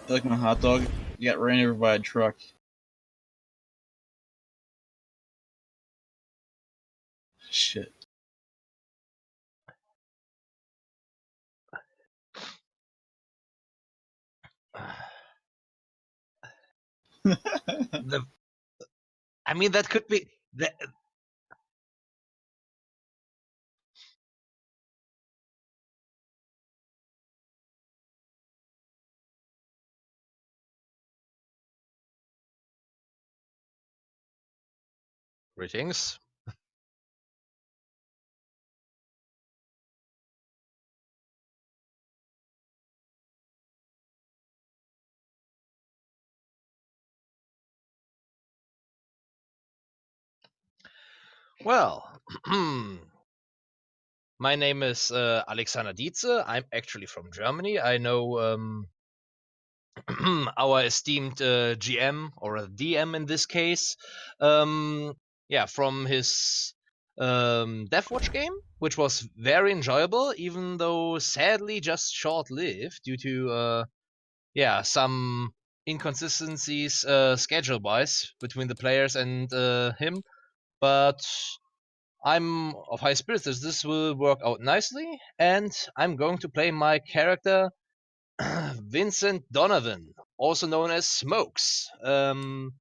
like my hot dog got ran over by a truck. Shit. I mean, that could be. Greetings. Well, my name is Alexander Dietze. I'm actually from Germany. I know our esteemed GM, or a DM in this case, from his Deathwatch game, which was very enjoyable, even though sadly just short-lived due to some inconsistencies schedule-wise between the players and him. But I'm of high spirits that this will work out nicely, and I'm going to play my character Vincent Donovan, also known as Smokes. Don't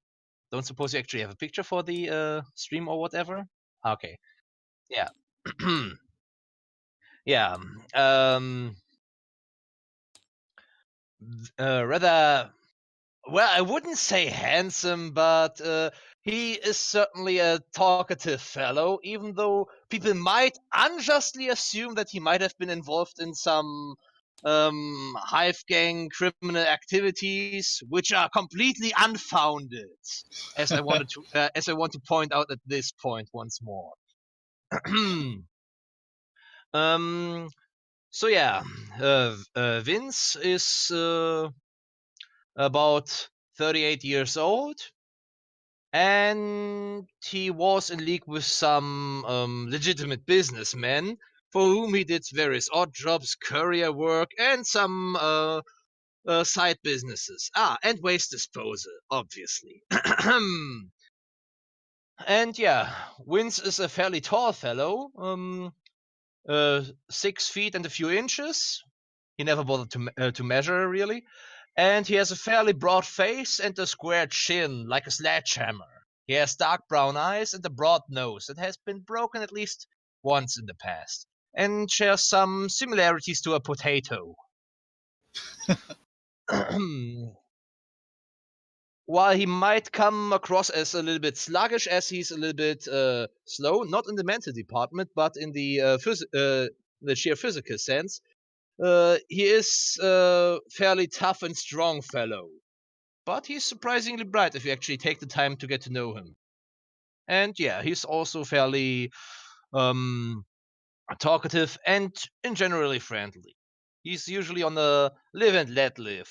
suppose you actually have a picture for the stream or whatever? Okay. Yeah. Yeah. Rather, well, I wouldn't say handsome, but he is certainly a talkative fellow, even though people might unjustly assume that he might have been involved in some hive gang criminal activities, which are completely unfounded, as I want to point out at this point once more. So yeah, Vince is about 38 years old, and he was in league with some legitimate businessmen for whom he did various odd jobs, courier work, and some side businesses. And waste disposal, obviously. And yeah, Vince is a fairly tall fellow, 6 feet and a few inches. He never bothered to measure, really. And he has a fairly broad face and a square chin, like a sledgehammer. He has dark brown eyes and a broad nose that has been broken at least once in the past, and shares some similarities to a potato. While he might come across as a little bit sluggish, as he's a little bit slow, not in the mental department, but in the sheer physical sense, he is a fairly tough and strong fellow. But he's surprisingly bright if you actually take the time to get to know him. And yeah, he's also fairly talkative and generally friendly. He's usually on a live and let live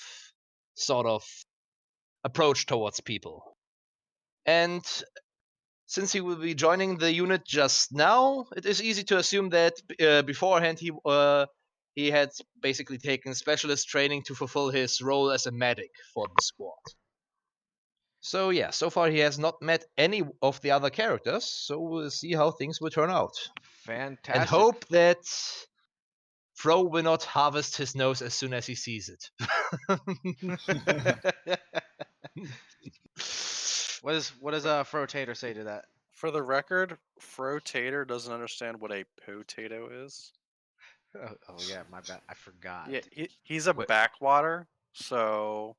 sort of approach towards people. And since he will be joining the unit just now, it is easy to assume that beforehand he had basically taken specialist training to fulfill his role as a medic for the squad. So yeah, so far he has not met any of the other characters, so we'll see how things will turn out. Fantastic. And hope that Fro will not harvest his nose as soon as he sees it. What does Frotator say to that? For the record, Frotator doesn't understand what a potato is. Oh yeah, my bad. I forgot. Yeah, he's a backwater, so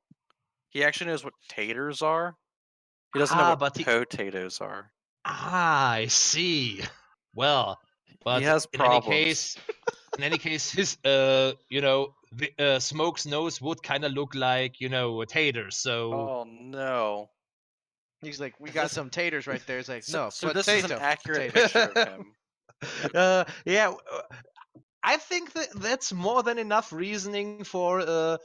he actually knows what taters are. He doesn't know what potatoes are. I see. Well, but he has problems. In any case, his Smoke's nose would kind of look like a tater. So. Oh no. He's like, we got some taters right there. He's like, so no, this is an accurate picture of him. Yeah, I think that's more than enough reasoning for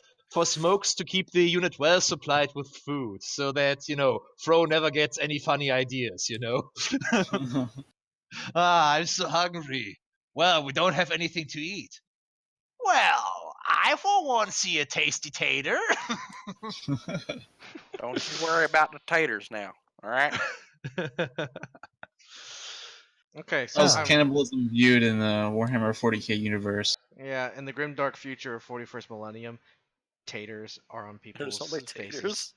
Smokes to keep the unit well supplied with food, so that Fro never gets any funny ideas. I'm so hungry. Well, we don't have anything to eat. Well, I for one see a tasty tater. Don't you worry about the taters now. All right. Okay, so How's Ah. cannibalism viewed in the Warhammer 40k universe? yeah, in the grimdark future of 41st millennium, taters are on There's people's only faces. taters.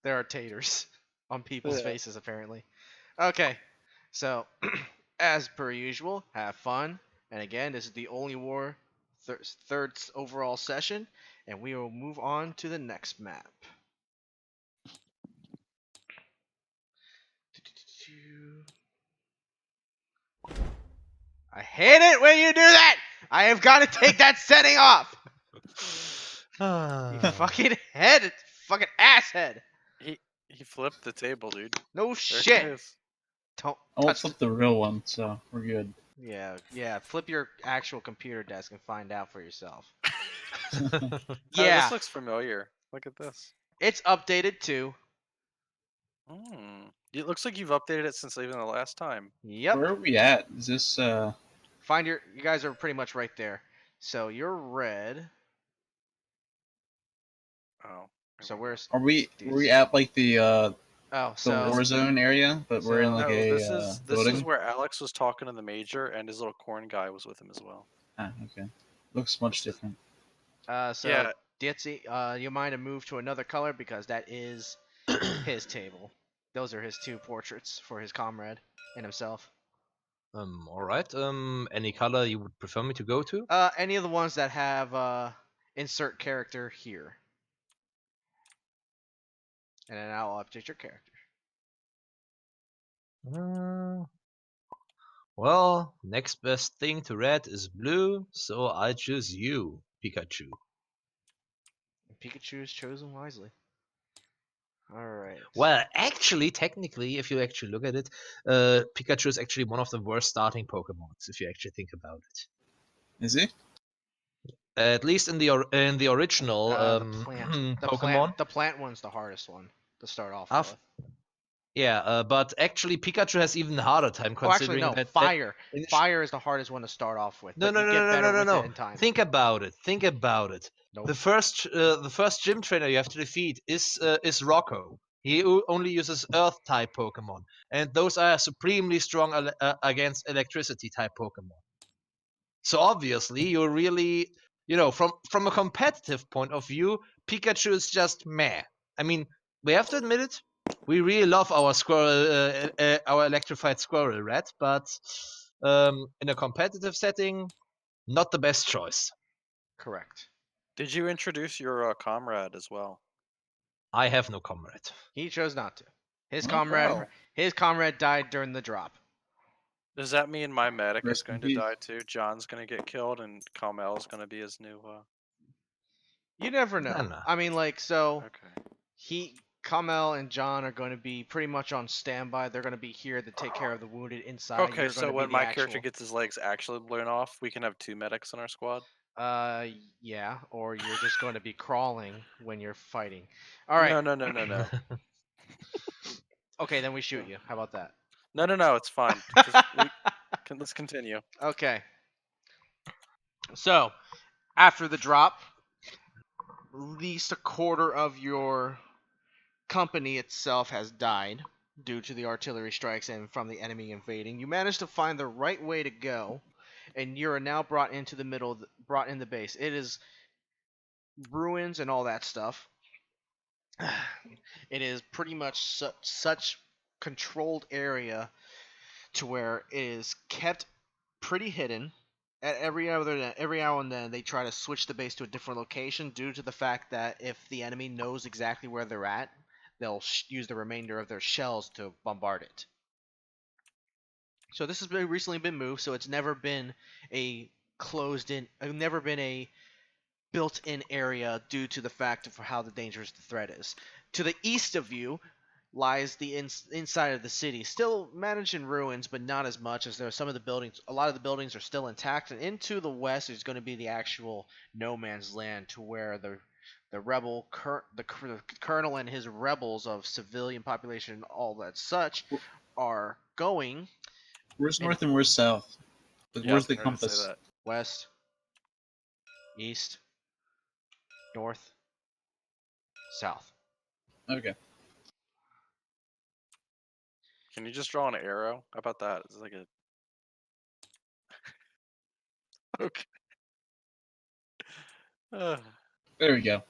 There are taters on people's Yeah. faces, apparently. Okay, so as per usual, have fun. And again, this is the only war third overall session, and we will move on to the next map. I hate it when you do that! I have got to take that setting off! You fucking fucking asshead! He flipped the table, dude. No There shit! it is. Don't I won't touch flip the real one, so we're good. Yeah, flip your actual computer desk and find out for yourself. Oh, Yeah, this looks familiar. Look at this. it's updated too. It looks like you've updated it since even the last time. Yep. Where are we at? Is this You guys are pretty much right there. So you're red. Oh. So where's are we these? at like the Oh, war zone area, but we're in so- like No, a this is building? where Alex was talking to the major, and his little corn guy was with him as well. Ah, okay. Looks much different. So Yeah. Ditzy, you mind to move to another color because that is his table. Those are his two portraits for his comrade and himself. All right. Any color you would prefer me to go to? Any of the ones that have insert character here. And then I'll update your character. Well, next best thing to red is blue, so I choose you, Pikachu. Pikachu is chosen wisely. Alright. Well, actually, technically, if you actually look at it, Pikachu is actually one of the worst starting Pokemons, if you actually think about it. Is he? At least in the original The plant. Pokemon. The plant one's the hardest one to start off Af- with. Yeah, but actually Pikachu has even harder time Oh, actually, considering no. that Fire. init- Fire is the hardest one to start off with. No, But no, you no, get no, better no, no, with no. it in time. Think about it. Think about it. Nope. The first gym trainer you have to defeat is Rocco. He only uses Earth type Pokemon, and those are supremely strong against electricity type Pokemon. So obviously, you're really, from a competitive point of view, Pikachu is just meh. I mean, we have to admit it. We really love our squirrel, our electrified squirrel, Red, but in a competitive setting, not the best choice. Correct. Did you introduce your comrade as well? I have no comrade. He chose not to. His Oh, comrade died during the drop. Does that mean my medic Rest is in going to peace. die too? John's going to get killed, and Kamel is going to be his new. You never know. No. I mean, so Okay. Kamel and John are going to be pretty much on standby. They're going to be here to take care of the wounded inside. Okay, You're so gonna when be my character gets his legs actually blown off, we can have 2 medics in our squad. Yeah, or you're just going to be crawling when you're fighting. All right. No. Okay, then we shoot you. How about that? No. It's fine. Let's continue. Okay. So, after the drop, at least a quarter of your company itself has died due to the artillery strikes and from the enemy invading. You managed to find the right way to go, and you're now brought into the middle, brought in the base. It is ruins and all that stuff. It is pretty much such controlled area to where it is kept pretty hidden. At every now and then, they try to switch the base to a different location due to the fact that if the enemy knows exactly where they're at, they'll use the remainder of their shells to bombard it. So this has recently been moved, so it's never been a never been a built-in area due to the fact of how dangerous the threat is. To the east of you lies the inside of the city, still managed in ruins, but not as much as there are some of the buildings. A lot of the buildings are still intact, and into the west is going to be the actual no man's land, to where the colonel and his rebels of civilian population, and all that such, are going. Where's north and where's south? Like, Yeah, where's the I was gonna say compass? that. West, east, north, south. Okay. Can you just draw an arrow? How about that? It's like a. Okay. There we go.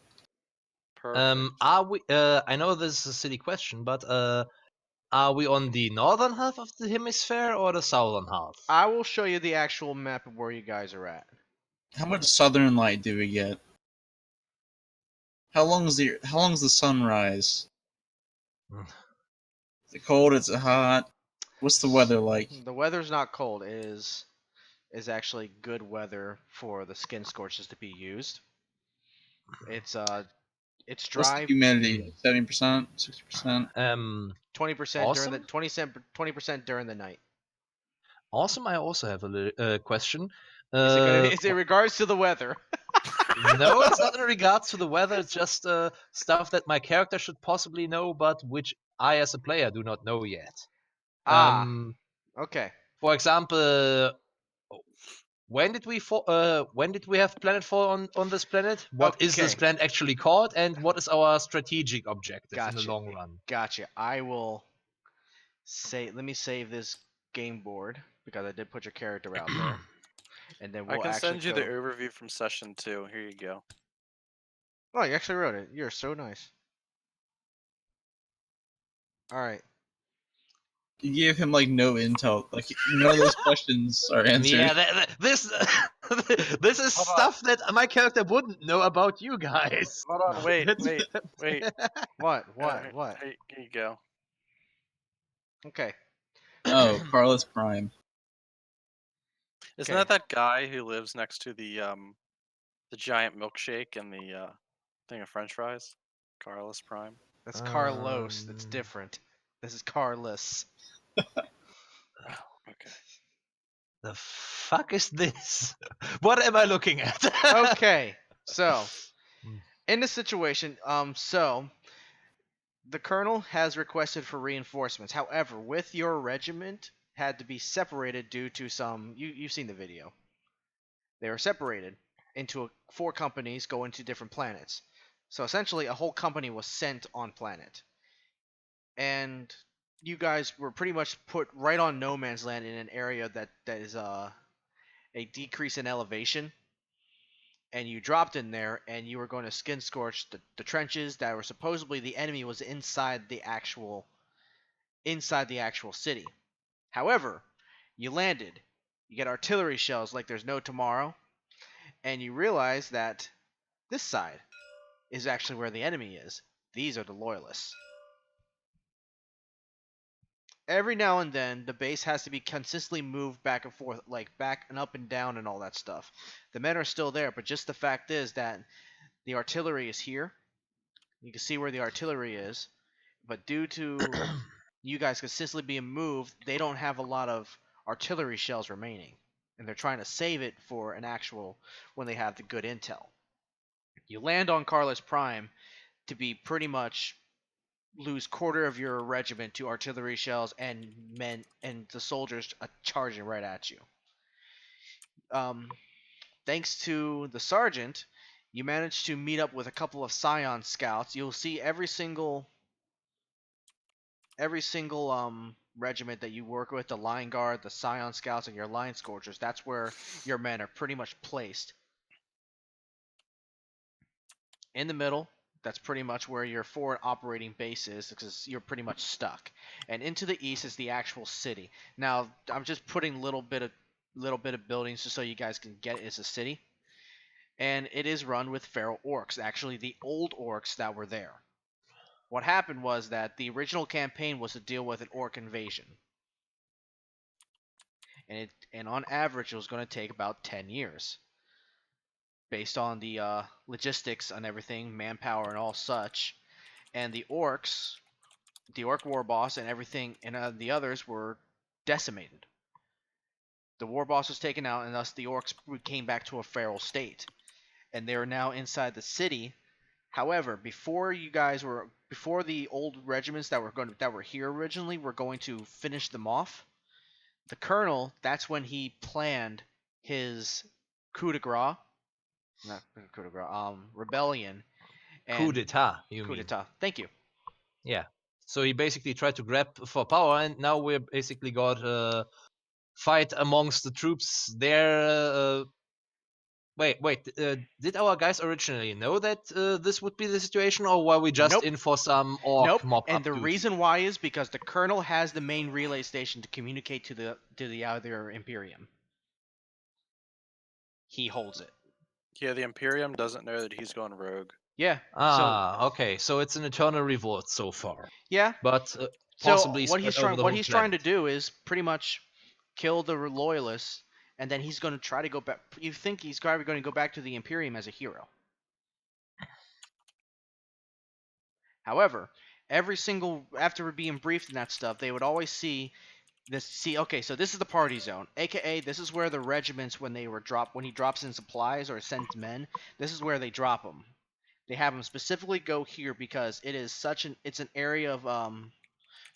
Perfect. Are we? I know this is a silly question, but are we on the northern half of the hemisphere or the southern half? I will show you the actual map of where you guys are at. How much southern light do we get? How long's the sunrise? Is it cold? Is it hot? What's the weather like? The weather's not cold. It is actually good weather for the skin scorches to be used. It's What's the dry. humidity? 70%, 60%. 20% during the Awesome. 20% during the night. Awesome. I also have a question. Is it in regards to the weather? No, it's not in regards to the weather. It's just stuff that my character should possibly know, but which I, as a player, do not know yet. Okay. For example, when did we have planetfall on this planet? What is this Okay. planet actually called, and what is our strategic objective in the Gotcha. long run? Gotcha. I will let me save this game board because I did put your character out there, and then I we'll can actually send you go. the overview from session 2. Here you go. Oh, you actually wrote it. You're so nice. All right. You gave him like no intel. Like none of those questions are answered. Yeah, this this is Hold on. stuff that my character wouldn't know about you guys. Hold on. No. Wait. It's- Wait. What? Here What? you go. Okay. Oh, Karlus Prime. Isn't Okay. that guy who lives next to the giant milkshake and the thing of French fries? Karlus Prime. That's Carlos. That's Um, different. This is Carlus. Okay. The fuck is this? What am I looking at? Okay. So, Hmm. in this situation, so the colonel has requested for reinforcements. However, with your regiment had to be separated due to some you've seen the video. They were separated into 4 companies going to different planets. So essentially a whole company was sent on planet. And you guys were pretty much put right on no man's land in an area that is a decrease in elevation. And you dropped in there and you were going to skin scorch the trenches that were supposedly the enemy was inside the actual city. However, you landed. You get artillery shells like there's no tomorrow, and you realize that this side is actually where the enemy is. These are the loyalists. Every now and then, the base has to be consistently moved back and forth, like back and up and down and all that stuff. The men are still there, but just the fact is that the artillery is here. You can see where the artillery is, but due to you guys consistently being moved, they don't have a lot of artillery shells remaining, and they're trying to save it for an actual when they have the good intel. You land on Karlus Prime to be pretty much lose quarter of your regiment to artillery shells and men and the soldiers charging right at you. Thanks to the sergeant, you managed to meet up with a couple of Scion scouts. You'll see every single regiment that you work with, the Line Guard, the Scion Scouts, and your Line Scorchers, that's where your men are pretty much placed. In the middle, that's pretty much where your forward operating base is, because you're pretty much stuck. And into the east is the actual city. Now, I'm just putting little bit of buildings just so you guys can get it as a city. And it is run with feral orcs, actually the old orcs that were there. What happened was that the original campaign was to deal with an orc invasion. And on average it was going to take about 10 years. Based on the logistics and everything, manpower and all such. And the orcs, the orc war boss and everything, and the others were decimated. The war boss was taken out, and thus the orcs came back to a feral state. And they are now inside the city. However, before the old regiments that were here originally were going to finish them off, the colonel, that's when he planned his coup de grace, not coup de grace, rebellion and Coup d'état, you coup mean? d'etat. Thank you. Yeah. So he basically tried to grab for power, and now we're basically got a fight amongst the troops there. Wait. Did our guys originally know that this would be the situation, or were we just Nope. in for some orc Nope. mop And up the duty? reason why is because the colonel has the main relay station to communicate to the other Imperium. He holds it. Yeah, the Imperium doesn't know that he's going rogue. Yeah. Okay. So it's an eternal revolt so far, Yeah. but So possibly spread over the whole trying to planet. do is pretty much kill the loyalists, and then he's going to try to go back. You think he's probably going to go back to the Imperium as a hero? However, every single after being briefed and that stuff, they would always see this. See, okay, so this is the party zone, aka this is where the regiments when he drops in supplies or sends men, this is where they drop them. They have them specifically go here because it's an area of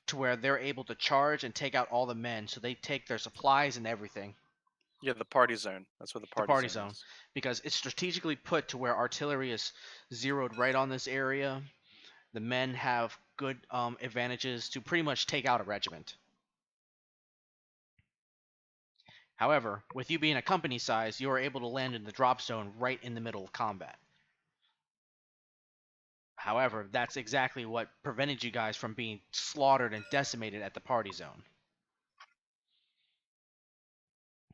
to where they're able to charge and take out all the men, so they take their supplies and everything. Yeah, the party zone. That's where the party zone is. Because it's strategically put to where artillery is zeroed right on this area. The men have good advantages to pretty much take out a regiment. However, with you being a company size, you are able to land in the drop zone right in the middle of combat. However, that's exactly what prevented you guys from being slaughtered and decimated at the party zone.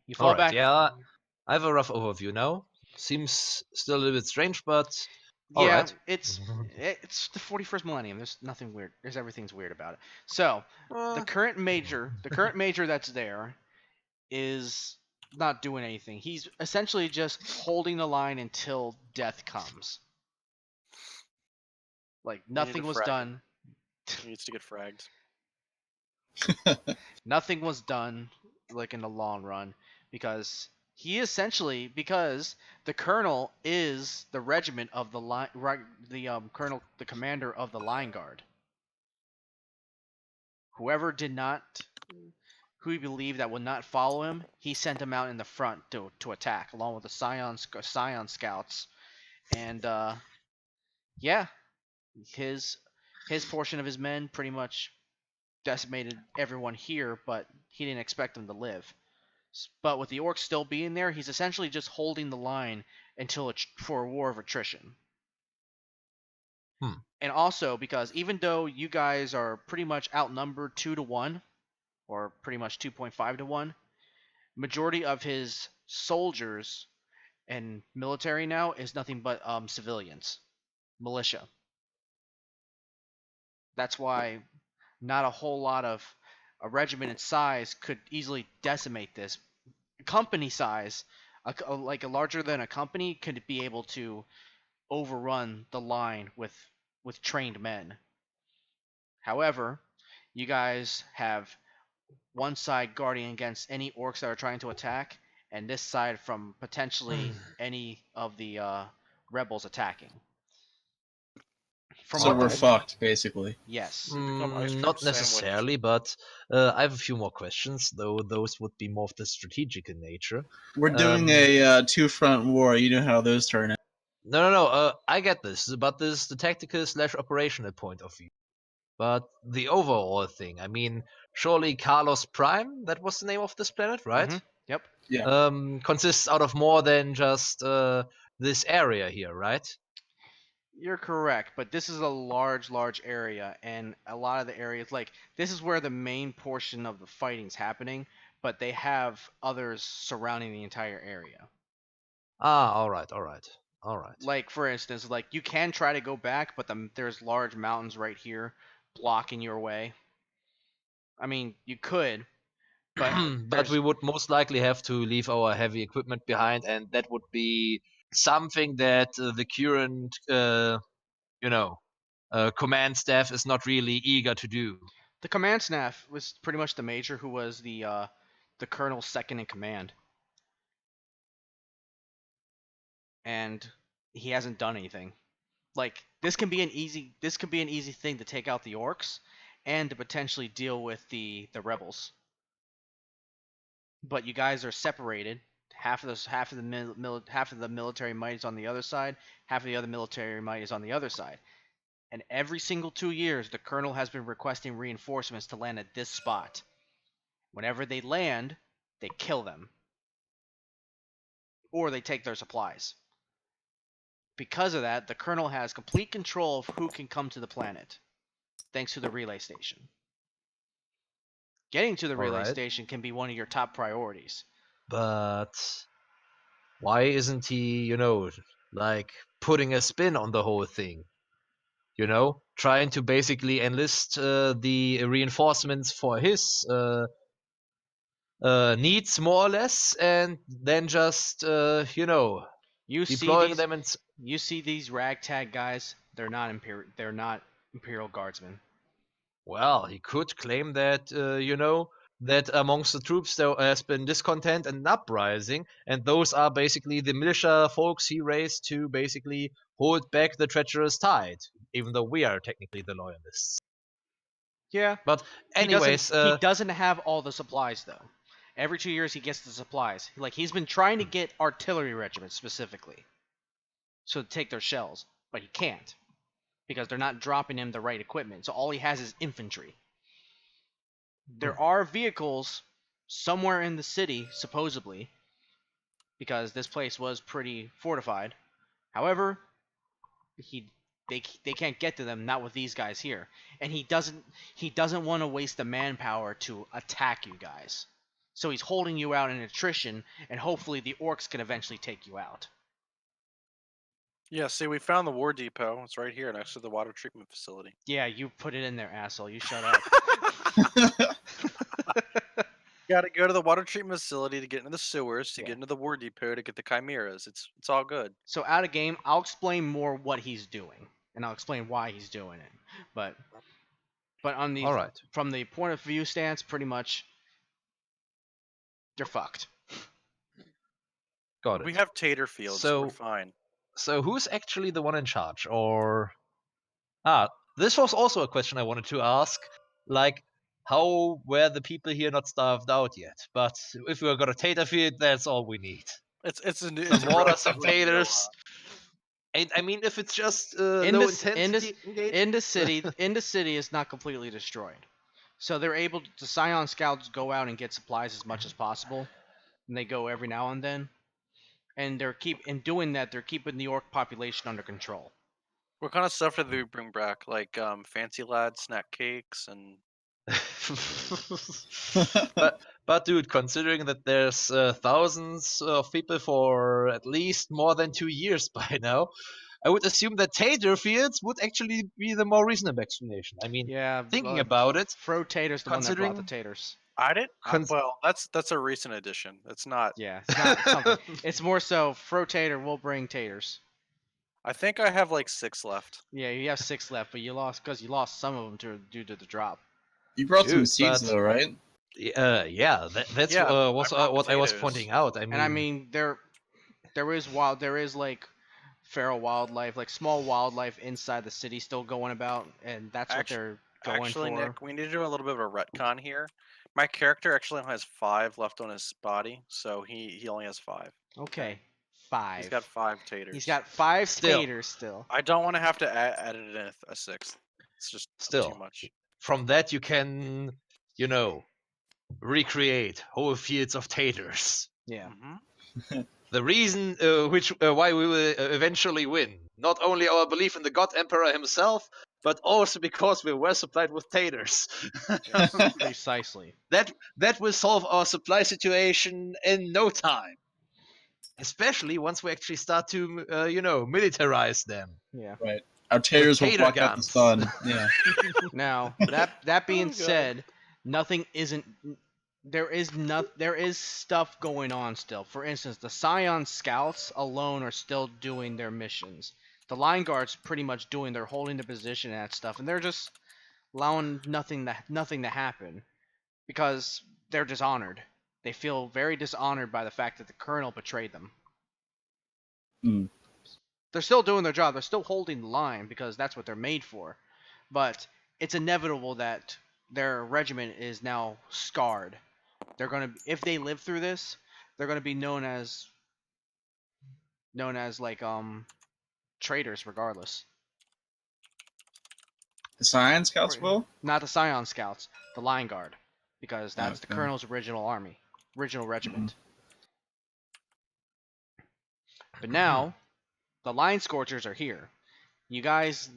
You fall back. Yeah, I have a rough overview now. Seems still a little bit strange, but all Yeah, right. it's the 41st millennium. There's nothing weird. Everything's weird about it. So the current major that's there is not doing anything. He's essentially just holding the line until death comes. Like nothing was done. He needs to get fragged. Nothing was done like in the long run because because the colonel is the regiment of the line, the commander of the line guard. Whoever who he believed that would not follow him, he sent him out in the front to attack along with the Scion scouts, and yeah, his portion of his men pretty much decimated everyone here, but he didn't expect them to live. But with the orcs still being there, he's essentially just holding the line until for a war of attrition. And also because even though you guys are pretty much outnumbered 2-1, or pretty much 2.5-1, majority of his soldiers and military now is nothing but civilians, militia. That's why not a whole lot of a regiment in size could easily decimate this. Company size, like a larger than a company, could be able to overrun the line with trained men. However, you guys have one side guarding against any orcs that are trying to attack, and this side from potentially any of the rebels attacking. So we're fucked, basically. Yes. Not necessarily, but I have a few more questions, though those would be more of the strategic in nature. We're doing a two-front war. You know how those turn out. No. I get this, but this is the tactical/operational point of view. But the overall thing, I mean, surely Karlus Prime, that was the name of this planet, right? Mm-hmm. Yep. Yeah. Consists out of more than just this area here, right? You're correct, but this is a large area, and a lot of the areas, like, this is where the main portion of the fighting's happening, but they have others surrounding the entire area. All right. Like, for instance, like, you can try to go back, but there's large mountains right here blocking your way. I mean, you could, but but we would most likely have to leave our heavy equipment behind, and that would be something that the current, command staff is not really eager to do. the command staff was pretty much the major who was the colonel's second in command, and he hasn't done anything. Like, this can be an easy thing to take out the orcs and to potentially deal with the rebels. But you guys are separated, half of the military might is on the other side, half of the other military might is on the other side. And every single 2 years, the colonel has been requesting reinforcements to land at this spot. Whenever they land, they kill them. Or they take their supplies. Because of that, the colonel has complete control of who can come to the planet, thanks to the relay station. Getting to the relay station can be one of your top priorities. But why isn't he, like putting a spin on the whole thing? Trying to basically enlist the reinforcements for his needs, more or less, and then just, deploying them and... You see these ragtag guys, they're not Imperial Guardsmen. Well, he could claim that, that amongst the troops there has been discontent and an uprising, and those are basically the militia folks he raised to basically hold back the treacherous tide, even though we are technically the loyalists. Yeah. But anyways... He doesn't have all the supplies, though. Every 2 years he gets the supplies. Like, he's been trying to get artillery regiments, specifically, so to take their shells, but he can't. Because they're not dropping him the right equipment, so all he has is infantry. There are vehicles somewhere in the city, supposedly, because this place was pretty fortified. However, they can't get to them, not with these guys here. And he doesn't want to waste the manpower to attack you guys. So he's holding you out in attrition, and hopefully the orcs can eventually take you out. Yeah, see, we found the war depot. It's right here next to the water treatment facility. Yeah, you put it in there, asshole. You shut up. You gotta go to the water treatment facility to get into the sewers, to get into the war depot, to get the chimeras. It's all good. So out of game, I'll explain more what he's doing, and I'll explain why he's doing it. But on the from the point of view stance, pretty much, you're fucked. Got it. We have tater fields, so we're fine. So who's actually the one in charge? Or this was also a question I wanted to ask. Like, how were the people here not starved out yet? But if we're got a tater field, that's all we need. It's some water, some taters. And I mean, if it's just low intensity in the city is not completely destroyed, so they're able to. The Scion scouts go out and get supplies as much as possible, and they go every now and then. And in doing that, they're keeping the orc population under control. What kind of stuff did they bring back? Like fancy lad snack cakes and. but dude, considering that there's thousands of people for at least more than 2 years by now, I would assume that tater fields would actually be the more reasonable explanation. I mean, thinking about it, Fro Tater's the one that brought the taters. I did. Well, that's a recent addition. It's not. Yeah, it's not something. It's more so Fro Tater will bring taters. I think I have like 6 left. Yeah, you have 6 left, but you lost some of them due to the drop. You brought some seeds though, right? Yeah, that's what I was pointing out. I mean, and I mean there is like feral wildlife, like small wildlife inside the city still going about, and that's what they're going for. Actually, Nick, we need to do a little bit of a retcon here. My character actually only has 5 left on his body, so he only has 5. Okay. 5. He's got 5 taters. He's got 5 taters still. I don't want to have to add it in a 6th. It's just too much. From that you can, recreate whole fields of taters. Yeah. The reason why we will eventually win, not only our belief in the God Emperor himself, but also because we're well supplied with taters. Precisely. That will solve our supply situation in no time. Especially once we actually start to, militarize them. Yeah. Right. Our taters will block out the sun. Yeah. Now, that being said, there is stuff going on still. For instance, the Scion scouts alone are still doing their missions. The line guards pretty much they're holding the position and that stuff, and they're just allowing nothing to happen because they're dishonored. They feel very dishonored by the fact that the colonel betrayed them. They're still doing their job. They're still holding the line because that's what they're made for. But it's inevitable that their regiment is now scarred. They're gonna, if they live through this, they're going to be known as like traitors regardless. The Scion Scouts will? Not the Scion Scouts, the Line Guard, because that's the Okay. Colonel's original army, original regiment. But now, the Line Scorchers are here. You guys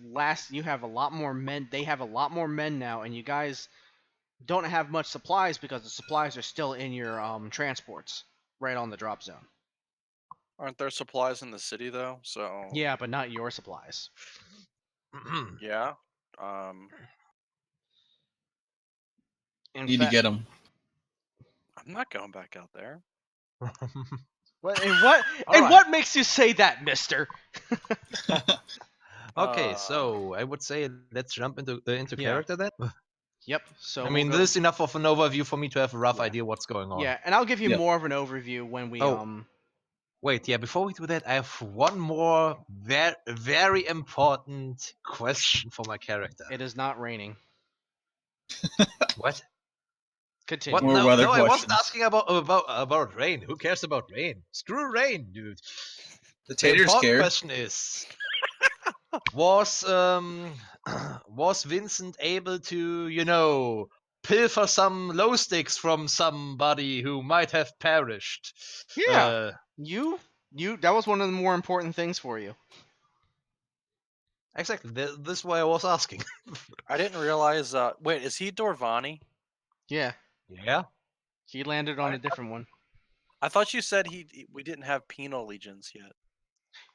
you have a lot more men. They have a lot more men now, and you guys don't have much supplies because the supplies are still in your transports, right on the drop zone. Aren't there supplies in the city though? So Yeah, but not your supplies. yeah. Need to get them. I'm not going back out there. What and what Alright. what makes you say that, Mister? Okay, so I would say let's jump into Yeah. character then. Yep. So I mean, this is enough of an overview for me to have a rough Yeah. idea what's going on. Yeah, and I'll give you Yep. more of an overview when we Wait, yeah, before we do that, I have one more very important question for my character. It is not raining. What? Continue. What? More No, weather no, I wasn't questions. asking about rain. Who cares about rain? Screw rain, dude. The The Tater's important scared. question is, was Vincent able to, pilfer some low sticks from somebody who might have perished? Yeah. You that was one of the more important things for you. Exactly. This is why I was asking. I didn't realize. Wait, is he Dovorni? Yeah. Yeah. He landed on a different one. I thought you said we didn't have penal legions yet.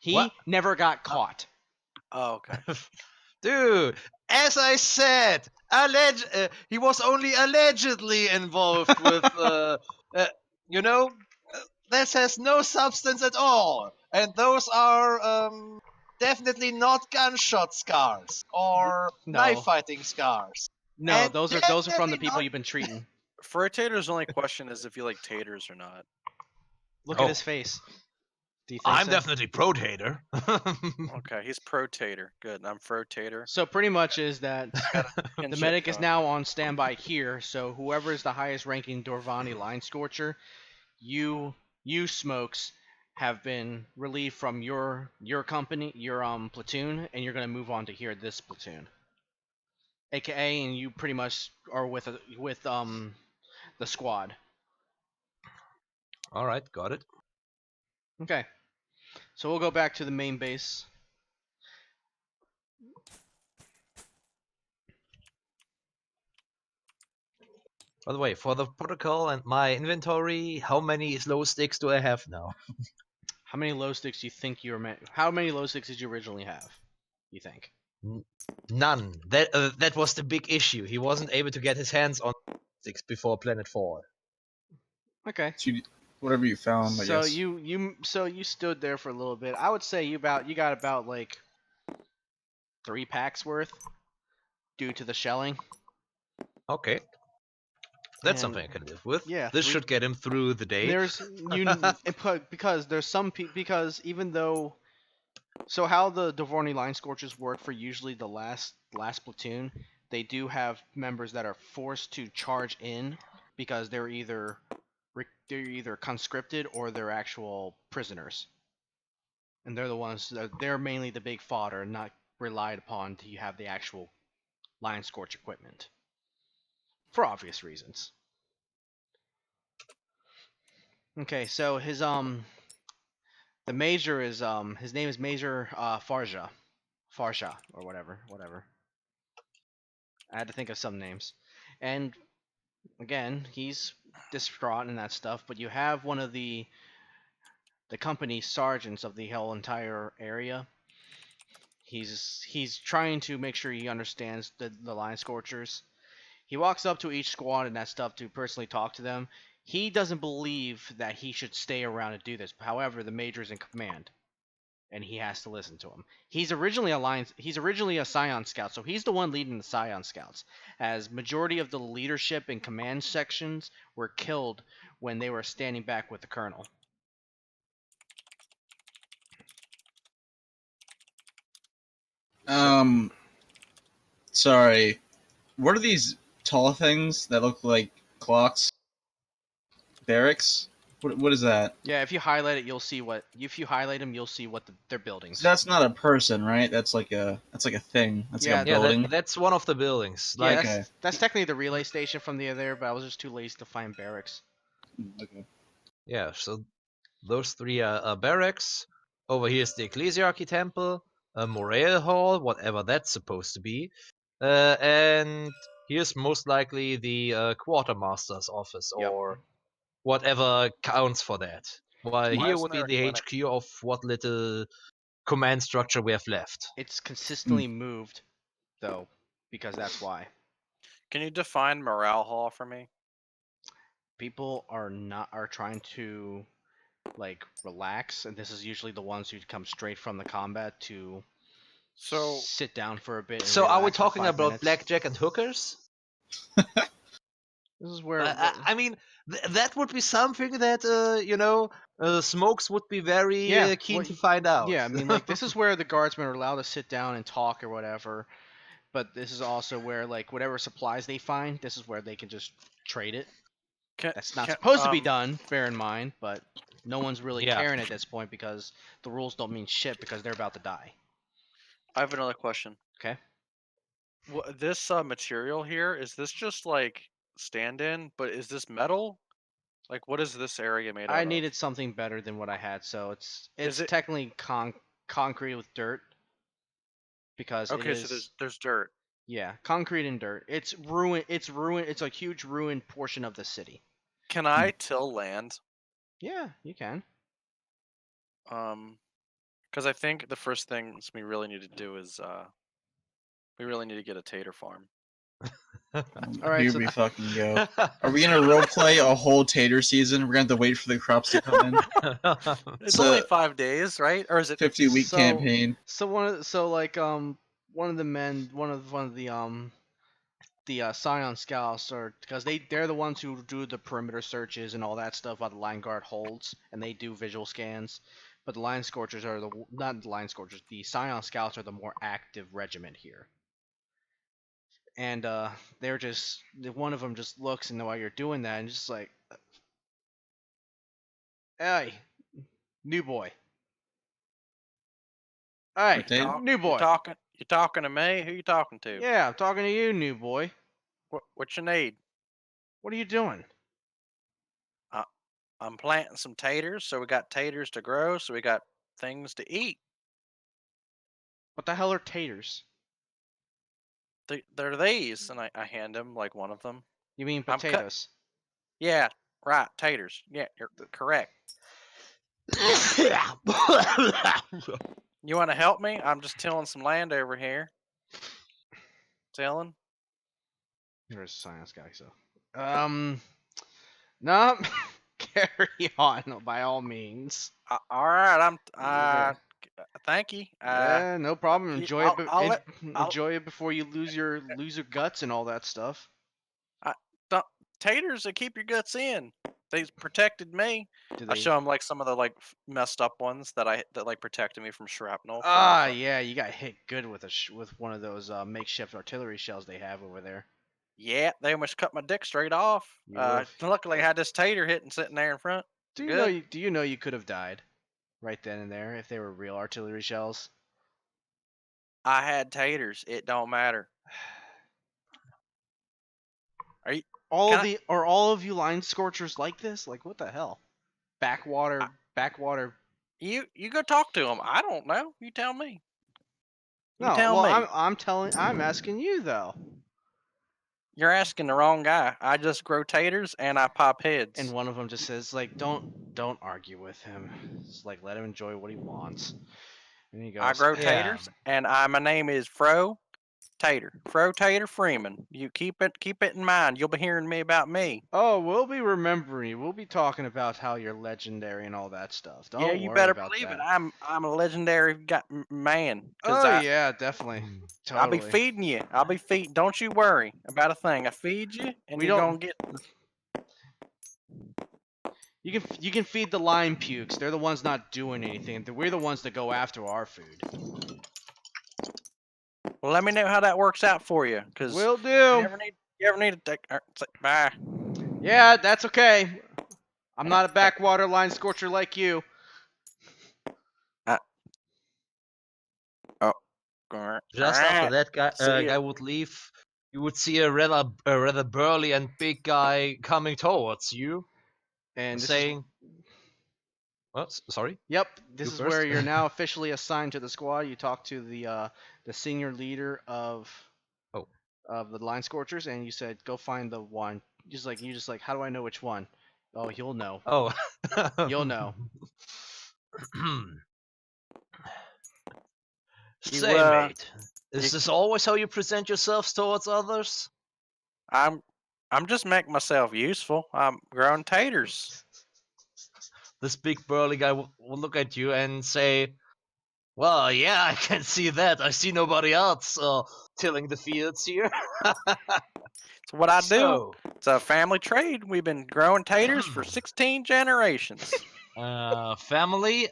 He What? never got caught. Oh, okay. Dude, as I said, he was only allegedly involved with, this has no substance at all. And those are definitely not gunshot scars or No. knife fighting scars. No, And those are from the definitely people not- you've been treating. For a tater's only question is if you like taters or not. Look Oh. at his face. Do you think I'm so? definitely pro-tater. Okay, he's pro tater. Good. I'm pro tater. So pretty much is that the Kinship medic is going. now on standby here, so whoever is the highest ranking Dovorni Line Scorcher, you smokes have been relieved from your company, your platoon, and you're gonna move on to here this platoon. AKA, and you pretty much are with the squad. All right, got it. Okay. So we'll go back to the main base. By the way, for the protocol and my inventory, how many slow sticks do I have now? How many low sticks do you think you were meant? How many low sticks did you originally have? You think? None. That was the big issue. He wasn't able to get his hands on sticks before Planet 4. Okay. Whatever you found, I So guess. you stood there for a little bit. I would say you got about like 3 packs worth due to the shelling. Okay. That's And something I can live with. yeah, This should get him through the day. Because there's some because even though so how the Dovorni Line Scorchers work for usually the last platoon, they do have members that are forced to charge in because they're either conscripted or they're actual prisoners. And they're the ones they're mainly the big fodder, not relied upon to have the actual Line Scorch equipment. For obvious reasons. Okay, so his the major is his name is Major Farsha or whatever. I had to think of some names. And again, he's distraught and that stuff, but you have one of the company sergeants of the whole entire area. He's trying to make sure he understands the Line Scorchers. He walks up to each squad and that stuff to personally talk to them. He doesn't believe that he should stay around and do this. However, the major is in command, and he has to listen to him. He's originally a Scion Scout, so he's the one leading the Scion Scouts, as majority of the leadership and command sections were killed when they were standing back with the colonel. Sorry. What are these tall things that look like clocks? Barracks? What is that? Yeah, if you highlight it, you'll see what. If you highlight them, you'll see what their buildings. So that's not a person, right? That's like a thing. That's like a building. That's one of the buildings. Yeah, Like, that's technically the relay station from the other, but I was just too lazy to find barracks. Okay. yeah, so those three are barracks. Over here is the Ecclesiarchy Temple, a Morale Hall, whatever that's supposed to be. And here's most likely the Quartermaster's office, Yep. or whatever counts for that. While Why here isn't would be there a the clinic? HQ of what little command structure we have left. It's consistently moved, though, because that's why. Can you define morale hall for me? People are trying to like relax, and this is usually the ones who come straight from the combat to So sit down for a bit and So are we relax for talking 5 about minutes. blackjack and hookers? This is where I mean, that would be something that Smokes would be very Yeah, keen what- to find out. yeah, I mean, like this is where the guardsmen are allowed to sit down and talk or whatever. But this is also where like whatever supplies they find, this is where they can just trade it. can, That's not can, supposed to be done, bear in mind, but no one's really Yeah. caring at this point because the rules don't mean shit because they're about to die. I have another question. Okay. This material here, is this just like stand-in? But is this metal? Like, what is this area made out I of? needed something better than what I had, so it's Is it technically concrete with dirt because it okay? is So there's dirt. yeah, concrete and dirt. It's ruined. It's ruined. It's a huge ruined portion of the city. Can I till land? Yeah, you can. Because I think the first things we really need to do is we really need to get a tater farm. All right, Here so we fucking go. Are we gonna roleplay a whole tater season? We're gonna have to wait for the crops to come in. It's a only 5 days, right? Or is it 50-week So- campaign. So one of the men, one of the Scion Scouts are because they're the ones who do the perimeter searches and all that stuff while the line guard holds, and they do visual scans. But the Line Scorchers are not the Line Scorchers. The Scion Scouts are the more active regiment here. And they're just one of them just looks and while you're doing that and just like, hey, new boy. Hey, Potato? new boy. You talking to me? Who you talking to? Yeah, I'm talking to you, new boy. What you need? What are you doing? I'm planting some taters, so we got taters to grow, so we got things to eat. What the hell are taters? They're these, and I hand him like one of them. You mean I'm cut- potatoes? Yeah, right, taters. Yeah, you're correct. You want to help me? I'm just tilling some land over here. Tilling? There's a science guy, so. No, carry on by all means. All right, I'm. Okay. Thank you. Yeah, no problem. Enjoy it. I'll Enjoy it before you lose your guts and all that stuff. Taters that keep your guts in. They protected me. Do I they? show him like some of the like messed up ones that like protected me from shrapnel. Yeah, you got hit good with with one of those makeshift artillery shells they have over there. Yeah, they almost cut my dick straight off. Luckily, I had this tater sitting there in front. Do you know you could have died right then and there if they were real artillery shells? I had taters. It don't matter. Are all of you Line Scorchers like this? Like what the hell? Backwater. You go talk to them. I don't know. You tell me. You No, tell well, me. I'm asking you though. You're asking the wrong guy. I just grow taters and I pop heads. And one of them just says like, don't argue with him. Just like let him enjoy what he wants. And he goes, I grow taters, and my name is Fro Tater Freeman. You keep it in mind. You'll be hearing me about me. Oh, we'll be remembering you. We'll be talking about how you're legendary and all that stuff. Don't Yeah, you worry better about believe that. it. I'm a legendary man. Yeah, definitely. Totally. I'll be feeding you. Don't you worry about a thing. I feed you, and you're gonna get. You can feed the line pukes. They're the ones not doing anything. We're the ones that go after our food. Well, let me know how that works out for you, because Will do. you ever need to take. Bye. Yeah, that's okay. I'm not a backwater line scorcher like you. Just after that See ya. guy would leave, you would see a rather burly and big guy coming towards you, And this is saying, "Well, sorry." Yep, You this is first? where you're now officially assigned to the squad. You talk to the senior leader of Oh. the Line Scorchers, and you said go find the one. You just like, how do I know which one? Oh, you'll know. Oh. You'll know. Say, mate, is this always how you present yourselves towards others? I'm just making myself useful. I'm growing taters. This big burly guy will look at you and say, "Well, yeah, I can see that. I see nobody else tilling the fields here." It's what I do. So, It's a family trade. We've been growing taters for 16 generations. family,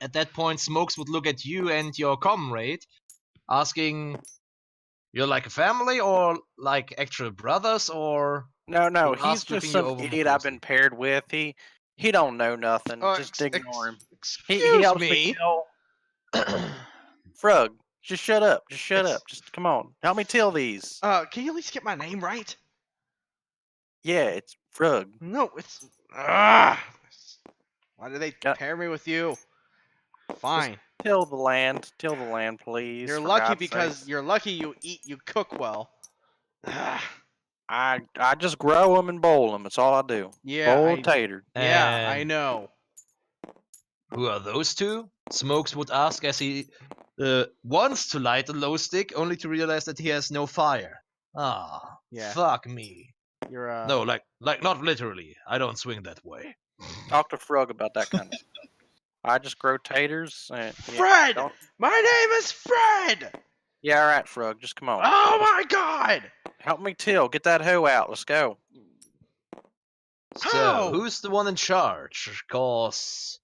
at that point, Smokes would look at you and your comrade, asking, "You're like a family, or like actual brothers, or?" No, He would he's ask, just looking you some over more idiot I've been closely. paired with. He don't know nothing. Just ignore him. He Excuse helps me. me kill. Frog, just shut up. Just shut up. Just come on. Help me till these. Can you at least get my name right? Yeah, it's Frog. No, it's. Why do they Got- pair me with you? Fine. Till the land. Till the land, please. You're for lucky God's because sakes. you're lucky you cook well. I just grow them and boil them. That's all I do. Yeah, Boil I, tater. yeah, I And know. who are those two? Smokes would ask as he wants to light a glow stick, only to realize that he has no fire. Ah, Yeah. fuck me. You're No, like not literally. I don't swing that way. Talk to Frog about that kind of stuff. I just grow taters. And, Fred! don't- My name is Fred! Yeah, all right, Frog. Just come on. Oh my god! Help me till. Get that hoe out. Let's go. So, How? who's the one in charge? Cause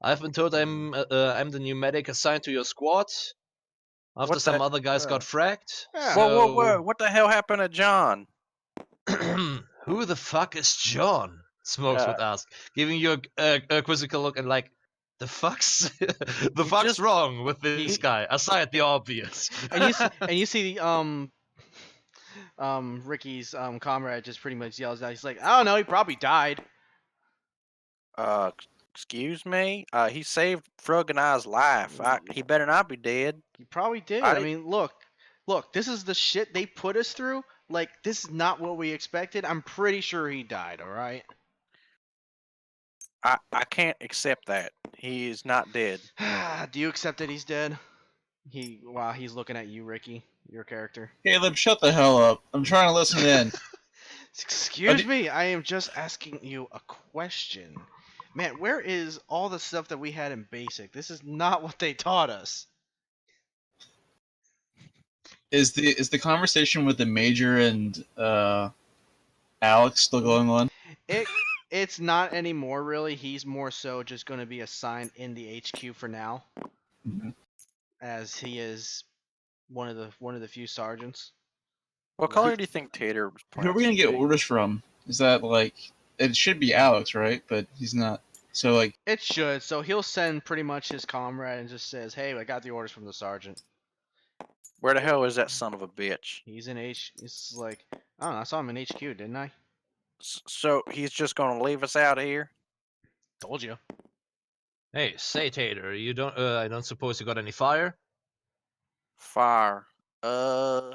I've been told I'm the new medic assigned to your squad. After What some the- other guys got fragged. Yeah. Whoa! What the hell happened to John? Who the fuck is John? Smokes would ask, giving you a quizzical look and like, the fuck's the He fuck's just- wrong with this he- guy? Aside the obvious. And you see Ricky's comrade just pretty much yells out. He's like, I don't know, he probably died. Excuse me. He saved Frog and I's life. He better not be dead. He probably did. I I didn't- mean, look, this is the shit they put us through. Like, this is not what we expected. I'm pretty sure he died, alright? I can't accept that. He is not dead. Do you accept that he's dead? Wow, he's looking at you, Ricky, your character. Caleb, shut the hell up. I'm trying to listen in. Excuse me, I am just asking you a question. Man, where is all the stuff that we had in basic? This is not what they taught us. Is the conversation with the major and Alex still going on? It's not anymore, really. He's more so just going to be assigned in the HQ for now, Mhm. as he is one of the few sergeants. What color do you think Tater was Who are we gonna get orders from? Is that like it should be Alex, right? But he's not. So like, It should. So he'll send pretty much his comrade and just says, "Hey, I got the orders from the sergeant. Where the hell is that son of a bitch? He's in H. It's like I don't know. I saw him in HQ, didn't I? So he's just gonna leave us out here? Told you." Hey, say Tater, you don't I don't suppose you got any fire? Fire.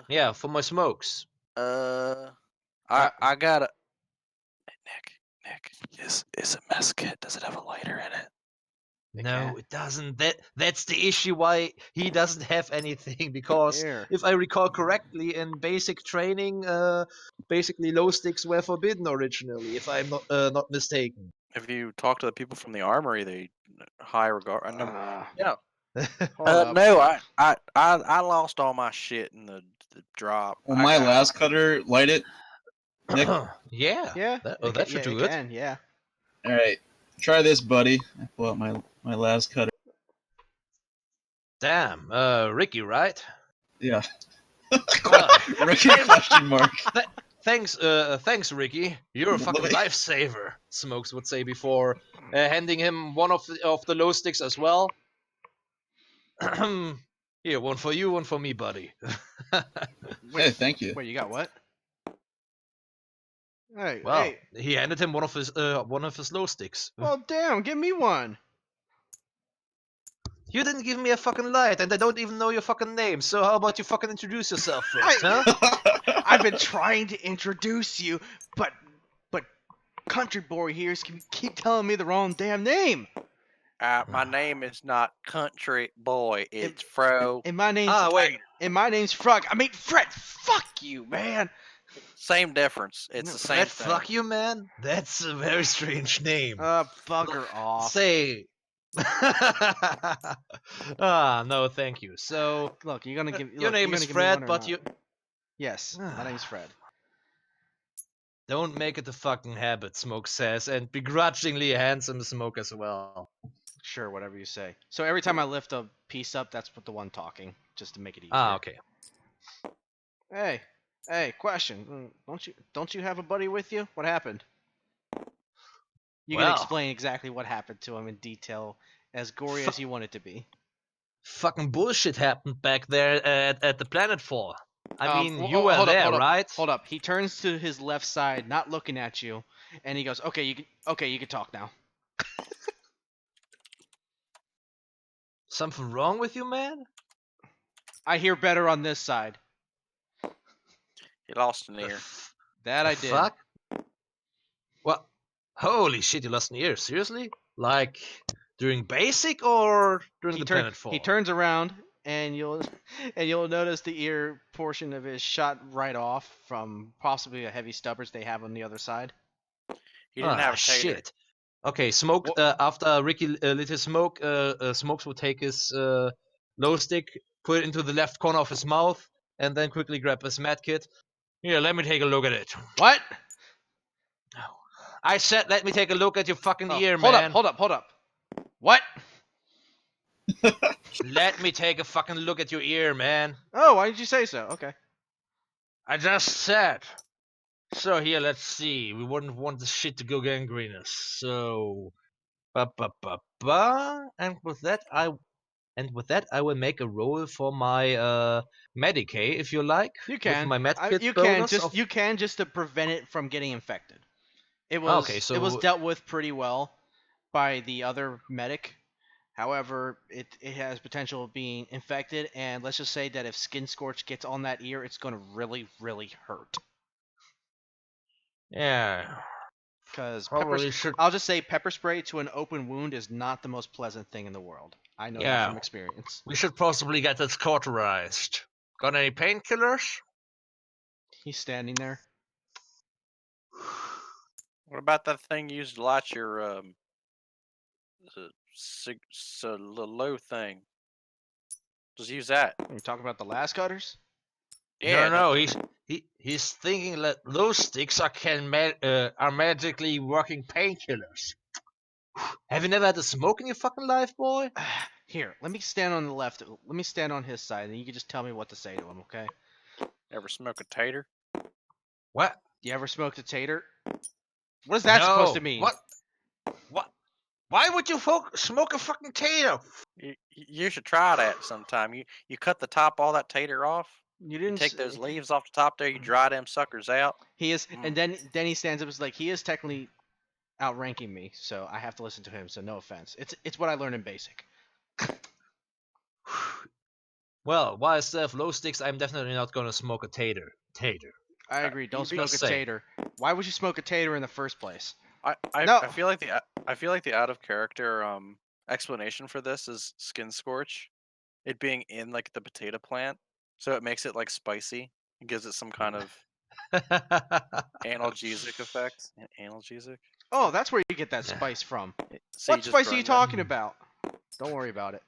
Yeah, for my smokes. I got a. Nick, is a mess kit? Does it have a lighter in it? No, it doesn't. That's the issue why he doesn't have anything, because Here. if I recall correctly, in basic training, basically glow sticks were forbidden originally, if I'm not mistaken. If you talk to the people from the armory, they high regard. Yeah. Hold up. No, I lost all my shit in the drop. will my last cutter light it? Nick? Yeah. Yeah. That should do it it. can. Yeah. All right, try this, buddy. I pull out my last cutter. Damn, Ricky, right? Yeah. Well, Ricky question mark. Thanks, Ricky. You're a fucking lifesaver. Smokes would say before handing him one of the low sticks as well. Here, one for you, one for me, buddy. Wait, Hey, thank you. Wait, you got what? Hey, Well, hey. he handed him one of his low sticks. Well, damn, give me one. You didn't give me a fucking light, and I don't even know your fucking name. So how about you fucking introduce yourself first, huh? I've been trying to introduce you, but country boy here keep telling me the wrong damn name. My name is not Country Boy. It's Fro. And my name's Wait. And my name's Frog. I mean, Fred. Fuck you, man. Same difference. It's the same Fred, thing. fuck you, man. That's a very strange name. Bugger off. Say. No, thank you. So, Look, you're gonna give. your name is Fred, but you Yes, my name's Fred. don't make it a fucking habit. Smoke says, and begrudgingly hands him the smoke as well. Sure, whatever you say. So every time I lift a piece up, that's what the one talking, just to make it easier. Okay. Hey, question. Don't you have a buddy with you? What happened? You can Well. explain exactly what happened to him in detail, as gory as you want it to be. Fucking bullshit happened back there at the planetfall. I mean, you were hold there, up, right? Hold up. He turns to his left side, not looking at you, and he goes, "Okay, you can talk now." Something wrong with you, man? I hear better on this side. You lost an ear. That I did. Fuck? What? Holy shit, you lost an ear. Seriously? Like, during basic or during the planetfall? He turns around, and you'll notice the ear portion of his shot right off from possibly a heavy stubbers they have on the other side. He didn't have a tater. Shit. Okay, Smoke, after Ricky lit his smoke, Smokes will take his low stick, put it into the left corner of his mouth, and then quickly grab his med kit. Here, let me take a look at it. What? I said let me take a look at your fucking ear, man. Hold up. What? Let me take a fucking look at your ear, man. Oh, why did you say so? Okay. I just said. So here, let's see. We wouldn't want this shit to go gangrenous. So, and with that, I will make a roll for my Medicae, if you like. You can. With my medkit You can just to prevent it from getting infected. It was dealt with pretty well by the other medic. However, it has potential of being infected, and let's just say that if Skin Scorch gets on that ear, it's going to really, really hurt. Yeah. Because should. I'll just say pepper spray to an open wound is not the most pleasant thing in the world. I know that from experience. We should possibly get this cauterized. Got any painkillers? He's standing there. What about that thing you used to light your low thing? Just use that. Are you talking about the last cutters? Yeah. No. He's thinking that those sticks are magically working painkillers. Have you never had a smoke in your fucking life, boy? Here, let me stand on the left. Let me stand on his side, and you can just tell me what to say to him, okay? Ever smoke a tater? What? You ever smoked a tater? What is that supposed to mean? What? Why would you smoke a fucking tater? You should try that sometime. You cut the top all that tater off. You didn't take those leaves off the top there. You dry them suckers out. He is, and then he stands up and is like, he is technically outranking me, so I have to listen to him. So no offense. It's what I learned in basic. Well, while I still have low sticks, I'm definitely not gonna smoke a tater. I agree. Don't smoke a tater. Why would you smoke a tater in the first place? I feel like the out of character explanation for this is Skin Scorch, it being in like the potato plant, so it makes it like spicy. It gives it some kind of analgesic effect. Analgesic. Oh, that's where you get that spice from. So what spice are you talking about? Don't worry about it.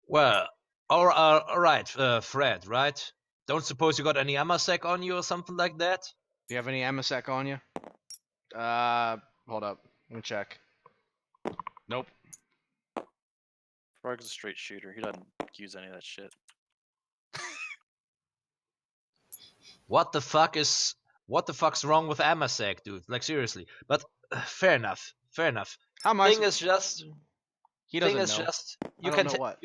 Well, all right, Fred, right? Don't suppose you got any Amasec on you or something like that? Do you have any Amasec on you? Hold up. Let me check. Nope. Frog's a straight shooter. He doesn't use any of that shit. what the fuck's wrong with Amasek, dude? Like seriously. But fair enough. Fair enough. How am I? Thing is just He thing doesn't is know. just I don't know what.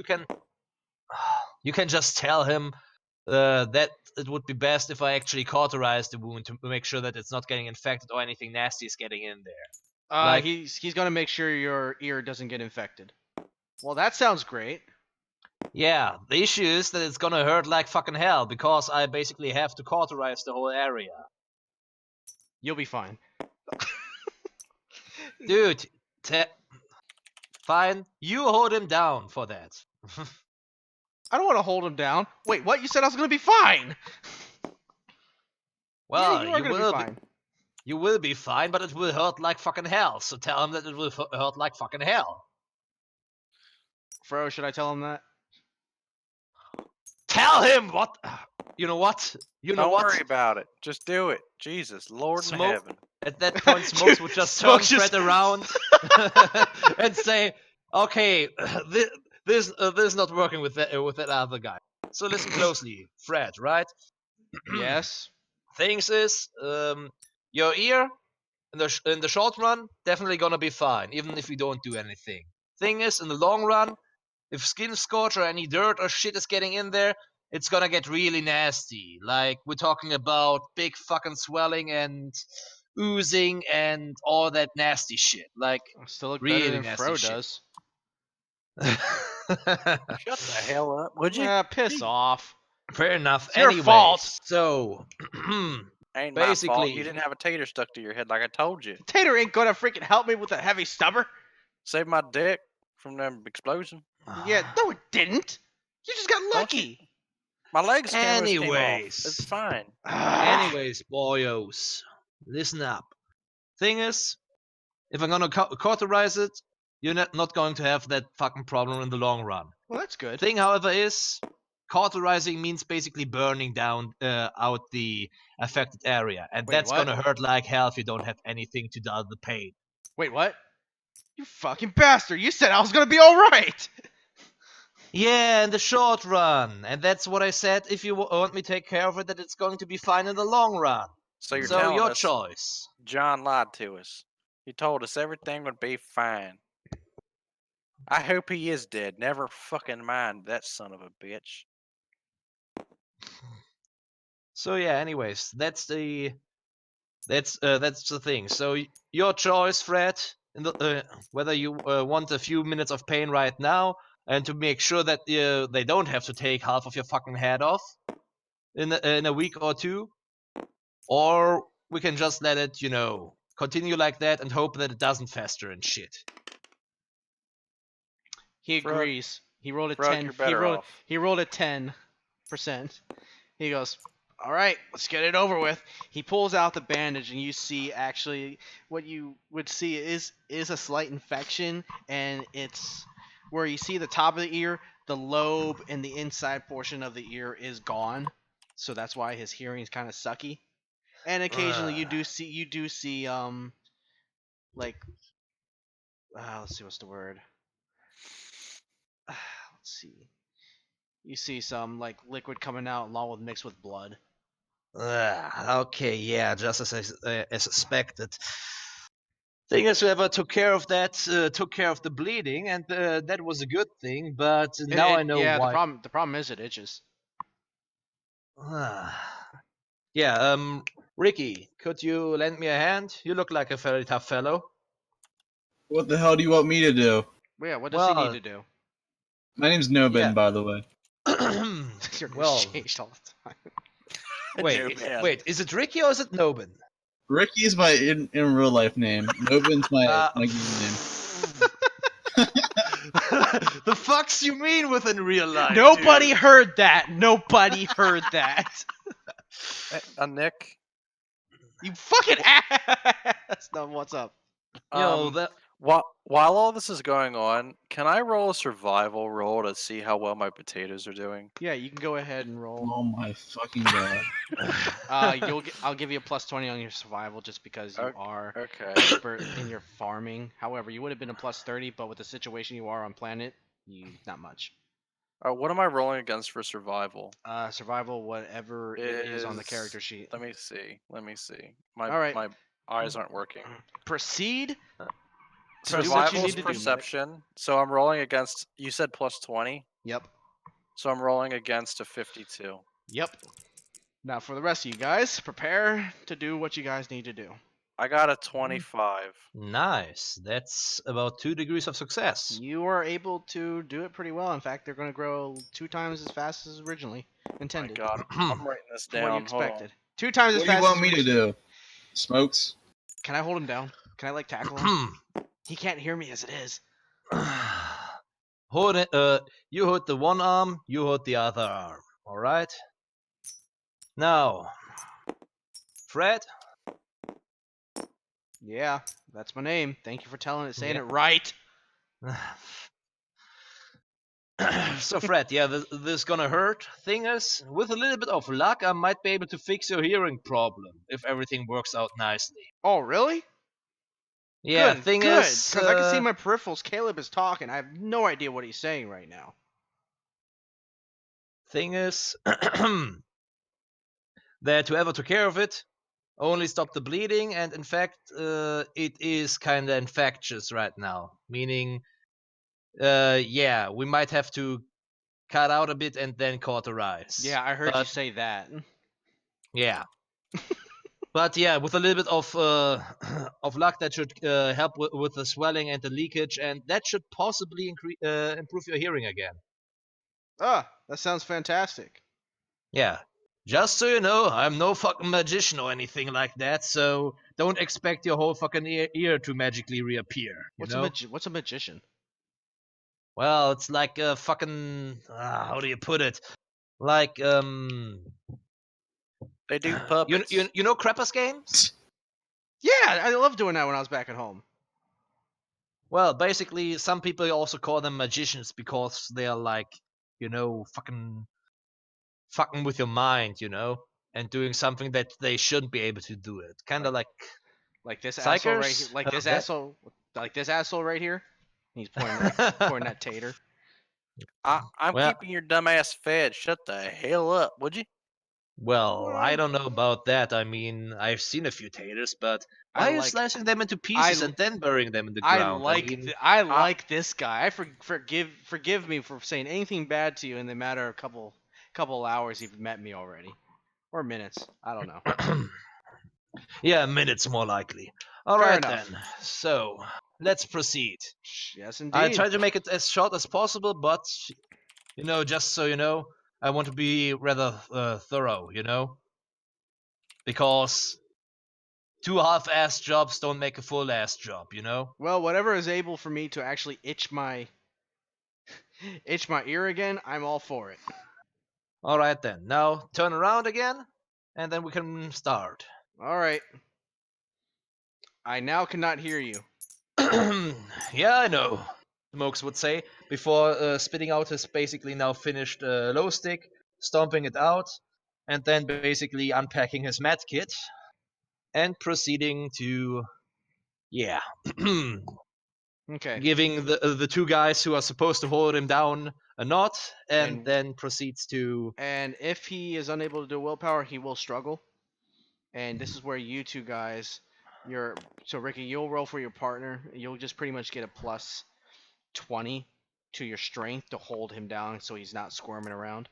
you can just tell him that it would be best if I actually cauterize the wound to make sure that it's not getting infected or anything nasty is getting in there. Like- He's gonna make sure your ear doesn't get infected. Well, that sounds great. Yeah, the issue is that it's gonna hurt like fucking hell because I basically have to cauterize the whole area. You'll be fine. Dude, fine. You hold him down for that. I don't want to hold him down. Wait, what? You said I was gonna be fine. Well, yeah, you are gonna be fine. You will be fine, but it will hurt like fucking hell. So tell him that it will hurt like fucking hell. Fro, should I tell him that? Tell him what. You know what? You know Don't what? worry about it. Just do it. Jesus, Lord in Smoke- heaven. At that point, Smokes would just turn Smokes just- Fred around and say, "Okay, this is not working with that other guy. So listen closely, Fred. Right? Yes. Things is, your ear in the short run definitely gonna be fine, even if we don't do anything. Thing is, in the long run, if skin scorch or any dirt or shit is getting in there, it's gonna get really nasty. Like we're talking about big fucking swelling and oozing and all that nasty shit. Like Still look really better than nasty Fro shit. does. Shut the hell up, would you? Piss off. Fair enough. It's your Anyways, fault. so Ain't my fault. basically, You didn't have a tater stuck to your head like I told you. Tater ain't gonna freaking help me with a heavy stubber. Save my dick from them explosion. Yeah, no, it didn't. You just got Don't you- lucky. My legs almost came off. Anyways. It's fine. Anyways, boyos, listen up. Thing is, if I'm gonna cauterize it, you're not going to have that fucking problem in the long run. Well, that's good. Thing, however, is cauterizing means basically burning down out the affected area, and Wait, that's what? gonna hurt like hell if you don't have anything to dull the pain. Wait, what? You fucking bastard! You said I was gonna be all right. Yeah, in the short run, and that's what I said. If you want me to take care of it, that it's going to be fine in the long run. So you're So telling your us choice. John lied to us. He told us everything would be fine. I hope he is dead. Never fucking mind that son of a bitch. So yeah, anyways, that's the thing. So your choice, Fred, in the, whether you want a few minutes of pain right now, and to make sure that they don't have to take half of your fucking head off in a week or two, or we can just let it, continue like that and hope that it doesn't fester and shit. He Frog- agrees. He rolled a Frog, 10. you're better off. He rolled a 10%. He goes, "All right, let's get it over with." He pulls out the bandage, and you see actually what you would see is a slight infection, and it's where you see the top of the ear, the lobe, and the inside portion of the ear is gone. So that's why his hearing is kind of sucky. And occasionally you do see like let's see what's the word. Let's see. You see some like liquid coming out along with mixed with blood. Okay, yeah, just as suspected. Thing is, whoever took care of that took care of the bleeding, and that was a good thing. But now I know yeah, why. the problem is it itches. Yeah, Ricky, could you lend me a hand? You look like a very tough fellow. What the hell do you want me to do? Yeah, what does he Well- need to do? My name's Nobin, Yeah. by the way. You're well, changed all the time. wait, is it Ricky or is it Nobin? Ricky's my in real life name. Nobin's my game name. The fucks you mean within real life? Nobody dude? heard that. Nobody heard that. Nick. You fucking ass. No, what's up? Yo, that While all this is going on, can I roll a survival roll to see how well my potatoes are doing? Yeah, you can go ahead and roll. Oh my fucking god. I'll give you a plus 20 on your survival just because you are Okay. expert in your farming. However, you would have been a plus 30, but with the situation you are on planet, not much. What am I rolling against for survival? Survival, whatever it is on the character sheet. Let me see. Let me see. My All right. my eyes aren't working. Proceed. Do what you Survival's need to do, medic. perception. So I'm rolling against. You said plus 20. Yep. So I'm rolling against a 52. Yep. Now for the rest of you guys, prepare to do what you guys need to do. I got a 25. Nice. That's about 2 degrees of success. You are able to do it pretty well. In fact, they're going to grow 2 times as fast as originally My intended. God, I'm writing this From what you down. Hold on. expected. 2 times as What do you fast. want as me to originally- do? Smokes? Can I hold him down? Can I like tackle him? He can't hear me as it is. Hold it. You hold the one arm. You hold the other arm. All right. Now, Fred. Yeah, that's my name. Thank you for saying Yeah. it right. So Fred, yeah, this gonna hurt. Thing is, with a little bit of luck, I might be able to fix your hearing problem if everything works out nicely. Oh, really? Yeah, Good, thing good. is, Because I can see my peripherals. Caleb is talking. I have no idea what he's saying right now. thing is that whoever took care of it only stopped the bleeding, and in fact, it is kind of infectious right now. Meaning, yeah, we might have to cut out a bit and then cauterize. Yeah, I heard you But say that. yeah. But yeah, with a little bit of of luck, that should help with the swelling and the leakage, and that should possibly improve your hearing again. Ah, that sounds fantastic. Yeah. Just so you know, I'm no fucking magician or anything like that, so don't expect your whole fucking ear to magically reappear. You know? What's a magician? Well, it's like a fucking how do you put it? Like They do you puppets. you know Krampus games? Yeah, I loved doing that when I was back at home. Well, basically, some people also call them magicians because they're like, fucking with your mind, and doing something that they shouldn't be able to do it. Kind of like this asshole right here. psychers. Like Heard this of that? asshole. Like this asshole right here. He's pointing pointing at Tater. I'm Well- keeping your dumb ass fed. Shut the hell up, would you? Well, I don't know about that. I mean, I've seen a few taters, but why are you slicing them into pieces and then burying them in the ground? I like this guy. Forgive me for saying anything bad to you in the matter of a couple hours you've met me already, or minutes. I don't know. Yeah, minutes more likely. All Fair right enough. then. So let's proceed. Yes, indeed. I try to make it as short as possible, but just so you know, I want to be rather thorough. Because 2 half-assed jobs don't make a full-ass job. Well, whatever is able for me to actually itch my ear again, I'm all for it. All right then. Now turn around again, and then we can start. All right. I now cannot hear you. Yeah, I know. Smokes would say before spitting out his basically now finished low stick, stomping it out, and then basically unpacking his med kit and proceeding to, yeah, Okay. giving the 2 guys who are supposed to hold him down a knot, and then proceeds to. And if he is unable to do willpower, he will struggle. And this is where you 2 guys, so Ricky, you'll roll for your partner. You'll just pretty much get a plus 20 to your strength to hold him down so he's not squirming around.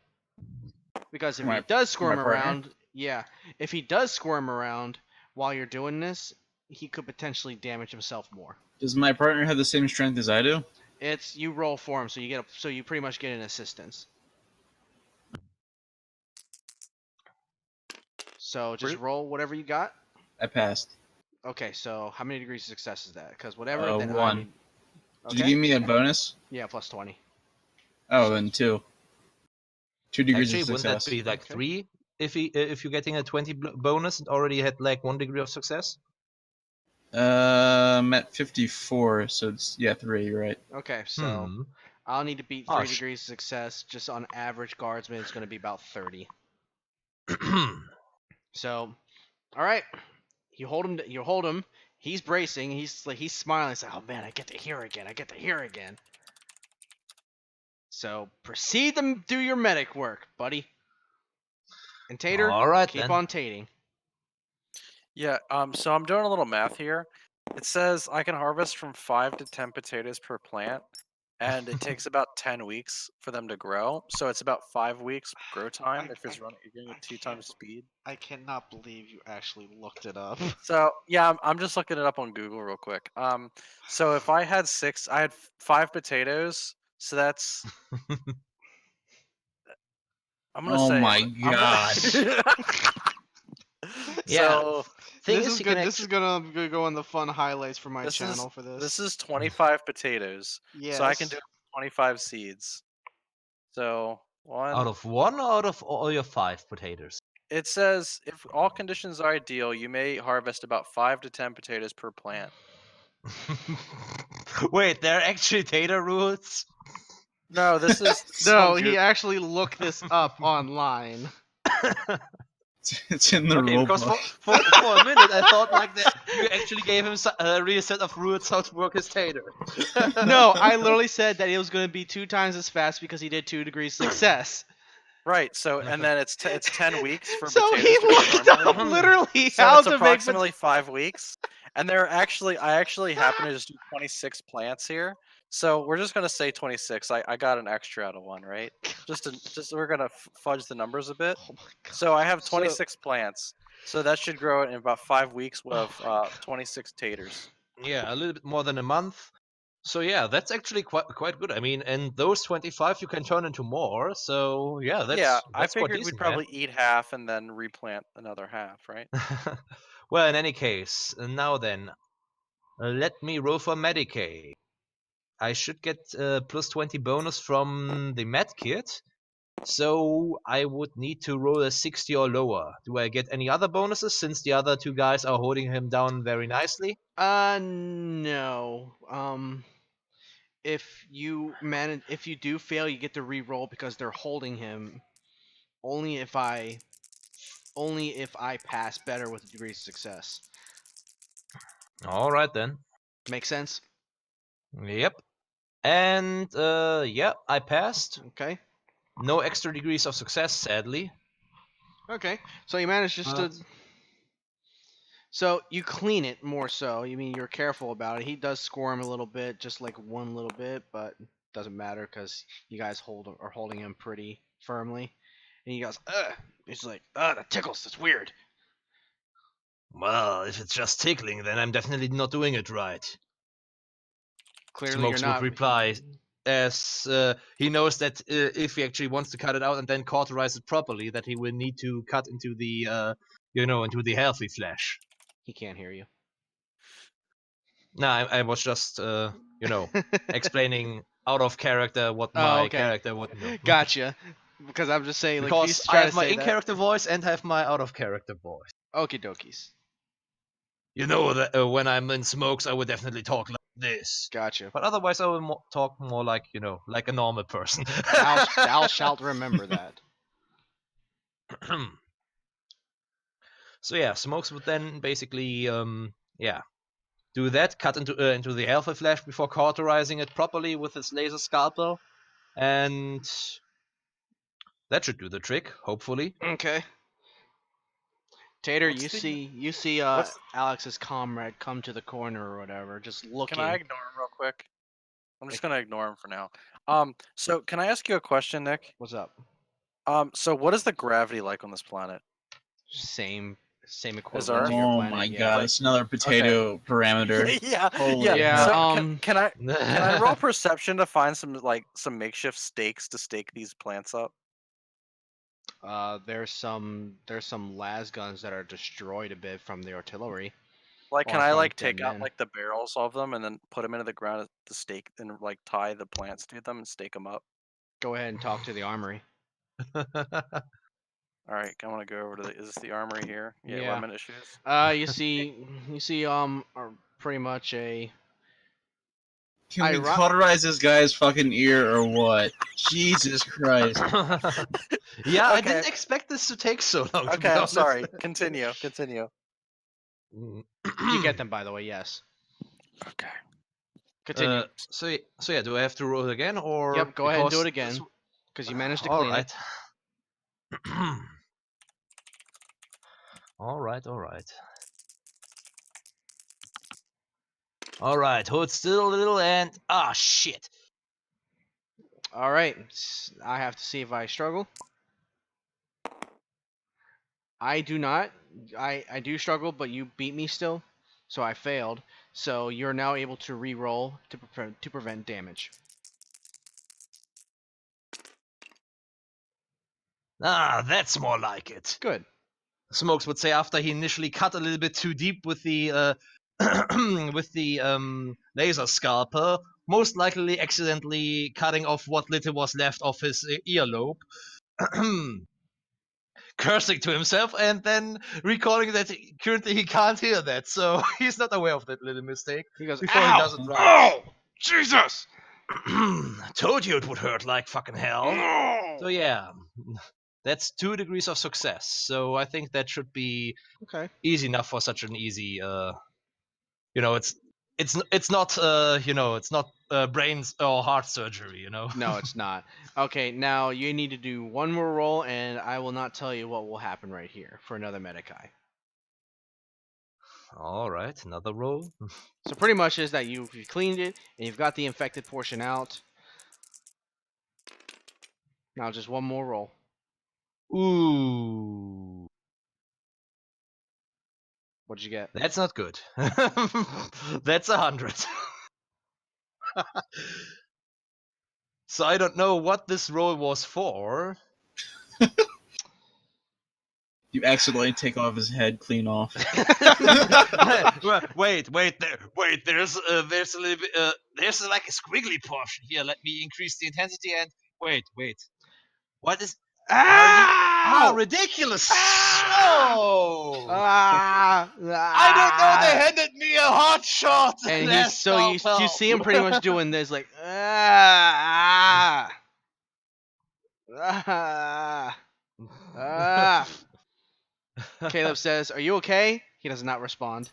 Because if he does squirm around, if he does squirm around while you're doing this, he could potentially damage himself more. Does my partner have the same strength as I do? It's you roll for him, so you pretty much get an assistance. So just roll whatever you got. I passed. Okay, so how many degrees of success is that? Because whatever, then 1. I need. Okay. Did you give me a bonus? Yeah, plus 20. Oh, then 2. 2 degrees Actually, of wouldn't success. that be like Okay. 3 if you're getting a 20 bonus and already had like 1 degree of success? I'm at 54, so it's 3. You're right. Okay, so I'll need to beat 3 degrees of success. Just on average, guardsman it's going to be about 30. So, all right, you hold him. He's bracing. He's smiling. He's like, oh man, I get to hear again. So proceed to do your medic work, buddy. And Tater, All right keep then. on tating. Yeah. So I'm doing a little math here. It says I can harvest from 5 to 10 potatoes per plant, and it takes about 10 weeks for them to grow. So it's about 5 weeks grow time if it's running again at 2 times speed. I cannot believe you actually looked it up. So yeah, I'm just looking it up on Google real quick. So if I had 5 potatoes, so that's I'm gonna Oh say my I'm god. Yeah. so Thing This is, is you good. can This is gonna go in the fun highlights for my this is channel for this. this is 25 potatoes. Yes. So I can do 25 seeds. So out of 1 or out of all your 5 potatoes? it says if all conditions are ideal, you may harvest about 5 to 10 potatoes per plant. Wait, there are actually data rules? No, this is No, on he Google. actually looked this up online. It's in the Okay, rule because book. for a minute I thought like that you actually gave him a real set of rules how to work his tater. No, I literally said that it was going to be 2 times as fast because he did 2 degrees success. Right. So and then it's 10 weeks for So potatoes he to grow looked normally. up literally So how it's to make approximately 5 weeks. And I actually happen to just do 26 plants here. So we're just gonna say 26. I got an extra out of 1, right? Just we're gonna fudge the numbers a bit. Oh my god. So I have So- 26 plants. So that should grow in about 5 weeks with Oh my 26 taters. Yeah, a little bit more than a month. So yeah, that's actually quite good. I mean, and those 25 you can turn into more. So yeah, Yeah, I that's quite figured we'd decent, man. probably eat half and then replant another half, right? Well, in any case, now then, let me roll for Medicaid. I should get plus 20 bonus from the med kit. So I would need to roll a 60 or lower. Do I get any other bonuses since the other 2 guys are holding him down very nicely? No. If you do fail, you get to re-roll because they're holding him. Only if I pass better with a degree of success. All right then. Make sense? Yep. And yeah, I passed. Okay. No extra degrees of success, sadly. Okay. So you managed just to. So you clean it more so. You mean you're careful about it. He does squirm a little bit, just like one little bit, but doesn't matter because you guys are holding him pretty firmly. And he goes, ugh. He's like, ugh, that tickles. That's weird. Well, if it's just tickling, then I'm definitely not doing it right. Clearly, Smokes you're not. would reply, as he knows that if he actually wants to cut it out and then cauterize it properly, that he will need to cut into the into the healthy flesh. He can't hear you. No, I was just explaining out of character what Oh, my okay. character would know. Gotcha. Because I'm just saying, like, Because he's I trying have to my say that. in-character voice and have my out-of-character voice. Okie dokies. You know that when I'm in smokes, I would definitely talk like this. Gotcha. But otherwise, I will talk more like like a normal person. Thou shalt remember that. So yeah, smokes would then basically do that, cut into the alpha flash before cauterizing it properly with his laser scalpel, and that should do the trick, hopefully. Okay. Tater, What's you the- see what's- Alex's comrade come to the corner or whatever, just looking. Can I ignore him real quick? I'm just gonna ignore him for now. So can I ask you a question, Nick? What's up? So what is the gravity like on this planet? Same Ours? equivalent to your Oh planet. my yeah. god, it's another potato parameter. yeah, Holy yeah. Yeah, hell. So can I roll perception to find some makeshift stakes to stake these plants up? There's some las guns that are destroyed a bit from the artillery. Like, can Or I from like dead take out men. like the barrels of them and then put them into the ground to stake and like tie the plants to them and stake them up? Go ahead and talk to the armory. All right, I want to go over to is this the armory here? Yeah, Yeah. weapon issues. You see are pretty much a. Can we cauterize this guy's fucking ear or what? Jesus Christ. Yeah, I Okay. didn't expect this to take so long. to be Okay, I'm honest. sorry. Continue. You get them, by the way. Yes. Okay. Continue. So yeah, do I have to roll again or? Yep, go ahead and do it because again. Because you managed to all clean right. it. All right. All right. Hold still a little and shit. All right. I have to see if I struggle. I do not. I do struggle, but you beat me still, so I failed. So you're now able to re-roll to prevent damage. That's more like it. Good. Smokes would say after he initially cut a little bit too deep with the with the laser scalpel, most likely accidentally cutting off what little was left of his earlobe. Cursing to himself and then recalling that currently he can't hear that, so he's not aware of that little mistake. He goes, Before ow! he does it right. Oh! Jesus! Told you it would hurt like fucking hell. No! So yeah, that's 2 degrees of success. So I think that should be Okay. easy enough for such an easy. It's not it's not brains or heart surgery. No, it's not. Okay, now you need to do one more roll, and I will not tell you what will happen right here for another Medikai. All right, another roll. So pretty much is that you've cleaned it, and you've got the infected portion out. Now just one more roll. Ooh. What'd you get? That's not good. That's 100. So I don't know what this roll was for. You accidentally take off his head clean off. wait, there's a little bit, there's like a squiggly portion here. Let me increase the intensity and wait. What is? Ah! Ridiculous! Ah! Oh! Ah! I don't know. They handed me a hot shot. And last you see him pretty much doing this, like Caleb says, "Are you okay?" He does not respond.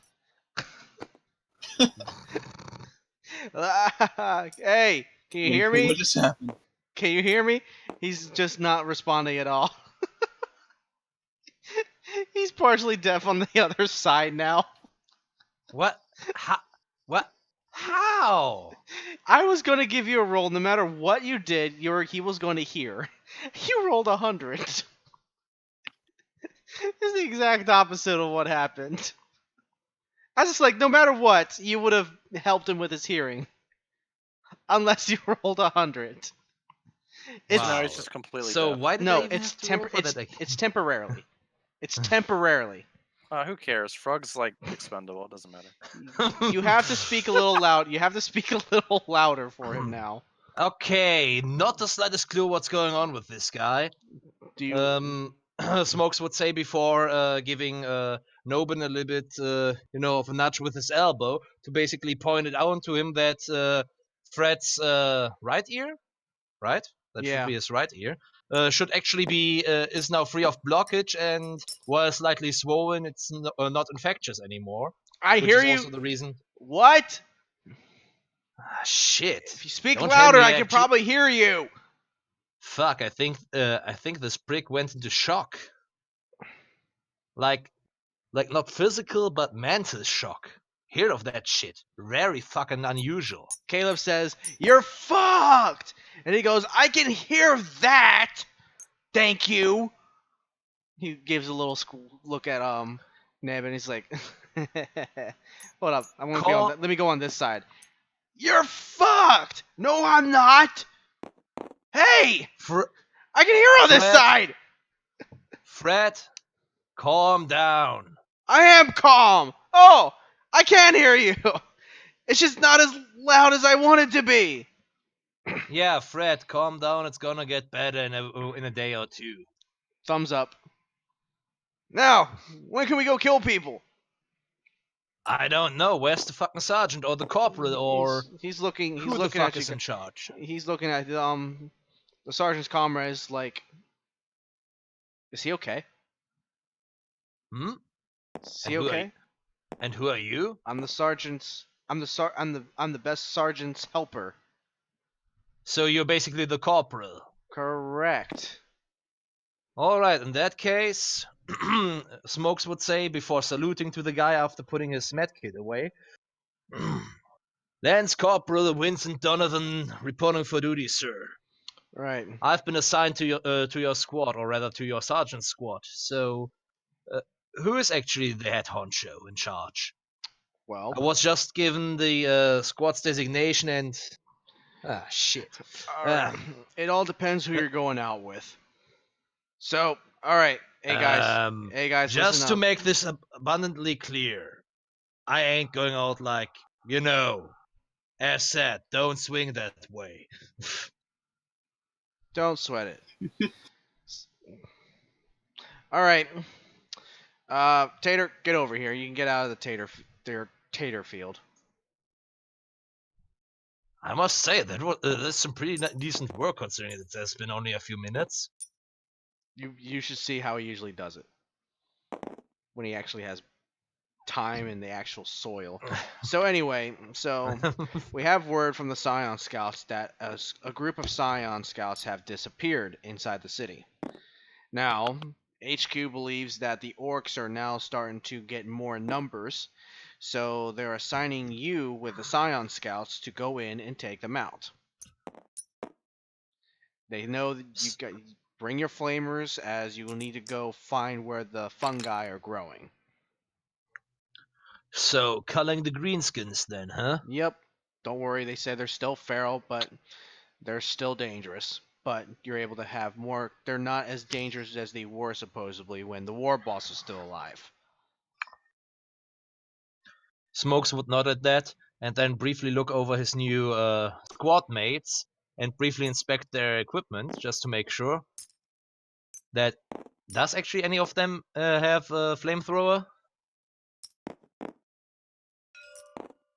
Hey, can you hear me? What just happened? Can you hear me? He's just not responding at all. He's partially deaf on the other side now. What? What? How? I was going to give you a roll. No matter what you did, he was going to hear. You rolled 100. This is the exact opposite of what happened. I was just like, no matter what, you would have helped him with his hearing. Unless you rolled 100. No, he's just completely deaf. Why did I even have to roll for that? It's temporarily. It's temporarily. Who cares? Frog's like expendable. It doesn't matter. You have to speak a little loud. You have to speak a little louder for him now. Okay, not the slightest clue what's going on with this guy. Do you? Smokes would say before giving Nobin a little bit, of a nudge with his elbow to basically point it out to him that Fred's right ear, right? That should Yeah. be his right ear. Should actually be is now free of blockage, and while slightly swollen, it's not infectious anymore. I which hear is you. also the reason. What? Shit. If you speak Don't louder, hand I me can that key- probably hear you. Fuck, I think this prick went into shock. Like not physical, but mental shock. Hear of that shit. Very fucking unusual. Caleb says, "You're fucked," and he goes, "I can hear that. Thank you." He gives a little look at Neb, and he's like, "Hold up, I'm gonna be on. Let me go on this side." You're fucked. No, I'm not. Hey, I can hear on this side. Fred, calm down. I am calm. Oh, I can hear you. It's just not as loud as I want it to be. Yeah, Fred, calm down. It's gonna get better in a day or two. Thumbs up. Now, when can we go kill people? I don't know. Where's the fucking sergeant or the corporal or he's looking. He's who looking the fuck at is you. in charge? He's looking at the sergeant's comrades like, is he okay? Hmm? Is he okay? And who are you? I'm the sergeant's I'm the best sergeant's helper. So you're basically the corporal. Correct. All right, in that case, Smokes would say before saluting to the guy after putting his medkit away. Lance Corporal Vincent Donovan reporting for duty, sir. Right. I've been assigned to your squad, or rather to your sergeant's squad. So, who is actually the head honcho in charge? Well, I was just given the squad's designation and shit. it all depends who you're going out with. So, all right, hey guys, listen Just to up. make this abundantly clear, I ain't going out like, as said, don't swing that way. Don't sweat it. All right, Tater, get over here. You can get out of the tater field. I must say that's some pretty decent work considering it has been only a few minutes. You should see how he usually does it when he actually has time in the actual soil. So anyway, we have word from the Scion Scouts that a group of Scion Scouts have disappeared inside the city. Now, HQ believes that the orcs are now starting to get more numbers, so they're assigning you with the Scion Scouts to go in and take them out. They know that bring your flamers, as you will need to go find where the fungi are growing. So, culling the greenskins then, huh? Yep. Don't worry, they say they're still feral, but they're still dangerous. But you're able to have more. They're not as dangerous as they were supposedly when the war boss was still alive. Smokes would nod at that, and then briefly look over his new squad mates and briefly inspect their equipment just to make sure that does actually any of them have a flamethrower?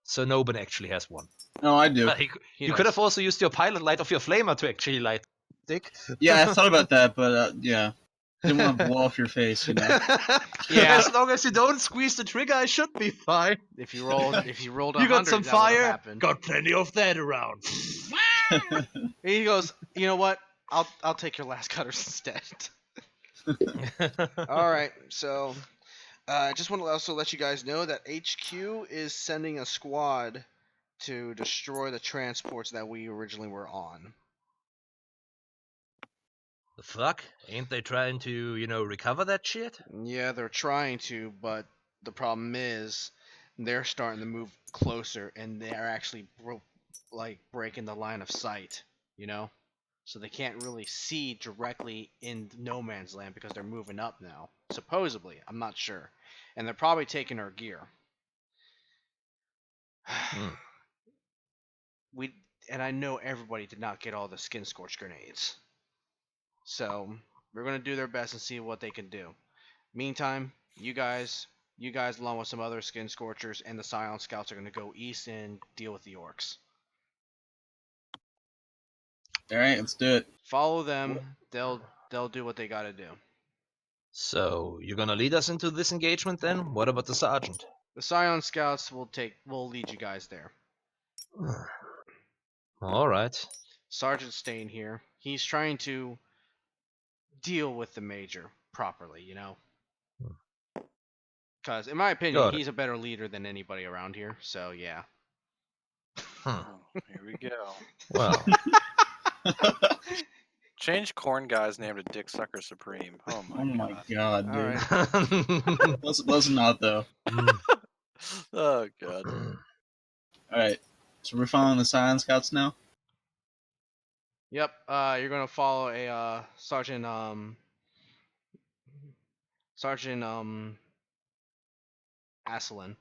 So nobody actually has one. No, I do. You could have also used your pilot light of your flamer to actually light Dick. Yeah, I thought about that, but yeah, didn't want to blow off your face, you know. Yeah. As long as you don't squeeze the trigger, I should be fine. If you rolled a You 100, got some that would have fire? happened. Got plenty of that around. He goes, you know what? I'll take your last cutters instead. All right, so I just want to also let you guys know that HQ is sending a squad to destroy the transports that we originally were on. The fuck? Ain't they trying to, recover that shit? Yeah, they're trying to, but the problem is they're starting to move closer, and they're actually breaking the line of sight, So they can't really see directly in no man's land because they're moving up now. Supposedly, I'm not sure. And they're probably taking our gear. And I know everybody did not get all the skin scorch grenades. So we're gonna do their best and see what they can do. Meantime, you guys along with some other skin scorchers and the Scion Scouts are gonna go east and deal with the orcs. Alright, let's do it. Follow them. They'll do what they gotta do. So, you're gonna lead us into this engagement then? What about the sergeant? The Scion Scouts will lead you guys there. Alright. Sergeant's staying here. He's trying to deal with the major properly, Because, in my opinion, he's a better leader than anybody around here, so yeah. Oh, here we go. Well. Change Corn Guy's name to Dick Sucker Supreme. Oh my god, dude. Alright. Let's not, though. Oh god. Alright, so we're following the Scion Scouts now? Yep, you're gonna follow a, Sergeant Aslan.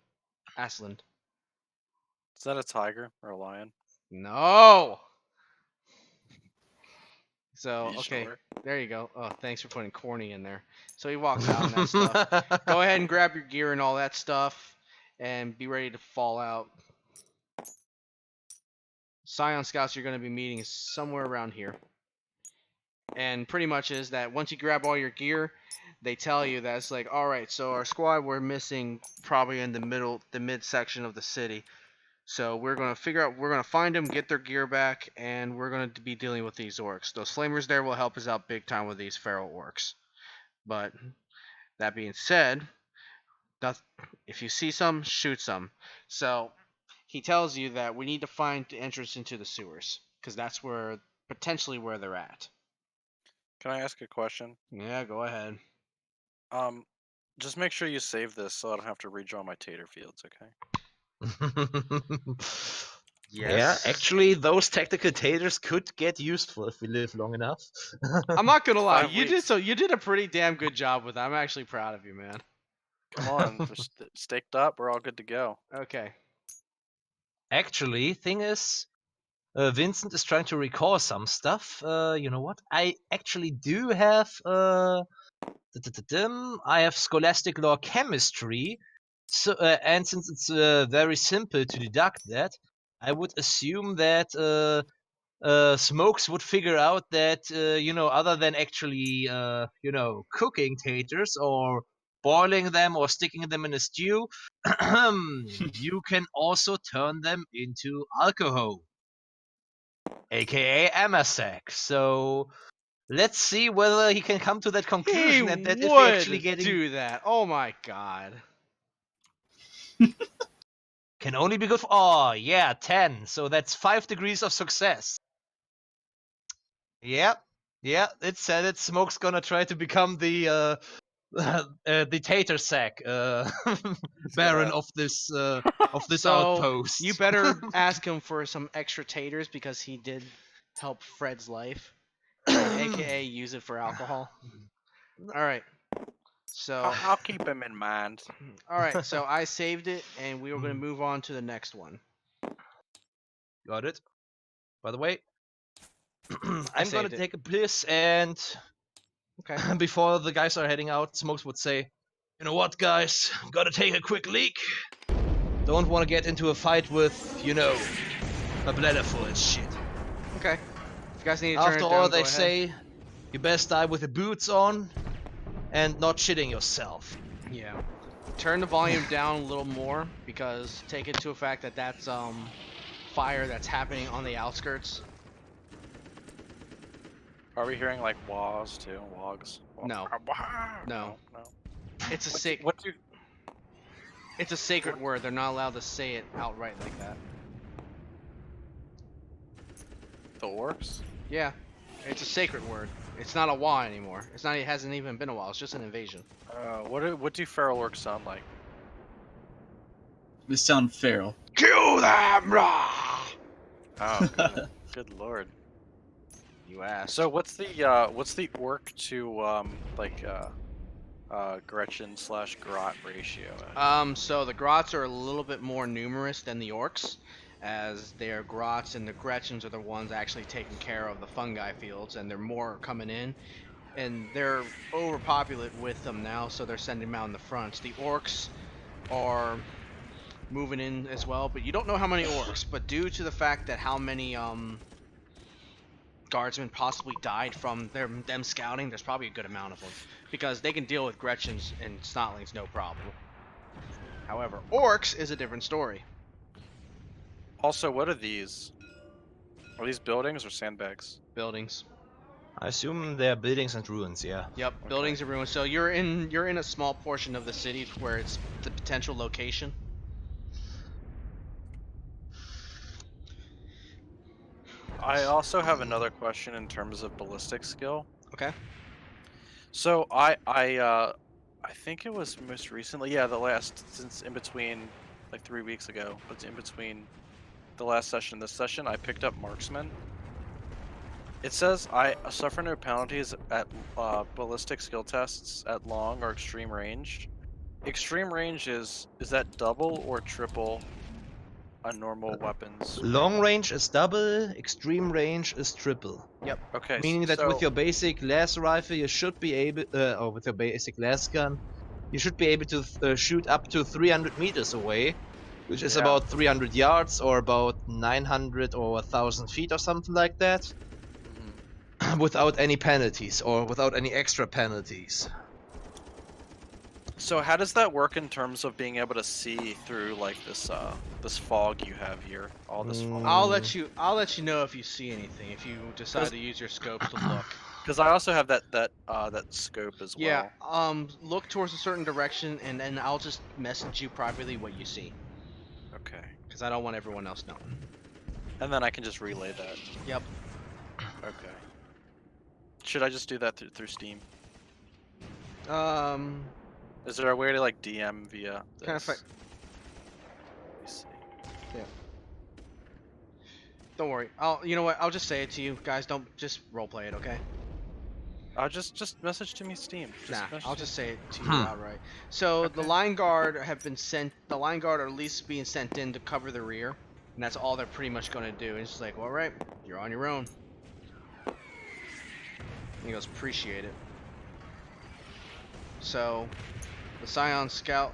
Is that a tiger or a lion? No! So, okay, sure? there you go. Oh, thanks for putting corny in there. So he walks out and that stuff. Go ahead and grab your gear and all that stuff, and be ready to fall out. Scion Scouts you're going to be meeting is somewhere around here. And pretty much is that once you grab all your gear, they tell you that it's like, alright, so our squad, we're missing probably in the midsection of the city. So we're gonna figure out. We're gonna find them, get their gear back, and we're gonna be dealing with these orcs. Those flamers there will help us out big time with these feral orcs. But that being said, if you see some, shoot some. So he tells you that we need to find the entrance into the sewers because that's where potentially where they're at. Can I ask a question? Yeah, go ahead. Just make sure you save this so I don't have to redraw my tater fields, okay? Yeah, actually, those tactical taters could get useful if we live long enough. I'm not gonna lie, 5 you did weeks. so. You did a pretty damn good job with that. I'm actually proud of you, man. Come on, they're staked up. We're all good to go. Okay. Actually, thing is, Vincent is trying to recall some stuff. You know what? I actually do have I have scholastic law chemistry. So and since it's very simple to deduct that, I would assume that Smokes would figure out that other than actually cooking taters or boiling them or sticking them in a stew, you can also turn them into alcohol, aka Amasac. So let's see whether he can come to that conclusion and that if we're actually getting do that. Oh my god. can only be good for 10. So that's 5 degrees of success. Yeah, it said it. Smoke's gonna try to become the tater sack baron of this So outpost. you better ask him for some extra taters because he did help Fred's life, and AKA use it for alcohol. All right. So I'll keep him in mind. all right. So I saved it, and we were going to move on to the next one. Got it. By the way, I'm gonna saved it. take a piss, and Okay. before the guys are heading out, Smokes would say, "You know what, guys? Gotta take a quick leak. Don't want to get into a fight with, a bladder full and shit." Okay. If you guys need to turn After it all, down, they go ahead. say you best die with the boots on and not shitting yourself. Yeah. Turn the volume down a little more because take it to a fact that that's fire that's happening on the outskirts. Are we hearing like waws too? Wogs? No. No. It's a What do? It's a sacred word. They're not allowed to say it outright like that. The orcs? Yeah. It's a sacred word. It's not a wah anymore. It's not. It hasn't even been a while. It's just an invasion. What do feral orcs sound like? They sound feral. Kill them, rah! Oh, good, good lord. You asked. So what's the orc to Gretchen / Grot ratio? So the Grots are a little bit more numerous than the Orcs, as their Grots and the Gretchens are the ones actually taking care of the fungi fields, and they're more coming in, and they're overpopulate with them now, so they're sending them out in the fronts. The Orcs are moving in as well, but you don't know how many Orcs, but due to the fact that how many guardsmen possibly died from them scouting, there's probably a good amount of them, because they can deal with Gretchens and Snotlings no problem. However, orcs is a different story. Also, what are these? Are these buildings or sandbags? Buildings. I assume they're buildings and ruins, yeah. Yep, Okay. buildings are ruined. So you're in a small portion of the city where it's the potential location. I also have another question in terms of ballistic skill. Okay. So I think it was most recently, since in between, like 3 weeks ago, but in between the last session and this session, I picked up Marksman. It says I suffer no penalties at ballistic skill tests at long or extreme range. Extreme range is that double or triple on normal weapons? Long range is double, extreme range is triple. Yep. Okay, Meaning that so with your basic las rifle, you should be able, or with your basic las gun, you should be able to shoot up to 300 meters away, which is Yeah. about 300 yards or about 900 or 1,000 feet or something like that, Mhm. without any penalties or without any extra penalties. So how does that work in terms of being able to see through like this this fog you have here? All this fog. I'll let you know if you see anything. If you decide to use your scopes to look. Because I also have that scope as Yeah. well. Look towards a certain direction, and then I'll just message you privately what you see, Okay. because I don't want everyone else knowing. And then I can just relay that. Yep. Okay. Should I just do that through Steam? Is there a way to like DM via this? Kind of. Let me see. Don't worry. You know what? I'll just say it to you guys. Don't just roleplay it, okay? Just message to me Steam. I'll just say it to you outright. So the line guard have been sent. The line guard are at least being sent in to cover the rear, and that's all they're pretty much going to do. And it's just like, all right, you're on your own. And he goes, appreciate it. So the Scion scout,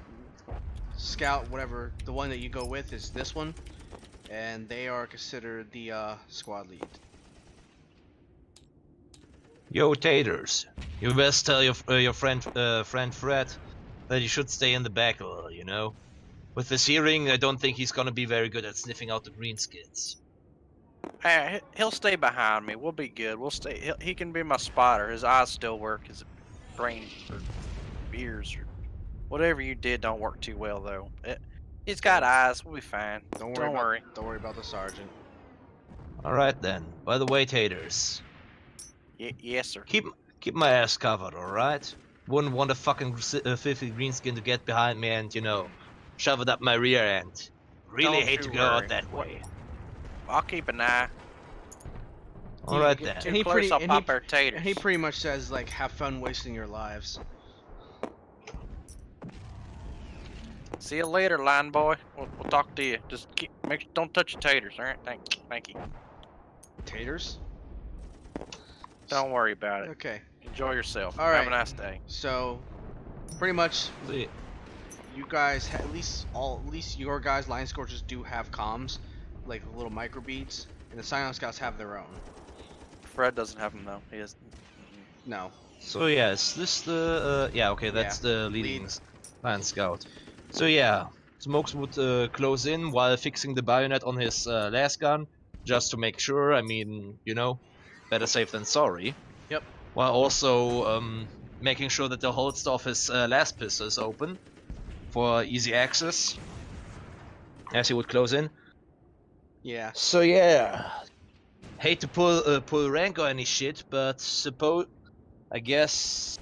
whatever, the one that you go with is this one, and they are considered the squad lead. Yo, Taters, you best tell your friend Fred that he should stay in the back a little, you know? With this hearing, I don't think he's gonna be very good at sniffing out the greenskins. Hey, he'll stay behind me. We'll be good. We'll stay. He can be my spotter. His eyes still work. His brain or ears or whatever you did don't work too well though. He's got eyes. We'll be fine. Don't Don't worry. Don't worry about the sergeant. Alright then. By the way, Taters, Yes, sir. keep my ass covered, alright? Wouldn't want a fucking filthy greenskin to get behind me and, you know, shove it up my rear end. Really Don't hate to you go worry. out that way. I'll keep an eye. Alright Yeah, then. Too And he close, pretty- I'll and he- pop our taters. And he pretty much says, like, have fun wasting your lives. See you later, line boy. We'll talk to you. Just don't touch your taters, all right? Thank you. Taters? Don't worry about it. Okay. Enjoy yourself. All Have right. a nice day. So, pretty much, See, you guys, at least your guys, Line Scorchers, do have comms, like little microbeads, and the Scion Scouts have their own. Fred doesn't have them though. He has. No. so yeah, is this the yeah, okay, that's the leading line scout. So yeah, Smokes would close in while fixing the bayonet on his last gun, just to make sure. I mean, you know, better safe than sorry. Yep. While also making sure that the holster of his last pistol is open for easy access, as he would close in. Yeah. So yeah, hate to pull rank or any shit, but I guess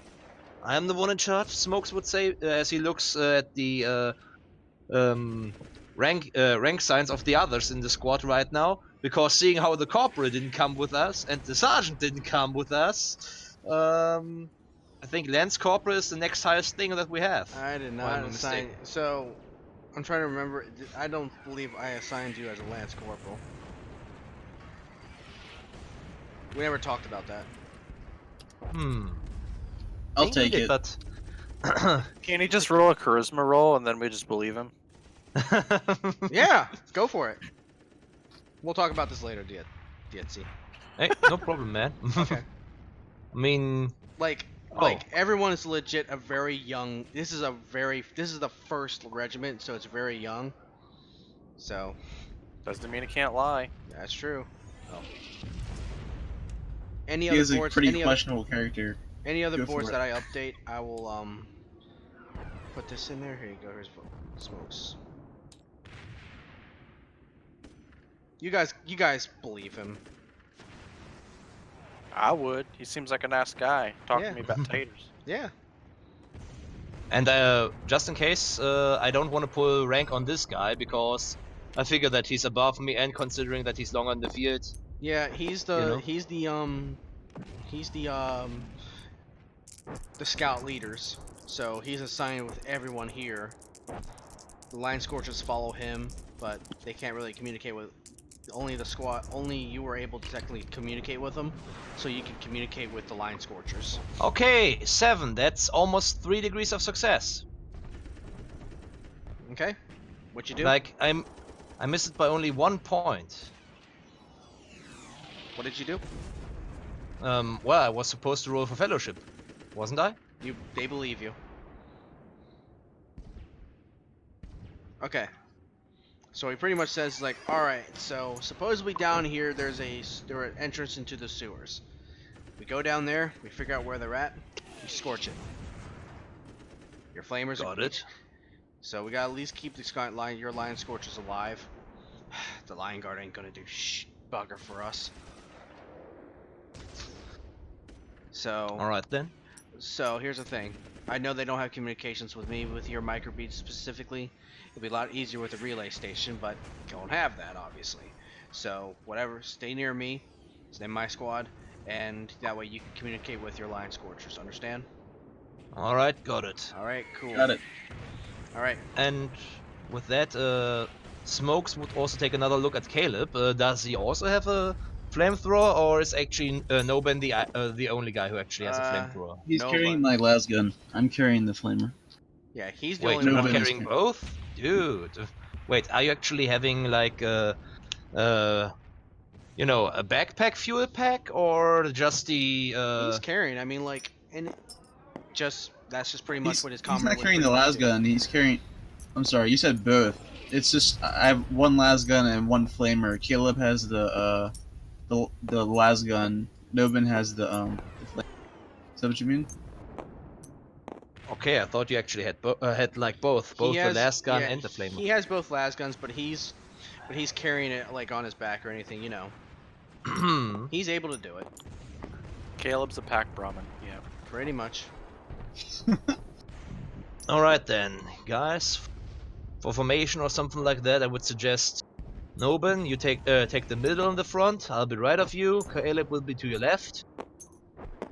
I'm the one in charge. Smokes would say as he looks at the rank signs of the others in the squad right now, because seeing how the corporal didn't come with us and the sergeant didn't come with us, I think Lance Corporal is the next highest thing that we have. I did I'm not a assign. mistake. So, I'm trying to remember. I don't believe I assigned you as a Lance Corporal. We never talked about that. I'll Think we take did, it. But Can't he just roll a charisma roll and then we just believe him? Yeah, go for it. We'll talk about this later, DNC. Hey, no problem, man. Okay. I mean, Like everyone is legit a very young. This is the first regiment, so it's very young. So Doesn't mean he can't lie. that's true. Any He other is a boards? pretty questionable character. Any other Go for boards it. that I update, I will put this in there. Here you go. Here's Smokes. You guys believe him? I would. He seems like a nice guy. Talk Yeah. to me about taters. Yeah. and just in case, I don't want to pull rank on this guy because I figure that he's above me, and considering that he's long on the field. Yeah, he's the know? he's the scout leaders. So he's assigned with everyone here. The Line Scorchers follow him, but they can't really communicate with only the squad. Only you were able to technically communicate with them, so you can communicate with the Line Scorchers. Okay, 7. That's almost 3 degrees of success. Okay, what you do? Like I missed it by only 1 point. What did you do? Well, I was supposed to roll for fellowship, wasn't I? They believe you. Okay. So he pretty much says like, all right. So supposedly down here there are an entrance into the sewers. We go down there. We figure out where they're at. We scorch it. Your flamers. Got it. So we gotta at least keep your Line Scorchers alive. The Lion Guard ain't gonna do bugger for us. So. All right then. So here's the thing. I know they don't have communications with me, with your microbeads specifically. It'll be a lot easier with a relay station, but don't have that, obviously. So, whatever, stay near me, stay in my squad, and that way you can communicate with your Line Scorchers, understand? All right, got it. Alright, cool. Got it. Alright. And with that, Smokes would also take another look at Caleb. Does he also have a flamethrower, or is actually Noben the only guy who actually has a flamethrower? He's No, carrying but- my las gun. I'm carrying the flamer. Yeah, he's the Wait, only you're Noben not one. is carrying ca- both? Dude. Wait, are you actually having like a backpack fuel pack, or just the He's carrying, I mean, like, and that's just pretty much He's, what his he's comrade not would carrying the pretty much las do. gun. He's carrying. I'm sorry, you said both. It's just I have one las gun and one flamer. Caleb has the las gun. Noben has the flame. Is that what you mean? Okay, I thought you actually had like both He the has- last gun yeah, and the flamer. He has both las guns, but he's carrying it like on his back or anything, you know. He's able to do it, Caleb's a pack Brahmin. Yeah. pretty much. All right then, guys. For formation or something like that, I would suggest Noben, you take the middle in the front. I'll be right of you. Caleb will be to your left.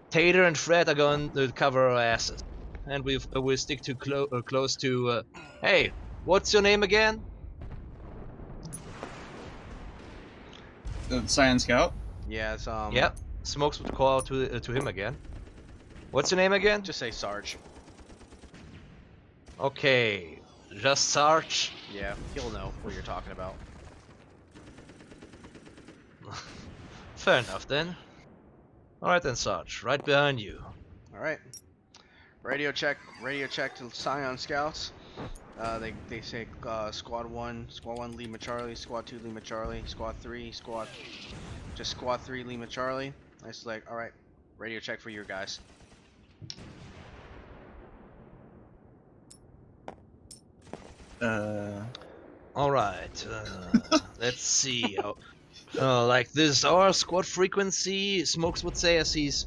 Tater and Fred are going to cover our asses, and we'll stick to close to. Hey, what's your name again? The Cyan Scout. Yeah, it's Yep. Smokes would call out to him again. What's your name again? Just say Sarge. Okay, just Sarge. Yeah, he'll know what you're talking about. Fair enough then. Alright then, Sarge, right behind you. All right. Radio check to Scion Scouts. They say Squad 1 Lima Charlie, Squad 2 Lima Charlie, Squad 3 Squad 3 Lima Charlie. I select. All right. Radio check for your guys. Alright, let's see. Like this is our squad frequency, Smokes would say as he's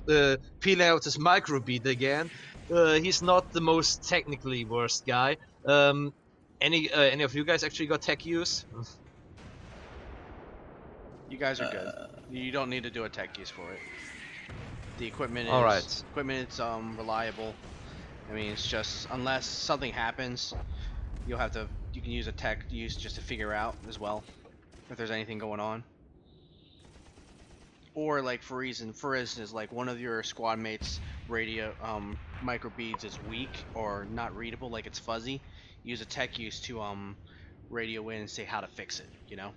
peeling out his microbeat again. He's not the most technically worst guy. Any of you guys actually got tech use? You guys are good. You don't need to do a tech use for it. The equipment is Alright. reliable. I mean, it's just unless something happens, you can use a tech use just to figure out as well if there's anything going on. Or like for instance, like one of your squad mates' radio microbeads is weak or not readable, like it's fuzzy. Use a tech use to radio in and say how to fix it. You know.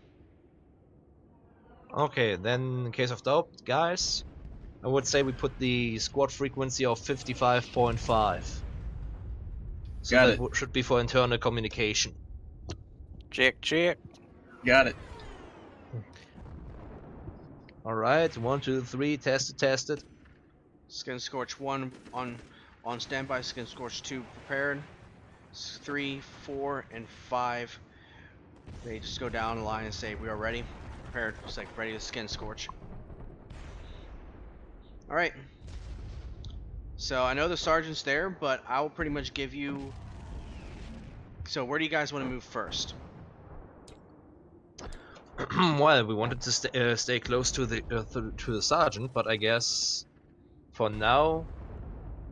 Okay, then in case of doubt, guys, I would say we put the squad frequency of 55.5. So Got that it. should be for internal communication. Check. Got it. Alright, 1, 2, 3, tested. Skin Scorch 1 on standby. Skin Scorch 2 prepared. 3, 4, and 5. They just go down the line and say we are ready. Prepared. It's like ready to Skin Scorch. Alright. So I know the sergeant's there, but I will pretty much give you. So where do you guys want to move first? Well, we wanted to stay close to the sergeant, but I guess for now,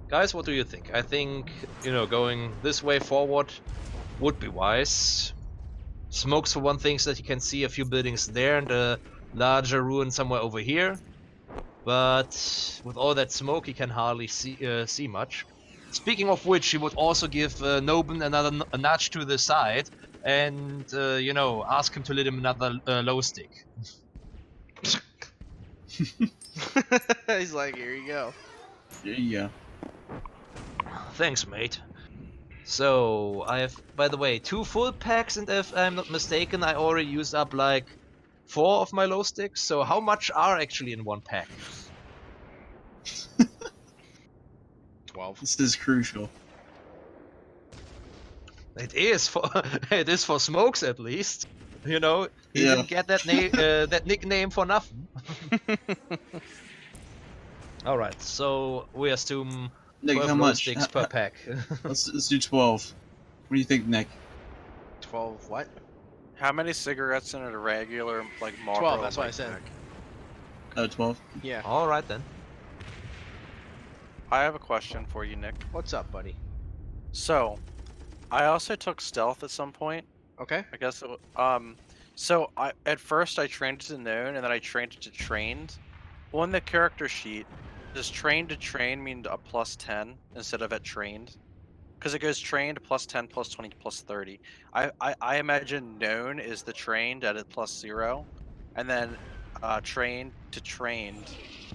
guys, what do you think? I think going this way forward would be wise. Smokes for one thing, so that you can see a few buildings there and a larger ruin somewhere over here. But with all that smoke, he can hardly see much. Speaking of which, he would also give Noben a nudge to the side and ask him to let him another low stick. He's like, here you go. There you go. Thanks, mate. So I have, by the way, 2 full packs, and if I'm not mistaken, I already used up like 4 of my low sticks. So how much are actually in 1 pack? 12. This is crucial. It is for it is for Smokes at least. You know, he Yeah. didn't get that name that nickname for nothing. All right, so we assume Nick, 12 how low much? sticks per pack. Let's do 12. What do you think, Nick? 12 what? How many cigarettes in a regular like Marlboro? 12, that's what I light said. pack? Oh, 12? Yeah. All right then. I have a question for you, Nick. What's up, buddy? So, I also took stealth at some point. Okay. I guess. So at first I trained it to known, and then I trained it to trained. On the character sheet, does trained to train mean a +10 instead of at trained? Because it goes trained +10, +20, +30. I imagine known is the trained at a +0, and then trained to trained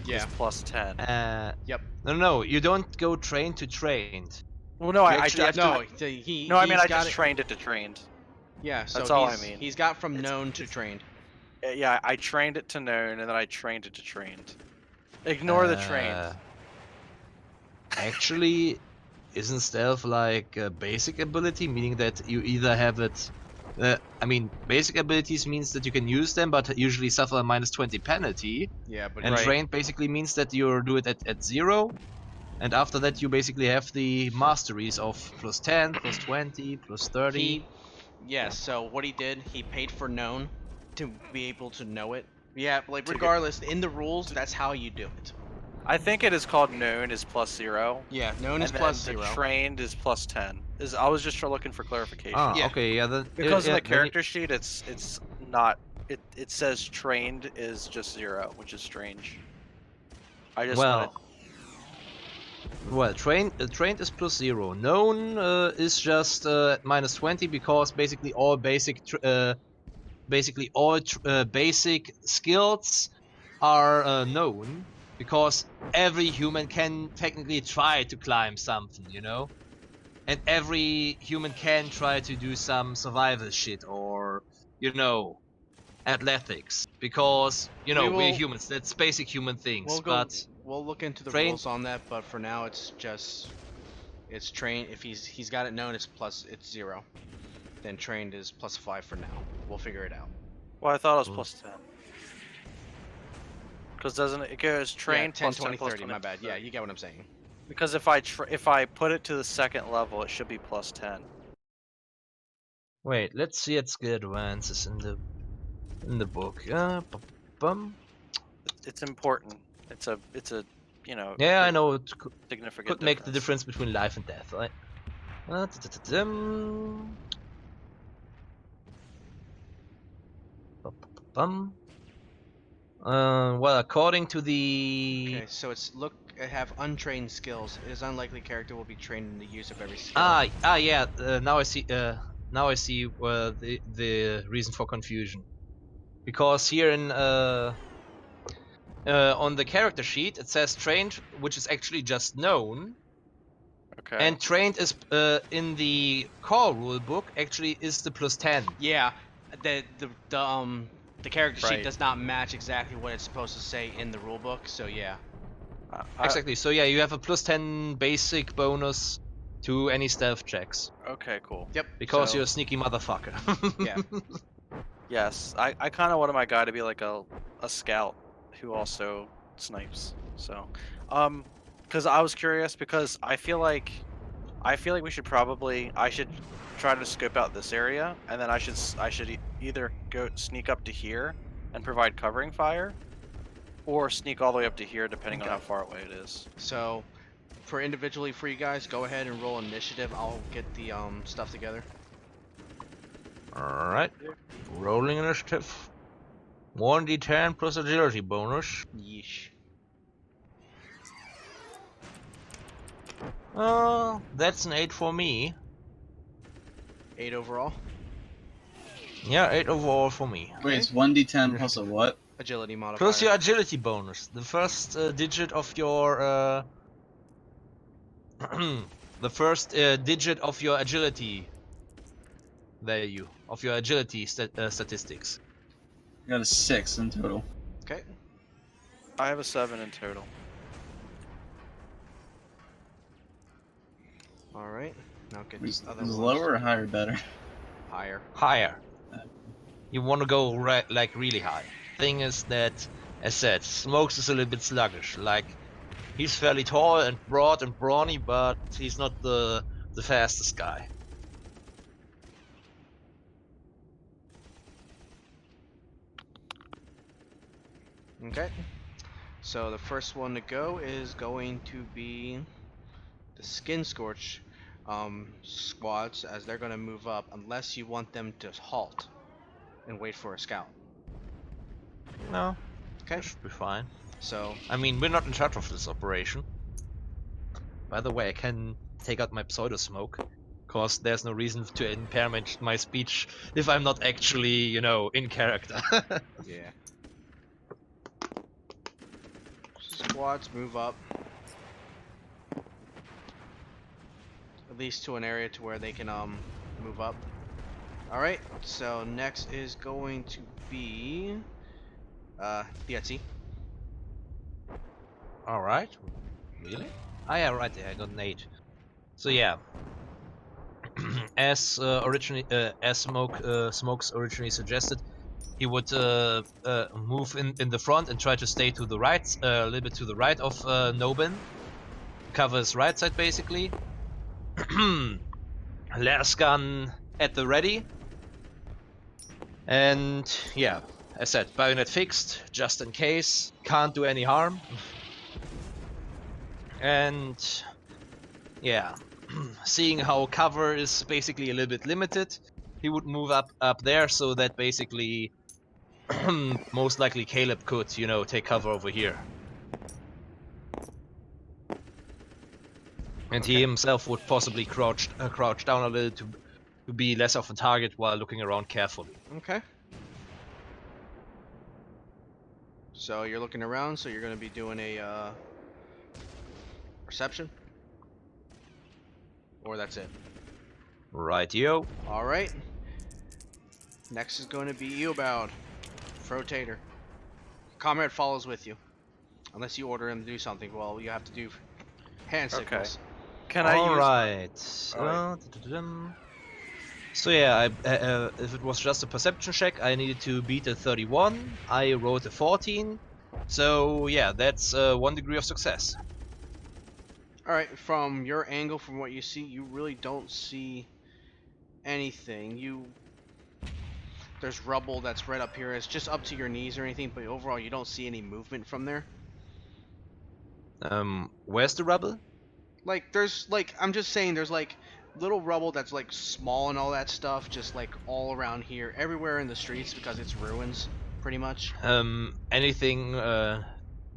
Yeah. is +10. Yep. No, you don't go trained to trained. Well, no, You I actually have to- No, no, I mean he's I got just it. trained it to trained. Yeah, so That's all I mean. he's got from It's- known to trained. Yeah, I trained it to known, and then I trained it to trained. Ignore the trained. Actually, isn't stealth like a basic ability, meaning that you either have it? I mean, basic abilities means that you can use them, but usually suffer a -20 penalty. Yeah, but And Right. trained basically means that you do it at 0, and after that you basically have the masteries of +10, +20, +30. so what he did, he paid for known to be able to know it. Yeah, like To get- regardless, in the rules, that's how you do it. I think it is called known is +0. Yeah, known is And then +0. the trained is +10. I was just looking for clarification. Ah, Yeah. okay, yeah. Then, Because in yeah, the character sheet, it's not. It says trained is just 0, which is strange. I just wanted. Well, trained is +0. Known is just at -20 because basically all basic basic skills are known, because every human can technically try to climb something, you know, and every human can try to do some survival shit or, you know, athletics, because, you know, we're humans. That's basic human things. We'll look into the trained- rules on that, but for now it's trained. If he's got it known, it's 0. Then trained is +5 for now. We'll figure it out. Well, I thought it was Ooh. +10. Because doesn't it goes trained yeah, 10, +10, 20, 30. +20, My bad. Yeah, +30. you get what I'm saying. Because if I put it to the second level, it should be +10. Wait, let's see its skill advances in the book. It's important. It's a you know. Yeah, I big, know it significant could make the difference between life and death, right? Well, according to the Okay, so it's have untrained skills. It is unlikely character will be trained in the use of every skill. yeah. Now I see. Now I see the reason for confusion, because here in on the character sheet it says trained, which is actually just known. Okay. And trained is in the core rule book actually is the +10. Yeah, the character sheet Right. does not match exactly what it's supposed to say in the rule book. So yeah. Exactly. So yeah, you have a +10 basic bonus to any stealth checks Okay, cool. Yep. because So- you're a sneaky motherfucker. Yeah. Yes, I kind of wanted my guy to be like a scout who also snipes. So, because I was curious, because I feel like we should probably I should try to scope out this area, and then I should either go sneak up to here and provide covering fire, or sneak all the way up to here, depending on Okay. how far away it is. So, for individually for you guys, go ahead and roll initiative. I'll get the stuff together. Alright. Rolling initiative. 1d10 plus agility bonus. Yeesh. That's an 8 for me. 8 overall. Yeah, 8 overall for me. Wait, it's 1d10 plus a what? Agility modifier. Plus your agility bonus. The first digit of your the first digit of your agility value, of your agility statistics. I got a 6 in total. Okay. I have a 7 in total. All right. Now get Is the other ones. lower or higher better? Higher. Higher. You want to go like really high. Thing is that, as said, Smokes is a little bit sluggish. Like, he's fairly tall and broad and brawny, but he's not the fastest guy. Okay. So the first one to go is going to be the Skin Scorch squads, as they're going to move up unless you want them to halt and wait for a scout. No, Okay. that should be fine. So I mean, we're not in charge of this operation. By the way, I can take out my pseudo smoke, cause there's no reason to impair my speech if I'm not actually, you know, in character. yeah. Squads move up. At least to an area to where they can move up. Alright, so next is going to be the Etsy. Alright. Really? Ah, yeah, right there, I got an 8. So yeah. As Smokes originally suggested, he would move in the front and try to stay to the right, a little bit to the right of Nobin. Cover his right side basically. Last gun at the ready. And yeah, as said, bayonet fixed, just in case. Can't do any harm. And yeah, seeing how cover is basically a little bit limited, he would move up there so that basically most likely Caleb could, you know, take cover over here. And he himself would possibly crouch down a little to be less of a target while looking around carefully. Okay. So you're looking around, so you're going to be doing a perception? Or that's it? Rightio. Alright. Next is going to be Eobald. Frotator. Comrade follows with you. Unless you order him to do something. Well, you have to do hand signals. Can I use? Alright. Alright. So yeah, if it was just a perception check, I needed to beat a 31. I wrote a 14. So yeah, that's 1 degree of success. Alright, from your angle, from what you see, you really don't see anything. There's rubble that's right up here. It's just up to your knees or anything, but overall you don't see any movement from there. Where's the rubble? Like, I'm just saying, there's like little rubble that's like small and all that stuff, just like all around here, everywhere in the streets, because it's ruins, pretty much. Anything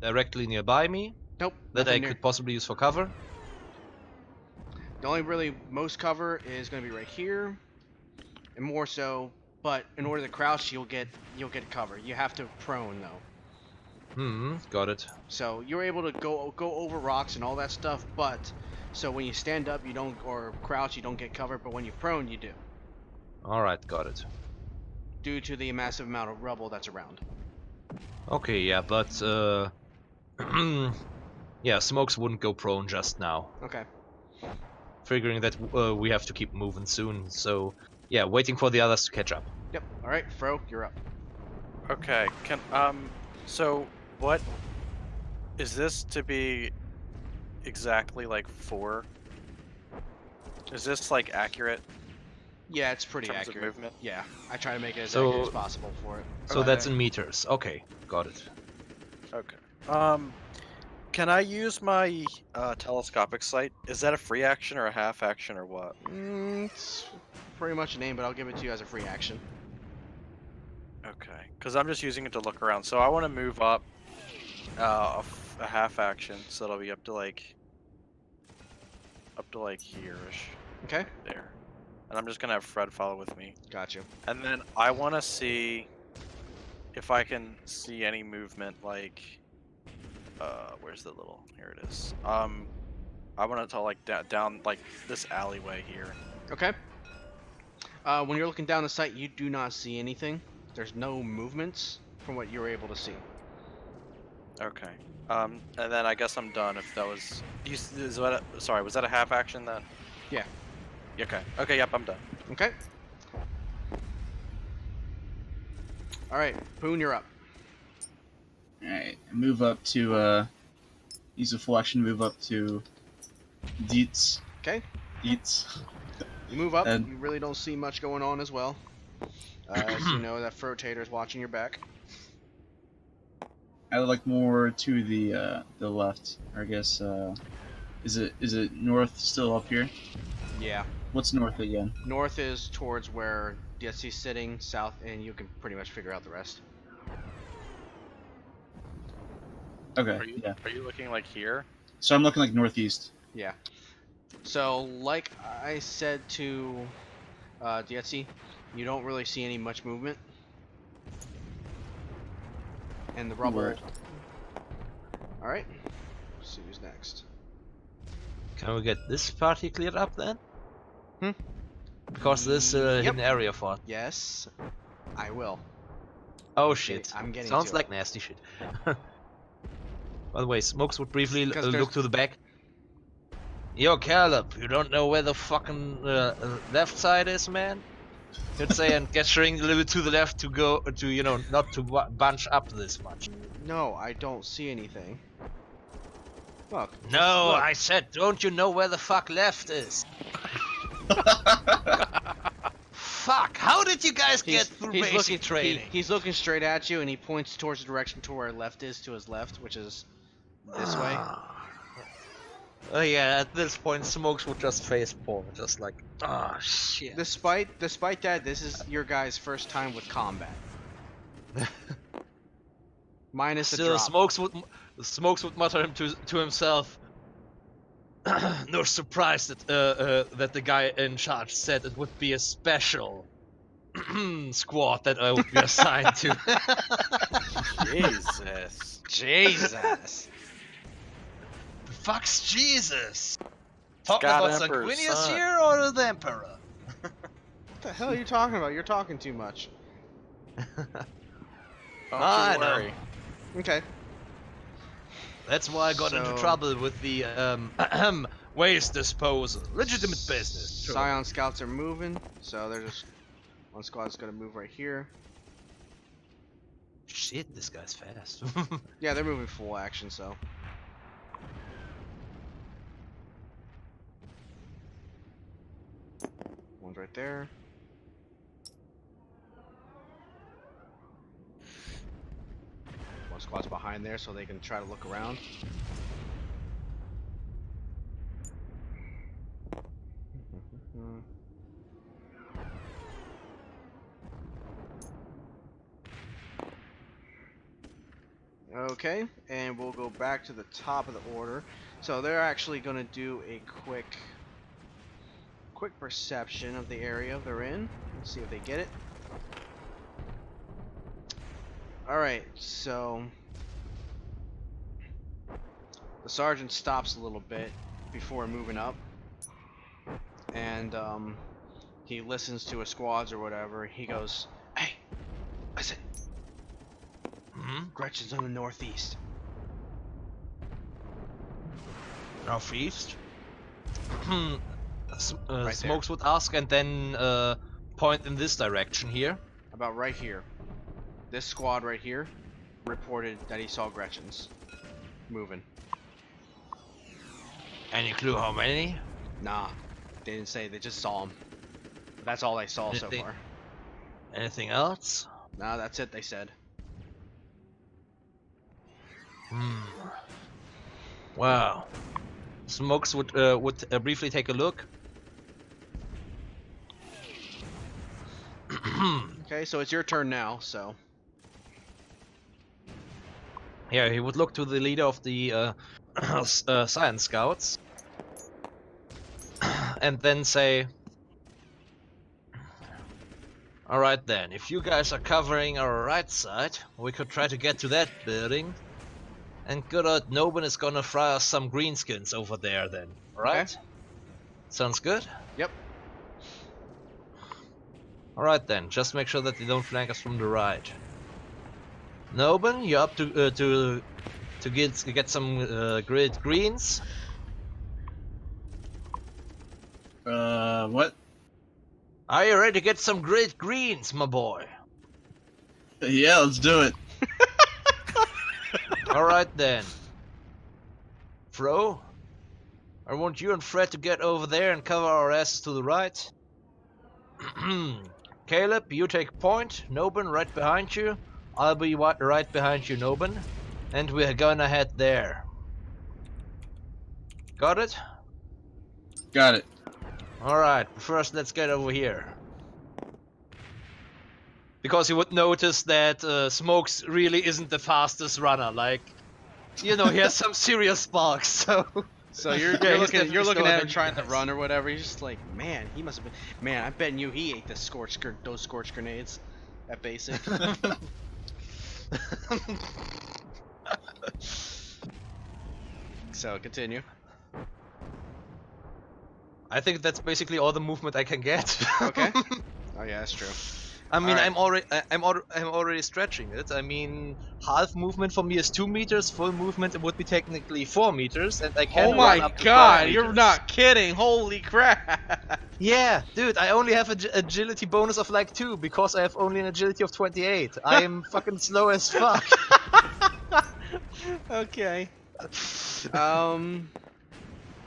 directly nearby me Nope. that I nothing near. could possibly use for cover? The only really most cover is going to be right here, and more so. But in order to crouch, you'll get cover. You have to prone though. Got it. So you're able to go over rocks and all that stuff, but so when you stand up, you don't, or crouch, you don't get cover. But when you prone, you do, Alright, got it. due to the massive amount of rubble that's around. Okay, yeah, but yeah, Smokes wouldn't go prone just now. Okay. Figuring that we have to keep moving soon, so yeah, waiting for the others to catch up. Yep. All right, Fro, you're up. Okay. So what is this to be exactly like 4? Is this like accurate? Yeah, it's pretty In terms of accurate. movement? Yeah, I try to make it as So- accurate as possible for it. So Okay. that's in meters. Okay, got it. Okay. Can I use my telescopic sight? Is that a free action or a half action or what? It's pretty much a name, but I'll give it to you as a free action. Okay. Because I'm just using it to look around. So I want to move up a half action, so it'll be up to like here-ish. Okay. There. And I'm just gonna have Fred follow with me. Got you. And then I want to see if I can see any movement, like, where's the little? Here it is. I want to like down like this alleyway here. Okay. When you're looking down the site, you do not see anything. There's no movements from what you're able to see. Okay. And then I guess I'm done. If that was sorry, was that a half action then? Yeah. Okay. Okay. Yep. I'm done. Okay. All right, Poon, you're up. Alright, move up to, use a full action, move up to Dietz. Okay. Dietz. You move up. And- You really don't see much going on as well. As you know, that Frotator's watching your back. I would like more to the left. Or I guess, is it north still up here? Yeah. What's north again? North is towards where DSC's sitting. South, and you can pretty much figure out the rest. Okay, Are you yeah. Are you looking like here? So I'm looking like northeast. Yeah. So, like I said to DSC, you don't really see any much movement. And the rubble. Word. Alright. Let's see who's next. Can we get this party cleared up then? Hmm? Because this hidden area for. Yes, I will. Oh shit! I'm getting Sounds to like nasty shit. By the way, Smokes would briefly 'Cause look to the back. Yo, Caleb, you don't know where the fucking left side is, man? You'd say, and gesturing a little bit to the left to go to, you know, not to bunch up this much. No, I don't see anything. Look. No, look. I said, don't you know where the fuck left is? Fuck, how did you guys get through basic training? He's looking straight at you, and he points towards the direction to where left is to his left, which is this way. Oh yeah, at this point, Smokes would just face palm, just like, oh shit. Despite that, this is your guy's first time with combat. Minus the Still, drop. Smokes would mutter to himself. No surprise that that the guy in charge said it would be a special squad that I would be assigned to. Jesus. Jesus. The fuck's Jesus? Talking God about Emperor's Sanguinius son. here or the Emperor? What the hell are you talking about? You're talking too much. Don't I you know. worry. Okay. That's why I got into So- trouble with the waste disposal. Legitimate business. Sure. Scion scouts are moving, so there's just one squad's gonna move right here. Shit, this guy's fast. Yeah, they're moving full action, so. One's right there. One squad's behind there, so they can try to look around. Okay, and we'll go back to the top of the order. So they're actually going to do a quick perception of the area they're in. Let's see if they get it. Alright, so the sergeant stops a little bit before moving up. And he listens to his squads or whatever. He goes, "Hey, listen. Hmm? Gretchen's on the northeast." Northeast? there. Smokes would ask and then point in this direction here. About right here. This squad right here reported that he saw Gretchen's moving. Any clue how many? Nah, they didn't say. They just saw him. That's all they saw so Anything- far. Anything else? Nah, that's it. They said. Wow. Smokes would briefly take a look. Okay, so it's your turn now. So Yeah, he would look to the leader of the science scouts and then say, "Alright then, if you guys are covering our right side, we could try to get to that building, and good old Nobin is gonna fry us some greenskins over there then." Alright. Sounds good. Yep. Alright then, just make sure that they don't flank us from the right. Noben, you're up to get some great greens. What? Are you ready to get some great greens, my boy? Yeah, let's do it. Alright then. Fro, I want you and Fred to get over there and cover our asses to the right. Caleb, you take point. Noben, right behind you. I'll be right behind you, Noben. And we're gonna head there. Got it? Got it. Alright, first let's get over here. Because you would notice that Smokes really isn't the fastest runner. Like, you know, he has some serious sparks, so... So you're Yeah, he's looking definitely at him slower trying than to you run or whatever. He's just like, man, he must have been. Man, I bet you he ate those scorch grenades at basic. So continue. I think that's basically all the movement I can get. Okay. Oh yeah, that's true. I mean, Alright. I'm already stretching it. I mean, half movement for me is 2 meters. Full movement it would be technically 4 meters, and I can Oh run my up to 12 god, you're meters. not kidding! Holy crap! Yeah, dude, I only have an agility bonus of like 2 because I have only an agility of 28. I am fucking slow as fuck. Okay. I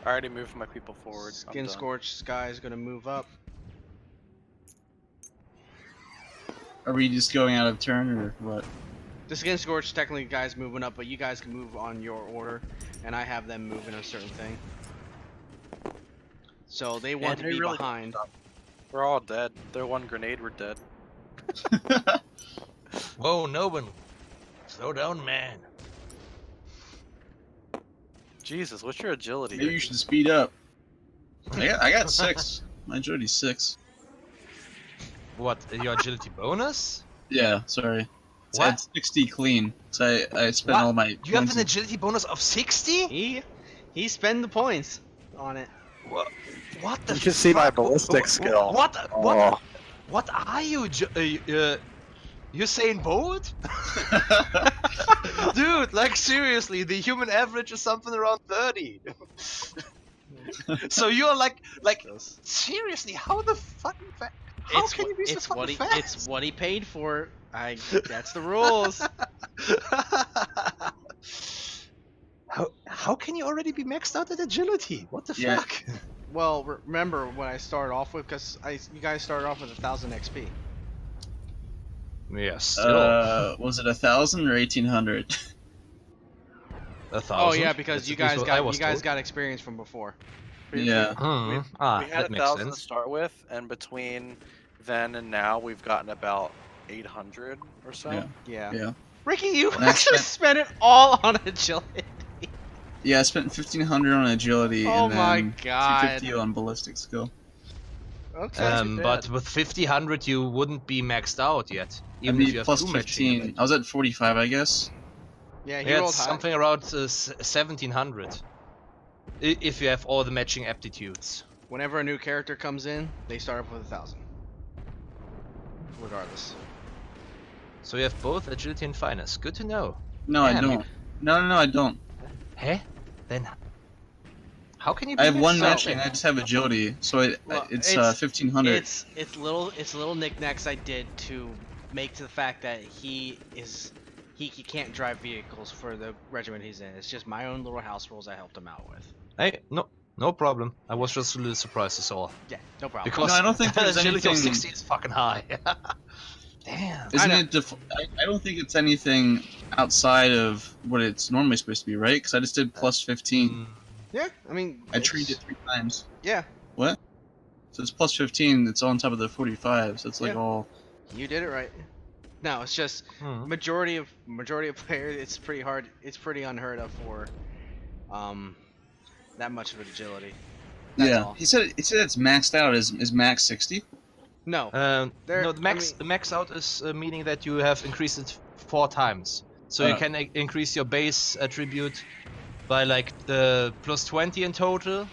already moved my people forward. I'm Skin done. Scorch Sky is gonna move up. Are we just going out of turn or what? The Skin Scorch technically guys moving up, but you guys can move on your order, and I have them moving a certain thing. So they want to they be really- behind. We're all dead. Their one grenade, we're dead. Whoa, Noben. Slow down, man. Jesus, what's your agility? Maybe you should speed up. I got 6. My agility's 6. What, your agility bonus? Yeah, sorry. It's What? at 60 clean. So I spent What? all my You have points an agility bonus of 60? He spend the points on it. What the You can see my fuck? ballistic skill. Oh. What are you, Usain Bolt? Dude, like seriously, the human average is something around 30. So you're like seriously, how the fucking how can you be so fucking fast? It's what he paid for. That's the rules. How can you already be maxed out at agility? What the Yeah. fuck? Well, remember what I started off with, because you guys started off with 1,000 XP. Yes. Was it 1,000 or 1,800? 1,000. Oh yeah, because That's you at least guys what I got was told. experience from before. Yeah. Hmm. We had That makes 1,000 to sense. start with, and between then and now, we've gotten about 800 or so. Yeah. Yeah. Yeah. Ricky, you And I just spent it all on agility. Yeah, I spent 1,500 on agility Oh and my then God. 250 on ballistic skill. Okay. But with 50-100 you wouldn't be maxed out yet, I'd even if be you have plus 2 matching. 15. I was at 45, I guess. Yeah, he Yeah, rolled it's high. something around 1,700. If you have all the matching aptitudes. Whenever a new character comes in, they start off with 1,000. Regardless. So you have both agility and finesse. Good to know. No, I Damn, you- don't. No, I don't. Hey? Then how can you be I have one maxed out matching. then? I just have agility, so Well, it's 1,500. It's little knickknacks I did to make to the fact that he can't drive vehicles for the regiment he's in. It's just my own little house rules I helped him out with. Hey, no problem. I was just a little surprised as all. Yeah, no problem. Because No, I don't think there's agility of anything- 60 is fucking high. Damn. Isn't I it? I don't think it's anything outside of what it's normally supposed to be, right? Because I just did plus 15. Mm, Yeah, I mean, I treated it 3 times. Yeah, What? So it's plus 15. It's on top of the 45. So it's like Yeah. all. you did it right. No, it's just hmm. majority of players. It's pretty hard. It's pretty unheard of for that much of agility. That's Yeah. all. He said it's maxed out. Is max 60? No. No, the I max out is meaning that you have increased it 4 times. So you Oh. can increase your base attribute by like the plus 20 in total,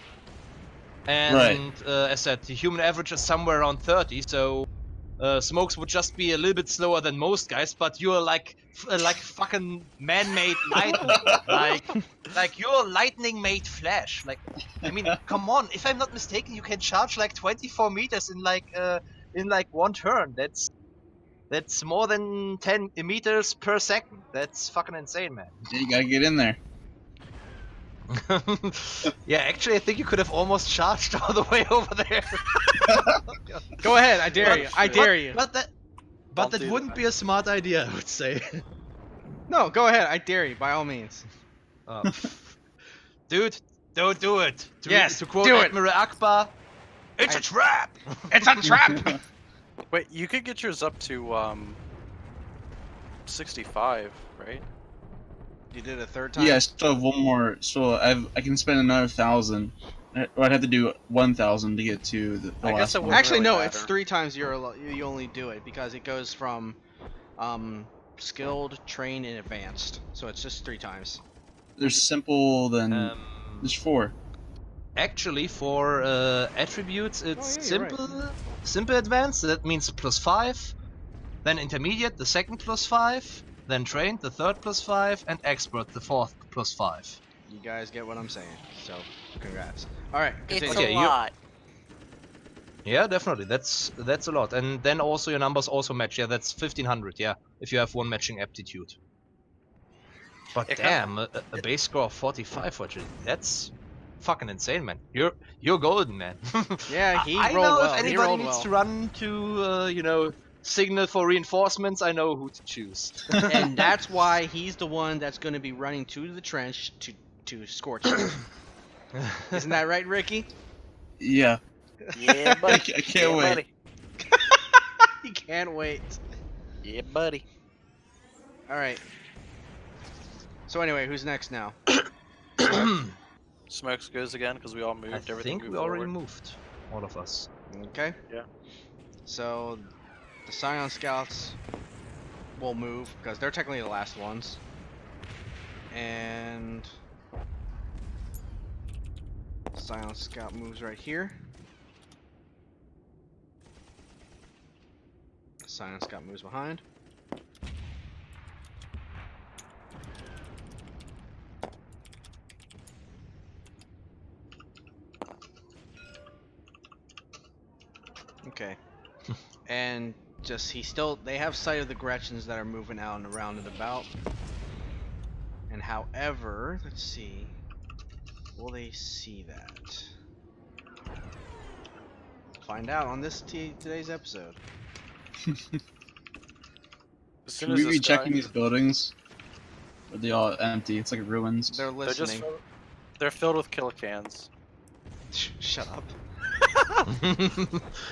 and as said, the human average is somewhere around 30. So Smokes would just be a little bit slower than most guys, but you're like fucking man-made lightning, like you're lightning-made flash. Like, I mean, come on. If I'm not mistaken, you can charge like 24 meters in like one turn. That's more than 10 meters per second. That's fucking insane, man. You gotta get in there. Yeah, actually, I think you could have almost charged all the way over there. Go ahead, I dare you. I dare you. But that Don't do wouldn't that. be a smart idea, I would say. No, go ahead. I dare you, by all means. Dude, don't do it. Yes, to quote do it. Admiral Akbar, it's a trap. It's a trap! Wait, you could get yours up to 65, right? You did it a third time? Yeah, I still have one more. So I can spend another 1,000. Or I'd have to do 1,000 to get to the I guess last it one. wouldn't Actually, really no, matter. it's 3 times you only do it because it goes from skilled, trained, and advanced. So it's just 3 times. There's simple, then there's 4. Actually, for attributes, it's yeah, you're right. simple advanced. That means +5. Then intermediate, the second +5. Then trained, the third +5, and expert, the fourth +5. You guys get what I'm saying. So, congrats. All right, It's continue. Okay, a lot. Yeah, definitely. That's a lot. And then also your numbers also match. Yeah, that's 1500. Yeah, if you have one matching aptitude. But It damn, a base score of 45 for agility. That's fucking insane, man. You're golden, man. Yeah, he I rolled know well. if He anybody rolled needs well. to run to signal for reinforcements, I know who to choose. And that's why he's the one that's going to be running to the trench to scorch it. Isn't that right, Ricky? Yeah. Yeah, I buddy. can't yeah, wait. buddy. He can't wait. Yeah, buddy. All right. So anyway, who's next now? Smokes goes again because we all moved. I Everything think moved we already forward. moved, all of us. Okay. Yeah. So the Scion Scouts will move because they're technically the last ones. And Scion Scout moves right here. Scion Scout moves behind. Okay. And just they have sight of the Gretchens that are moving out and around and about. And however, let's see. Will they see that? Find out on today's episode. As soon Should as we this be guy, checking these buildings? Or are they all empty? It's like ruins. They're they're just listening. they're filled with killicans. Shut up.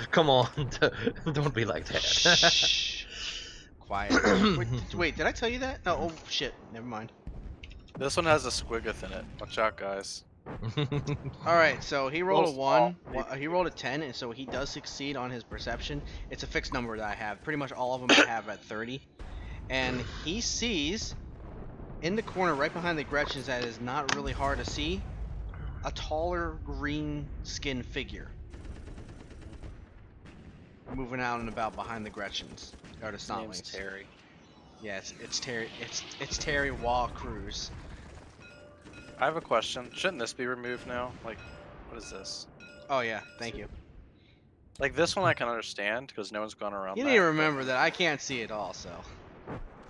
Come on, don't be like that. Shh. Quiet. Wait, did I tell you that? No. Oh shit. Never mind. This one has a squiggeth in it. Watch out, guys. All right. So he rolled a Little 1. small. He rolled a 10, and so he does succeed on his perception. It's a fixed number that I have. Pretty much all of them I have at 30. And he sees in the corner right behind the Gretchens that is not really hard to see a taller green skinned figure moving out and about behind the Gretchens or the His name's Snotlings. Terry. Yeah, it's Terry. It's Terry Wall Cruz. I have a question. Shouldn't this be removed now? Like, what is this? Oh yeah, thank you. Like this one I can understand because no one's gone around. You that, need to but- remember that I can't see it all, so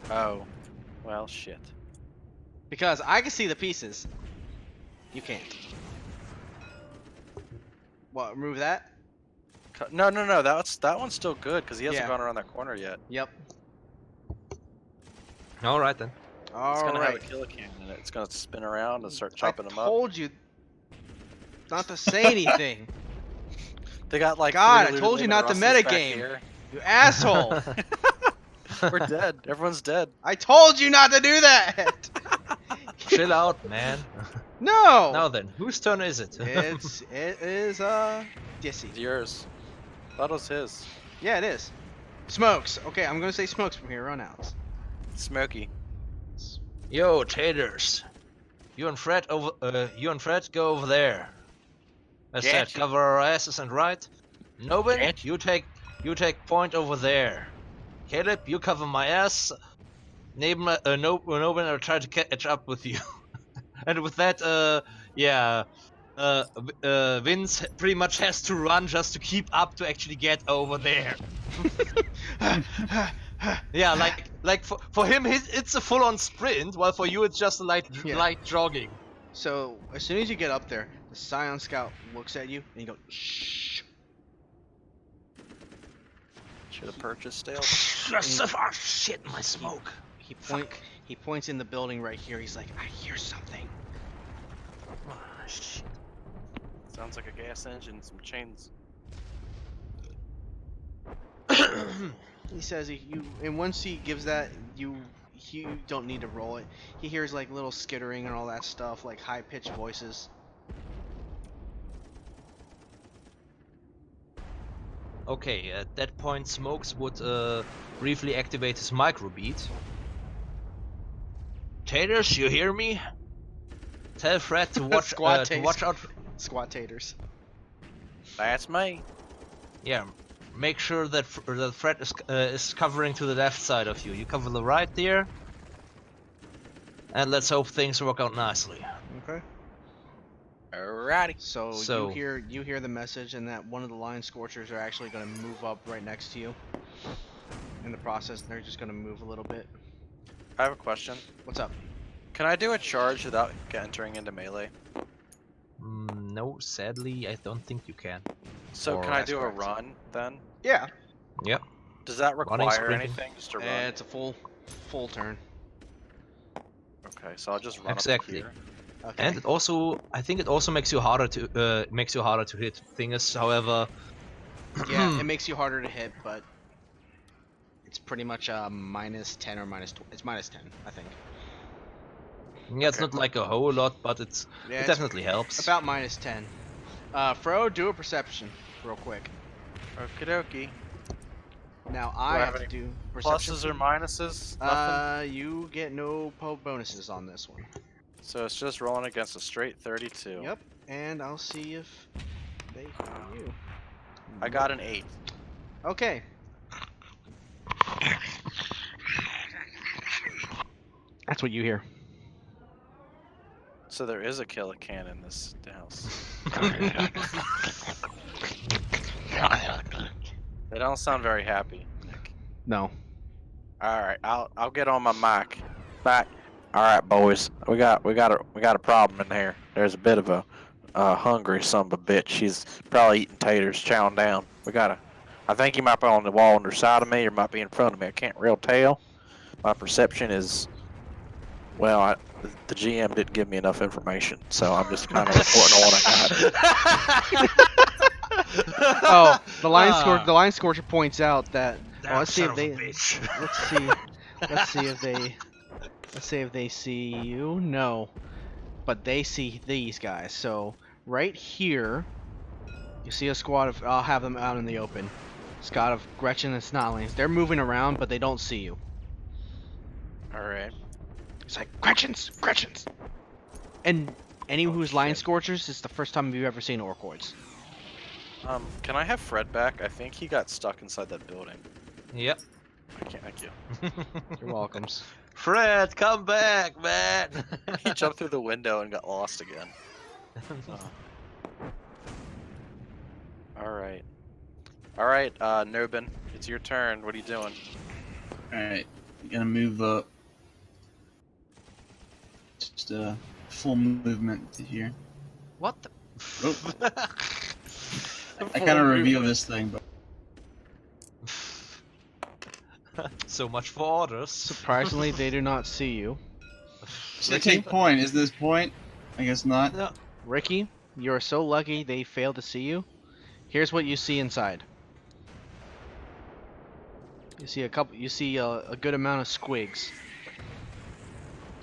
Oh, well, shit. because I can see the pieces, you can't. What? Remove that? No. That one's still good because he hasn't Yeah. gone around that corner yet. Yep. All right then. It's All gonna right. have a killican in it. It's gonna spin around and start I chopping them up. told you not to say anything. They got like. God, three I told you Lululemon not to Russes back metagame. here. You asshole! We're dead. Everyone's dead. I told you not to do that. Chill out, man. No. Now then, whose turn is it? it is Dissy. It's yours. That was his. Yeah, it is. Smokes. Okay, I'm gonna say Smokes from here on out. Smoky. Yo, taters. You and Fred go over there. I said, Gotcha. cover our asses and right. Nobin, Gotcha. you take point over there. Caleb, you cover my ass. Nobin, I'll try to catch up with you. And with that, Vince pretty much has to run just to keep up to actually get over there. Yeah, like for him, it's a full-on sprint, while for you it's just a light jogging. So as soon as you get up there, the Scion Scout looks at you and he goes, "Shh." Should have purchased stale. Shit, my smoke. He points in the building right here. He's like, "I hear something." Oh, shit. Sounds like a gas engine, some chains. He says and once he gives that, you don't need to roll it. He hears like little skittering and all that stuff, like high pitched voices. Okay, at that point, Smokes would briefly activate his microbeat. Taters, you hear me? Tell Fred to watch out. Squat taters. That's me. Yeah, make sure that that Fred is covering to the left side of you. You cover the right there, and let's hope things work out nicely. Okay. Alrighty. So you hear the message, and that one of the Line Scorchers are actually going to move up right next to you. In the process, they're just going to move a little bit. I have a question. What's up? Can I do a charge without entering into melee? No, sadly, I don't think you can. So Or can I that's do correct. a run then? Yeah. Yep. Does that Running, require sprinting. anything just to run? It's a full turn. Okay, so I'll just run Exactly. up here. Okay. And I think it also makes you harder to hit. Thing is, however, Yeah, it makes you harder to hit, but it's pretty much minus 10 or it's minus 10, I think. yeah, it's not like a whole lot, but it Yeah, it's definitely helps. about minus 10. Fro, do a perception real quick. Okie dokie. Now I I have have to any do perception. Pluses or minuses? Nothing? You get no bonuses on this one. So it's just rolling against a straight 32. Yep, and I'll see if they hear you. I got an 8. Okay. That's what you hear. So there is a killer can in this house. They don't sound very happy, Nick. No. Alright, I'll get on my mic. Back. Alright, boys. We got a problem in here. There's a bit of a hungry son of a bitch. She's probably eating taters, chowing down. I think he might be on the wall on the side of me or might be in front of me. I can't real tell. My perception is, well, the GM didn't give me enough information, so I'm just kind of reporting on what I got. Oh, the line scorcher points out that. Damn Let's see son if they. of a bitch. Let's see if they see you. No, but they see these guys. So right here, you see a squad of. I'll have them out in the open. Squad of Gretchen and Snotlings. They're moving around, but they don't see you. Alright. It's like Gretchens. And any Oh, who's line shit. scorchers, it's the first time you've ever seen orcoids. Can I have Fred back? I think he got stuck inside that building. Yep. I can't, thank you. You're welcomes. Fred, come back, man. He jumped through the window and got lost again. Alright. Alright, Nobin, it's your turn. What are you doing? Alright, gonna move up. Just full movement to here. What the? I kind of reveal this thing, but So much for orders. Surprisingly, they do not see you. so they take point. Is this point? I guess not. No. Ricky, you're so lucky they failed to see you. Here's what you see inside. You see a good amount of squigs.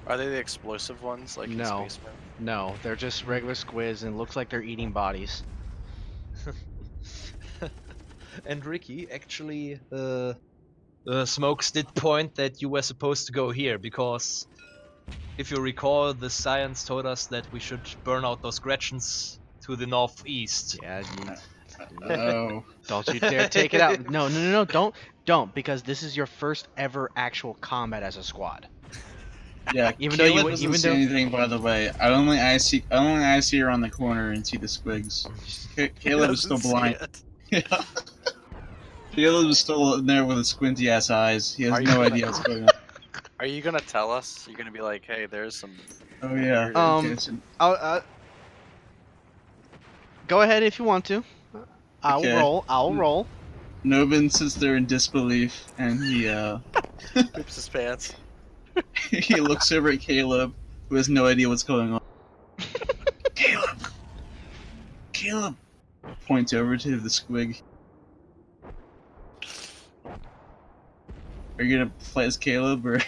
Are they the explosive ones, like in No. Space Marine? No, they're just regular squids and it looks like they're eating bodies. And Ricky, actually, Smokes did point that you were supposed to go here because, if you recall, the science told us that we should burn out those Gretchens to the northeast. Yeah. Oh. Don't you dare take it out. No. Don't, because this is your first ever actual combat as a squad. Yeah, Even though Caleb doesn't see though anything, by the way. I see around the corner and see the squigs. Caleb is still Doesn't see blind. it. Yeah. Caleb is still in there with his squinty ass eyes. He has Are you no gonna- idea what's going on. Are you gonna tell us? You're gonna be like, hey, there's some. Oh yeah. weird- Okay, so- I'll go ahead if you want to. I'll Okay. roll. I'll roll. Nobin sits there in disbelief, and he Poops his pants. he looks over at Caleb, who has no idea what's going on. Caleb points over to the squig. Are you gonna play as Caleb or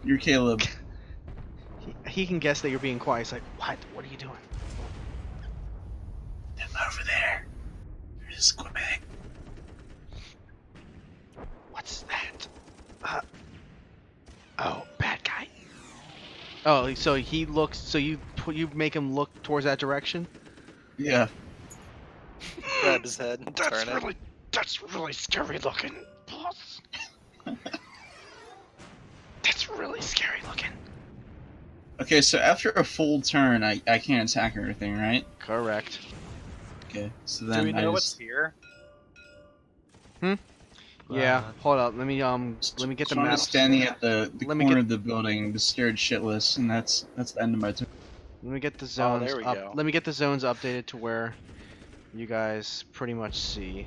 you're Caleb? He can guess that you're being quiet. He's like, what? What are you doing? Them over there. There's a squig. What's that? Oh, bad guy. Oh, so he looks. So you make him look towards that direction. Yeah. Grab his head and turn it. That's really scary looking, boss. That's really scary looking. Okay, so after a full turn, I can't attack or anything, right? Correct. Okay, so Do then we know I what's just here? Yeah. Hold up. Let me get the so I'm map. just standing at the Let me corner get- of the building, just scared shitless, and that's the end of my turn. Let me get the zones there we up. go. Let me get the zones updated to where you guys pretty much see.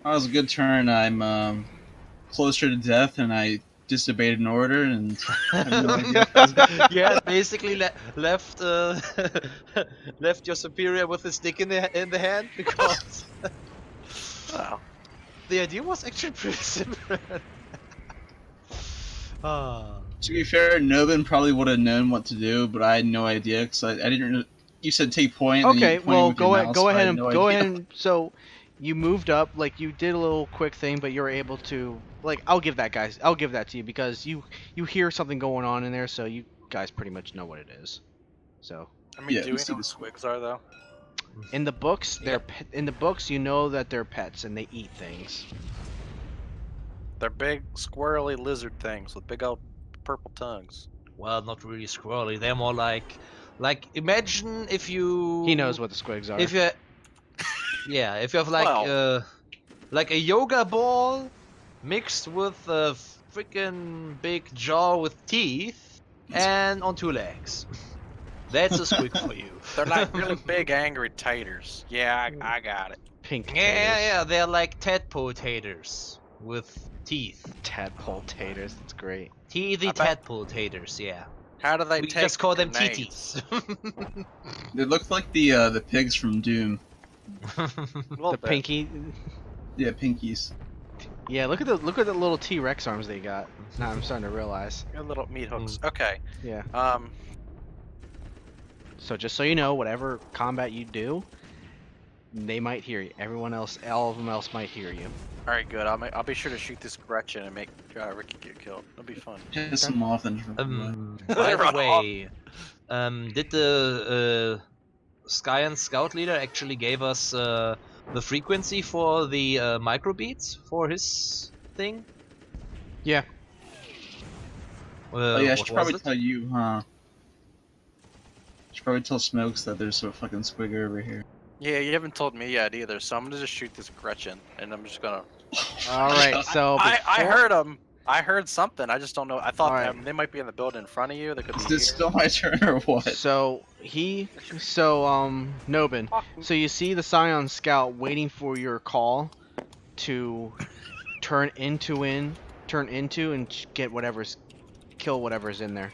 That was a good turn. I'm closer to death, and I disobeyed an order, and I have no idea what that was. Yeah, basically left left your superior with a stick in the hand because Wow. the idea was actually pretty similar. Ah. To be fair, Nobin probably would have known what to do, but I had no idea because I didn't. You said take point. And Okay, you pointed well with your mouse, go but I ahead had and no go idea. ahead and so you moved up, like you did a little quick thing, but you're able to like I'll give that to you because you hear something going on in there, so you guys pretty much know what it is. So I mean, Yeah, do we we see know what the squigs are though? in the books, Yep. in the books you know that they're pets and they eat things. They're big, squirrely lizard things with big old purple tongues. Well, not really squirrely. They're more like imagine if you. He knows what the squigs are. If you. Yeah, if you have Well. like a yoga ball mixed with a freaking big jaw with teeth and on two legs. That's a squig for you. They're like really big, angry taters. Yeah, I got it. Pink Yeah, they're like tadpole taters with teeth. Tadpole taters. That's great. Teethy I bet- tadpole taters, yeah. How do they We take just call them grenades? TTs. They look like the pigs from Doom. A little The bit. pinky. Yeah, pinkies. Yeah, look at the little T-Rex arms they got. Now I'm starting to realize. Your little meat hooks. Okay. Yeah. So just so you know, whatever combat you do, they might hear you. Everyone else, all of them else might hear you. all right, good. I'll be sure to shoot this Gretchen and make Ricky get killed. That'll be fun. Piss them off and By the Run off. way, did the Sky and Scout leader actually gave us the frequency for the microbeats for his thing? Yeah. Oh yeah, I what should was probably it? tell you, huh? Should probably tell Smokes that there's a fucking squigger over here. Yeah, you haven't told me yet either, so I'm gonna just shoot this Gretchen, and I'm just gonna. All right. So I before- heard them. I heard something. I just don't know. I thought Alright. they might be in the building in front of you. They could be Is here. this still my turn or what? So Nobin. So you see the Scion Scout waiting for your call to turn into and get kill whatever's in there.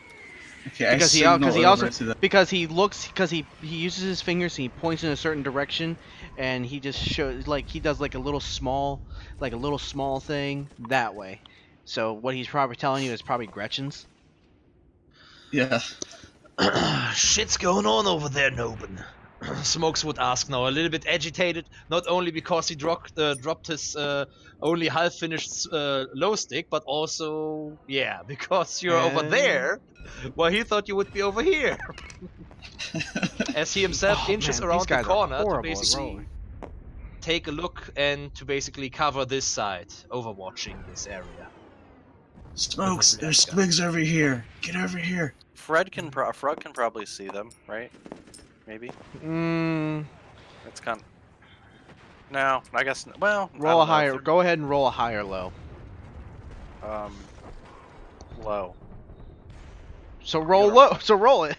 Okay, Because I he signal also over to the. because he uses his fingers and he points in a certain direction and he just shows like he does like a little small thing that way. So what he's probably telling you is probably Gretchen's. Yeah. Shit's going on over there, Nobin. Smokes would ask now, a little bit agitated, not only because he dropped his only half-finished low stick, but also, yeah, because you're over there, well, he thought you would be over here. As he himself inches man, around these the guys are corner to horrible at basically rolling. take a look and to basically cover this side, overwatching this area. Smokes, With his there's handgun. squigs over here. Get over here. Fred can probably see them, right? Maybe. It's kind of. No, I guess. Well, I Roll a don't know if higher. Go ahead and roll a high or low. they're, low. So roll gotta- low. So roll it.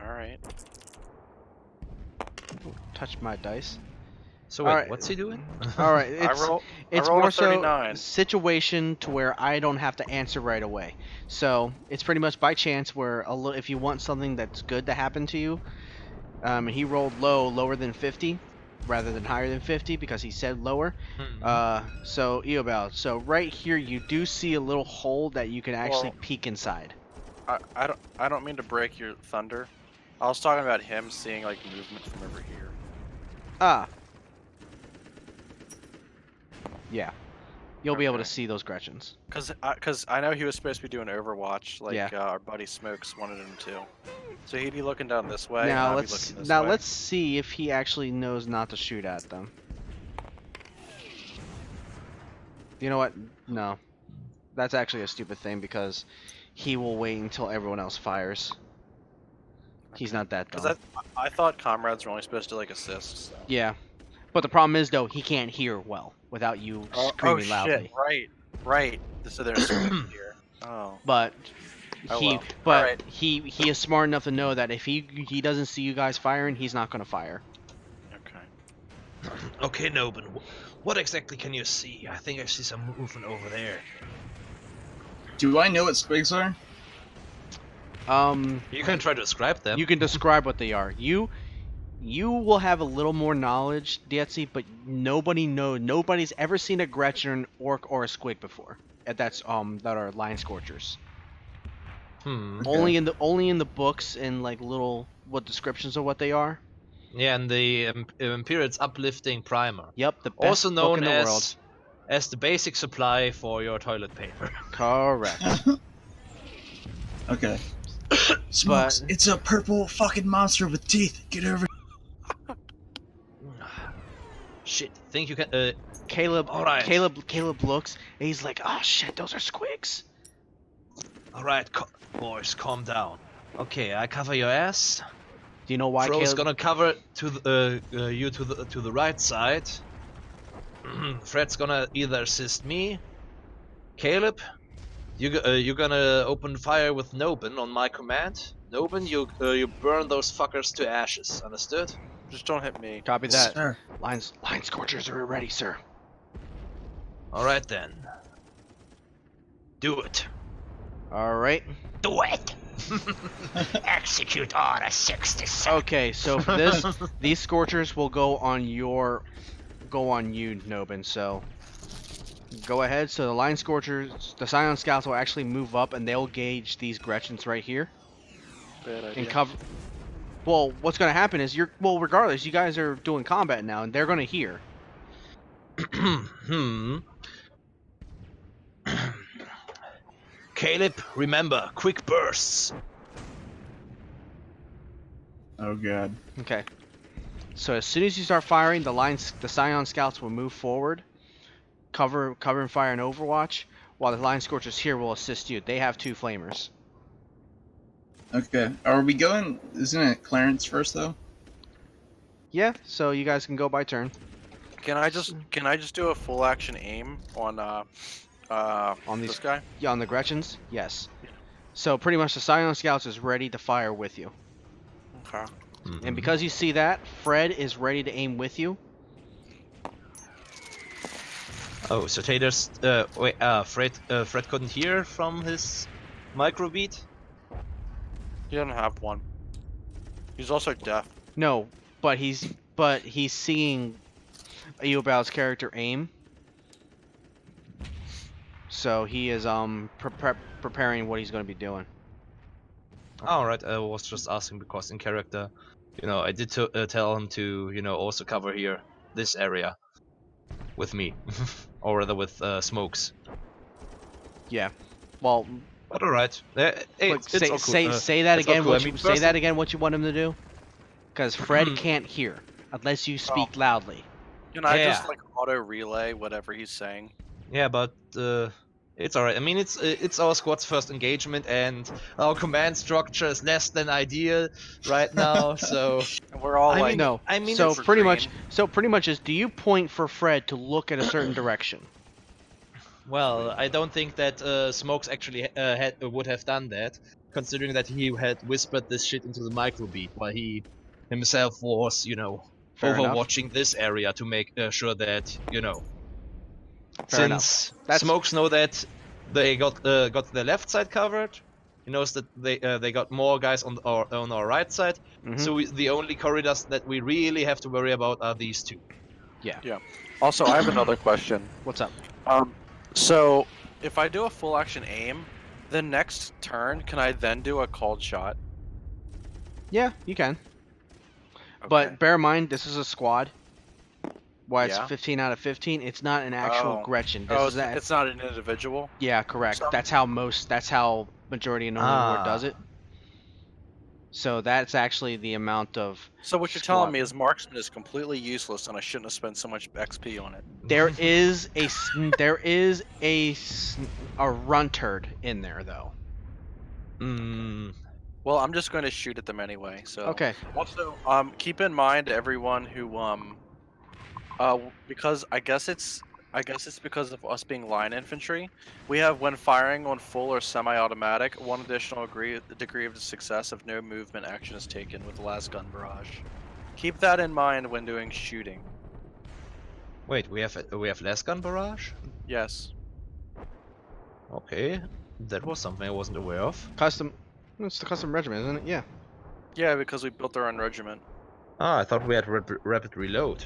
All right. Touch my dice. So wait, Alright. what's he doing? All right. I It's rolled it's a more so 39. situation to where I don't have to answer right away. So it's pretty much by chance where if you want something that's good to happen to you, he rolled lower than 50, rather than higher than 50 because he said lower. So Eobal, so right here you do see a little hole that you can actually Well- peek inside. I don't mean to break your thunder. I was talking about him seeing like movement from over here. Ah. Yeah. You'll be able to Okay. see those Gretchens. Cause I know he was supposed to be doing Overwatch, like Yeah. our buddy Smokes wanted him to. So he'd be looking down this way. and Now I'd be let's looking this way. let's see if he actually knows not to shoot at them. You know what? No. That's actually a stupid thing because he will wait until everyone else fires. He's not that dumb. Because I thought comrades were only supposed to like assist. So. Yeah. But the problem is though, he can't hear well without you screaming loudly. Shit! Right. So there's something here. Oh. But Oh, he well. but Alright. he is smart enough to know that if he doesn't see you guys firing, he's not gonna fire. Okay. Okay, Nobin, what exactly can you see? I think I see some movement over there. Do I know what squigs are? You can try to describe them. You can describe what they are. You will have a little more knowledge, Dietzi, but nobody's ever seen a Gretchen, orc, or a squig before. That's that are line scorchers. Okay. Only in the books and like little descriptions of what they are. Yeah, and the Imperials uplifting primer. Yep, the best Also book known in the world. as the basic supply for your toilet paper. Correct. Okay. Smokes, But- it's a purple fucking monster with teeth. Get over. Shit, think you can Caleb. Alright. Caleb looks and he's like, "Oh shit, those are squigs." Alright, boys, calm down. Okay, I cover your ass. Do you know why Fro's Caleb? gonna cover to the, you to the right side. Fred's gonna either assist me. Caleb, you're gonna open fire with Nobin on my command. Nobin, you burn those fuckers to ashes. Understood? Just don't hit me. Copy that. Sir. Line scorchers are ready, sir. All right then. Do it. All right. Do it. Execute Order 66. Okay, so for this, these scorchers will go on you, Nobin. So go ahead. So the line scorchers, the Scion scouts will actually move up, and they'll gauge these Gretchens right here Bad idea. and cover. Well, what's gonna happen is regardless, you guys are doing combat now, and they're gonna hear. Caleb, remember, quick bursts. Oh god. Okay. So as soon as you start firing, the Scion scouts will move forward, cover and fire an Overwatch, while the line scorchers here will assist you. They have 2 flamers. Okay. Are we going? Isn't it Clarence first though? Yeah. So you guys can go by turn. Can I just do a full action aim on these- this guy? Yeah, on the Gretchens. Yes. So pretty much the Scion scouts is ready to fire with you. Okay. And because you see that, Fred is ready to aim with you. Oh, so Taylor's Fred couldn't hear from his microbeat. He doesn't have one. He's also deaf. No, but he's seeing Eobal's character aim. So he is preparing what he's going to be doing. Alright, I was just asking because in character you know, I did tell him to, you know, also cover here this area with me, or rather with smokes. Yeah. Well, But all right, hey, look, it's all cool. say that it's all again. cool. I What mean, you say that personally- again? What you want him to do? Because Fred can't hear unless you speak loudly. Can I just Yeah. like auto relay whatever he's saying? Yeah, but it's alright. I mean, it's our squad's first engagement, and our command structure is less than ideal right now. So And we're all I like, mean, No. I mean, So it's super pretty green. much is, do you point for Fred to look at a certain direction? well, I don't think that Smokes actually would have done that, considering that he had whispered this shit into the microbeat while he himself was, you know, Fair enough. overwatching this area to make sure that, you know, Fair enough. since That's- Smokes know that they got the left side covered, he knows that they got more guys on our right side. Mhm. So the only corridors that we really have to worry about are these two. Also, I have another question. What's up? So if I do a full action aim, the next turn, can I then do a called shot? Yeah, you can. Okay. But bear in mind, this is a squad. Why it's Yeah. 15 out of 15. It's not an actual Oh. Gretchen. This Oh, is it's not an individual. Yeah, correct. Some- That's how majority of normal war does Ah. it. So that's actually the amount of. So what you're telling Squad. me is marksman is completely useless, and I shouldn't have spent so much XP on it. There is a runtard in there though. Well, I'm just going to shoot at them anyway. So Okay. Also, keep in mind everyone who because I guess it's because of us being line infantry, we have when firing on full or semi-automatic, one additional degree of success if no movement action is taken with the last gun barrage. Keep that in mind when doing shooting. Wait, we have less gun barrage? Yes. Okay, that was something I wasn't aware of. Custom. It's the custom regiment, isn't it? Yeah. Yeah, because we built our own regiment. Ah, I thought we had rapid reload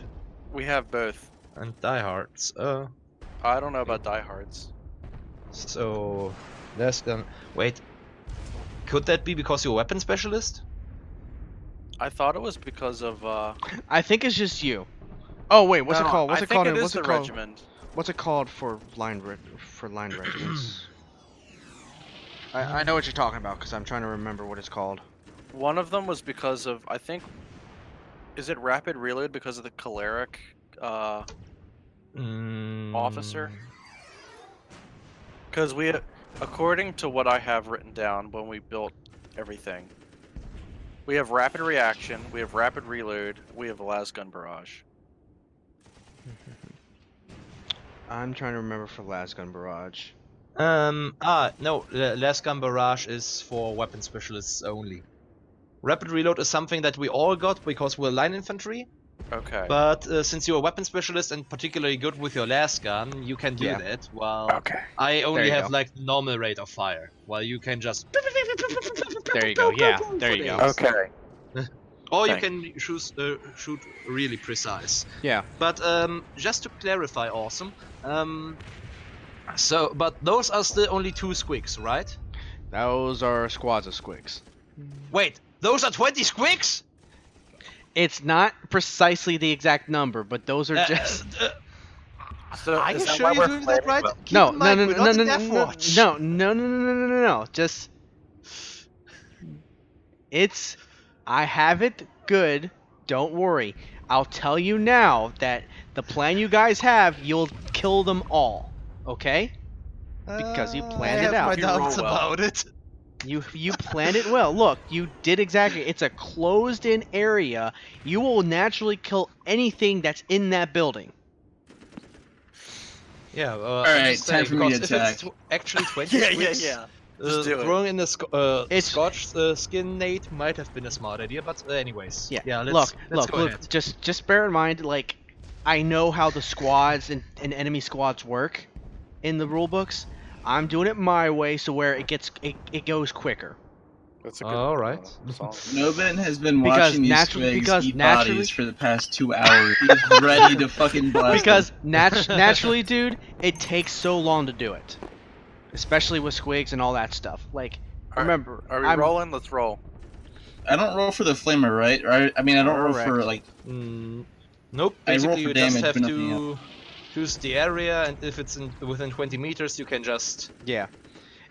We have both. and diehards. I don't know about diehards. So less gun. Wait, could that be because you're a weapon specialist? I thought it was because of I think it's just you. Oh wait, what's it no, called? What's I it think called? it is What's the it called? regiment. What's it called for line regiments? I know what you're talking about because I'm trying to remember what it's called. One of them was because of I think. Is it rapid reload because of the choleric officer? Because we, according to what I have written down when we built everything, we have rapid reaction, we have rapid reload, we have las gun barrage. I'm trying to remember for Las Gun Barrage. No, less gun barrage is for weapon specialists only. Rapid reload is something that we all got because we're line infantry. Okay. But since you're a weapon specialist and particularly good with your last gun, you can do Yeah. that. While Okay. I only you have go. like normal rate of fire, while you can just. There you go. Yeah, there you go. Okay. Or you Thanks. can shoot really precise. Yeah. But just to clarify, awesome. But those are still only 2 squigs, right? Those are squads of squigs. Wait, those are 20 squigs? It's not precisely the exact number, but those are just. So Are is you that sure why you're we're doing that right? flaming Keep No, in no, mind, no, we're no, not no, in no, Deathwatch. no. Just. It's. I have it good. Don't worry. I'll tell you now that the plan you guys have, you'll kill them all. Okay? Because you planned I it have out. my You roll doubts well. about it. You planned it well. Look, you did exactly. It's a closed-in area. You will naturally kill anything that's in that building. Yeah, Alright, I'm just time saying, for me to because if it's attack. actually 20 Yeah, squigs, yeah. Just do it. throwing in the It's- Scotch skin nade might have been a smart idea, but anyways. Yeah. Let's go ahead. Just bear in mind, like, I know how the squads and enemy squads work in the rule books. I'm doing it my way, so where it goes quicker. That's a good Alright. Nobin has been Because watching these naturally- squigs eat naturally- bodies for the past 2 hours. He's ready to fucking blast Because them. naturally, dude, it takes so long to do it, especially with squigs and all that stuff. Like, Alright, remember, Are we I'm rolling? Let's roll. I don't roll for the flamer, right? Or I mean, I don't roll for Correct. like. Nope. I roll Basically, for you just damage, have but nothing to choose the area, and if it's within 20 meters, you can just Yeah.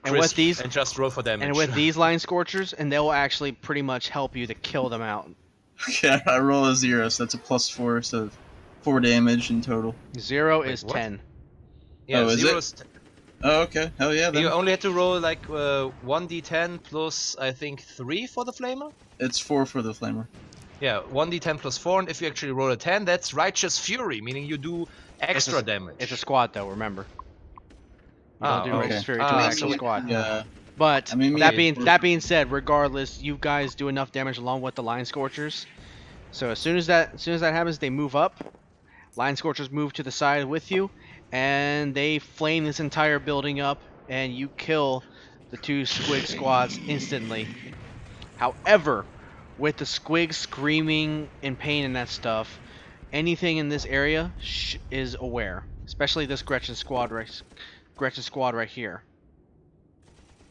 And crisp with these and just roll for damage. and with these line scorchers, and they'll actually pretty much help you to kill them out. Okay, I roll a 0, so that's a +4, so 4 damage in total. 0 Wait, is what? 10. Yeah, Oh, is zero it? is Oh, okay. Hell yeah, then. You only had to roll like 1d10 plus I think 3 for the flamer. It's 4 for the flamer. Yeah, 1d10 plus 4, and if you actually roll a 10, that's righteous fury, meaning you do extra damage. It's a squad though, remember. You don't do oh, Righteous okay. Fury to an actual so squad. Yeah. But I mean, that okay. being said, regardless, you guys do enough damage along with the Line Scorchers. So as soon as that happens, they move up. Line Scorchers move to the side with you, and they flame this entire building up, and you kill the 2 squig squads instantly. However, with the squigs screaming in pain and that stuff, anything in this area is aware, especially this Gretchen squad right here.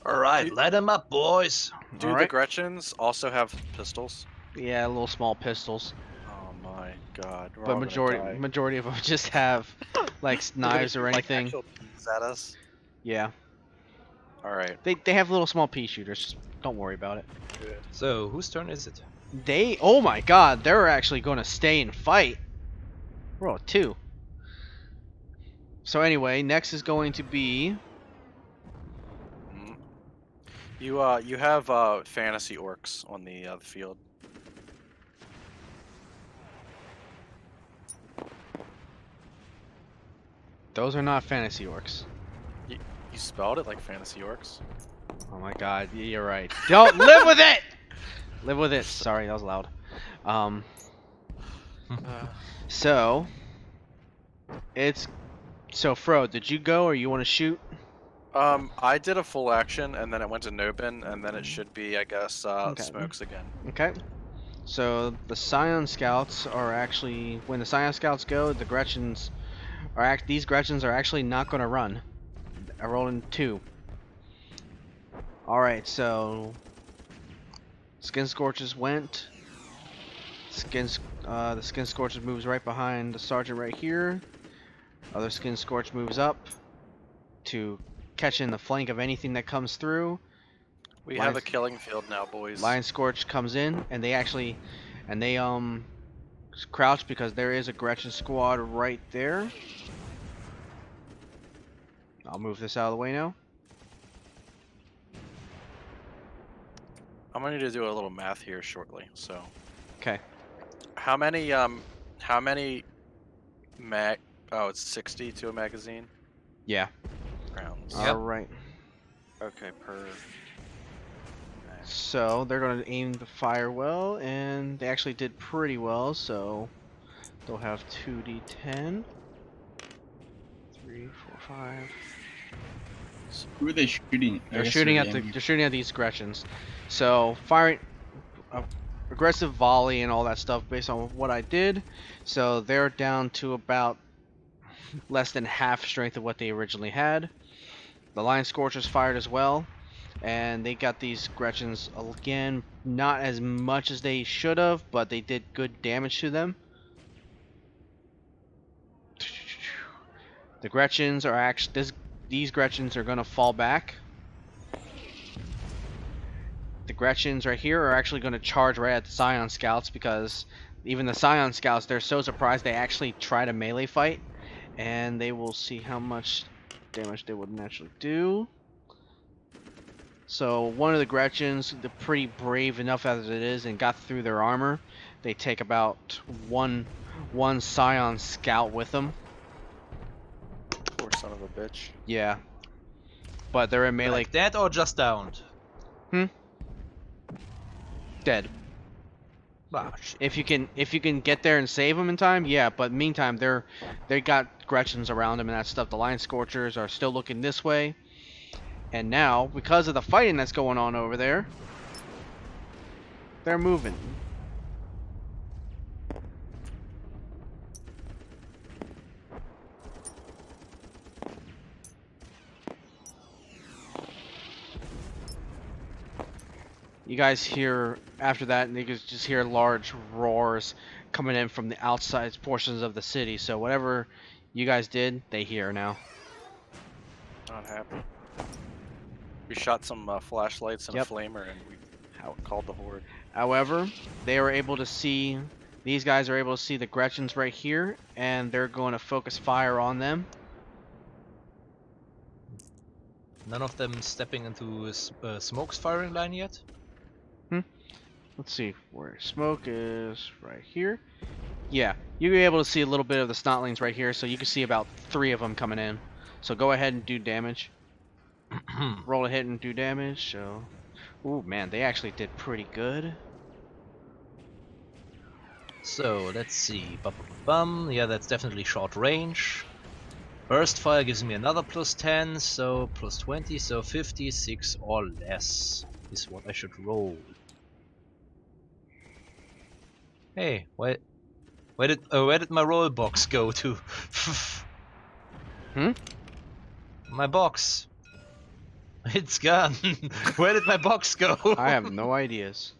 Alright, light them up, boys. Do All the right. Gretchens also have pistols? Yeah, little small pistols, Oh my god. We're but all gonna die. majority of them just have like knives or Like anything. actual peas at us. Yeah, Alright. they have little small pea shooters. Just don't worry about it. So, whose turn is it? Oh my god, they're actually going to stay and fight. Roll 2. So anyway, next is going to be You have fantasy orcs on the field. those are not fantasy orcs. You spelled it like fantasy orcs. Oh my god, you're right. Don't live with it. Live with it. Sorry, that was loud. So Fro, did you go or you want to shoot? I did a full action and then it went to Nobin and then it should be, I guess, Okay. Smokes again. Okay. So the Scion Scouts are actually, when the Scion Scouts go, the Gretchens these Gretchens are actually not going to run. I rolled in 2. All right, so Skin Scorchers went. The Skin Scorchers moves right behind the Sergeant right here. Other Skin Scorch moves up to catch in the flank of anything that comes through. We have a killing field now, boys. Lion Scorch comes in, and they crouch because there is a Gretchen squad right there. I'll move this out of the way now. I'm gonna need to do a little math here shortly. So, Okay. how many mag? Oh, it's 60 to a magazine. Yeah. Rounds. Yep. All right. Okay, per. So they're going to aim the fire well, and they actually did pretty well. So they'll have 2d10. 3, 4, 5. Who are they shooting? They're shooting at these Gretchens. So firing aggressive volley and all that stuff based on what I did. So they're down to about less than half strength of what they originally had. The Lion Scorchers fired as well, and they got these Gretchens again, not as much as they should have, but they did good damage to them. The Gretchens are actually these Gretchens are gonna fall back. The Gretchens right here are actually going to charge right at the Scion Scouts, because even the Scion Scouts, they're so surprised they actually try to melee fight, and they will see how much damage they would naturally do. So one of the Gretchens, they're pretty brave enough as it is and got through their armor. They take about one Scion Scout with them. Poor son of a bitch. Yeah. But they're in melee. Like dead or just downed? Dead. Ah, shit. If you can get there and save them in time, yeah. But meantime, they got Gretchens around them and that stuff. The Lion Scorchers are still looking this way, and now because of the fighting that's going on over there, they're moving. You guys hear after that, you can just hear large roars coming in from the outside portions of the city. So whatever you guys did, they hear now. Not happy. We shot some flashlights and Yep. a flamer, and we called the horde. However, they are able to see. These guys are able to see the Gretchens right here, and they're going to focus fire on them. None of them stepping into smoke's firing line yet? Let's see where smoke is right here. Yeah, you'll be able to see a little bit of the snotlings right here, so you can see about 3 of them coming in. So go ahead and do damage. Roll a hit and do damage. So, ooh man, they actually did pretty good. So let's see. Bum. Yeah, that's definitely short range. Burst fire gives me another +10, so +20, so 56 or less is what I should roll. Hey, where did my roll box go to? My box. It's gone. Where did my box go? I have no ideas.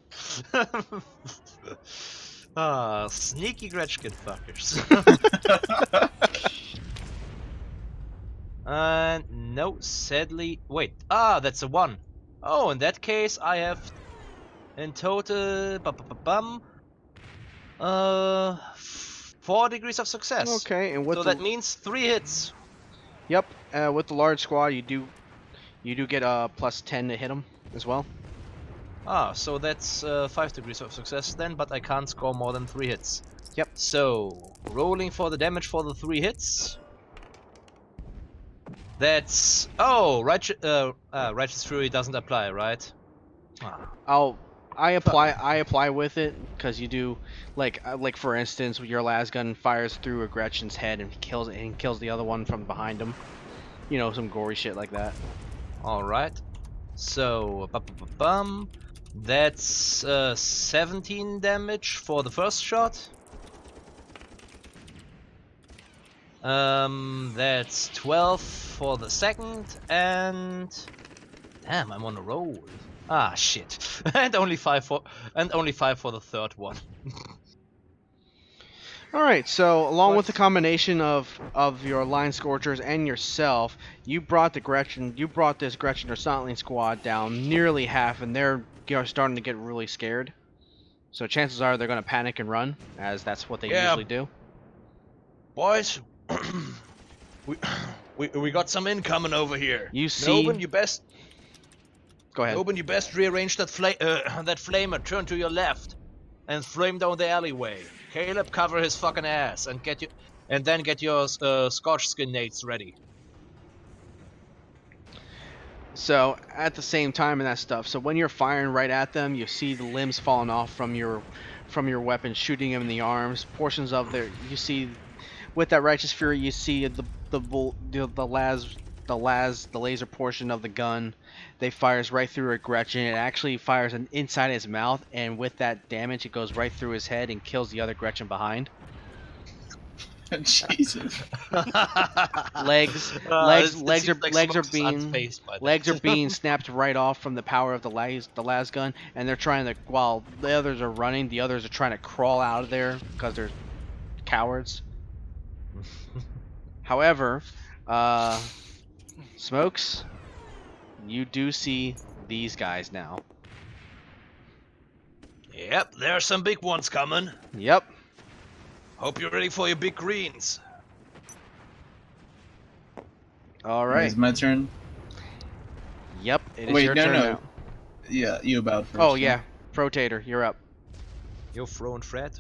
Ah, sneaky Gretchen fuckers. No, sadly. Wait. Ah, that's a 1. Oh, in that case, I have in total 4 degrees of success. Okay, and with So the that means 3 hits. yep, with the large squad, you do get a +10 to hit them as well. Ah, so that's 5 degrees of success then, but I can't score more than 3 hits. Yep. So, rolling for the damage for the 3 hits. That's... Oh, Righteous Fury doesn't apply, right? Ah. I apply with it because you do like for instance, your lasgun fires through a Gretchen's head and kills the other one from behind him. You know, some gory shit like that. Alright. So, that's 17 damage for the first shot. That's 12 for the second, and damn, I'm on a roll. Ah, shit. and only 5 for the third one. All right, so along with the combination of your line scorchers and yourself, you brought this Gretchen or Snotling squad down nearly half, and they're starting to get really scared. So chances are they're going to panic and run, as that's what they usually do. Boys, we got some incoming over here. You see? Nobin, you best. Go ahead. Nobin, you best rearrange that flamer. Turn to your left, and flame down the alleyway. Caleb, cover his fucking ass, and then get your Scotch skin nades ready. So at the same time and that stuff. So when you're firing right at them, you see the limbs falling off from your weapon, shooting them in the arms. Portions of their you see with that Righteous Fury, you see the laser portion of the gun. They fires right through a Gretchen. It actually fires inside his mouth, and with that damage, it goes right through his head and kills the other Gretchen behind. Jesus. Legs are being snapped right off from the power of the las gun, and they're trying to, while the others are running, the others are trying to crawl out of there because they're cowards. However, Smokes, you do see these guys now. Yep, there are some big ones coming. Yep. Hope you're ready for your big greens. All right. It's my turn. Yep, it is your turn now. Yeah, you about first. Oh yeah, Protator, you're up. You're throwing Fred.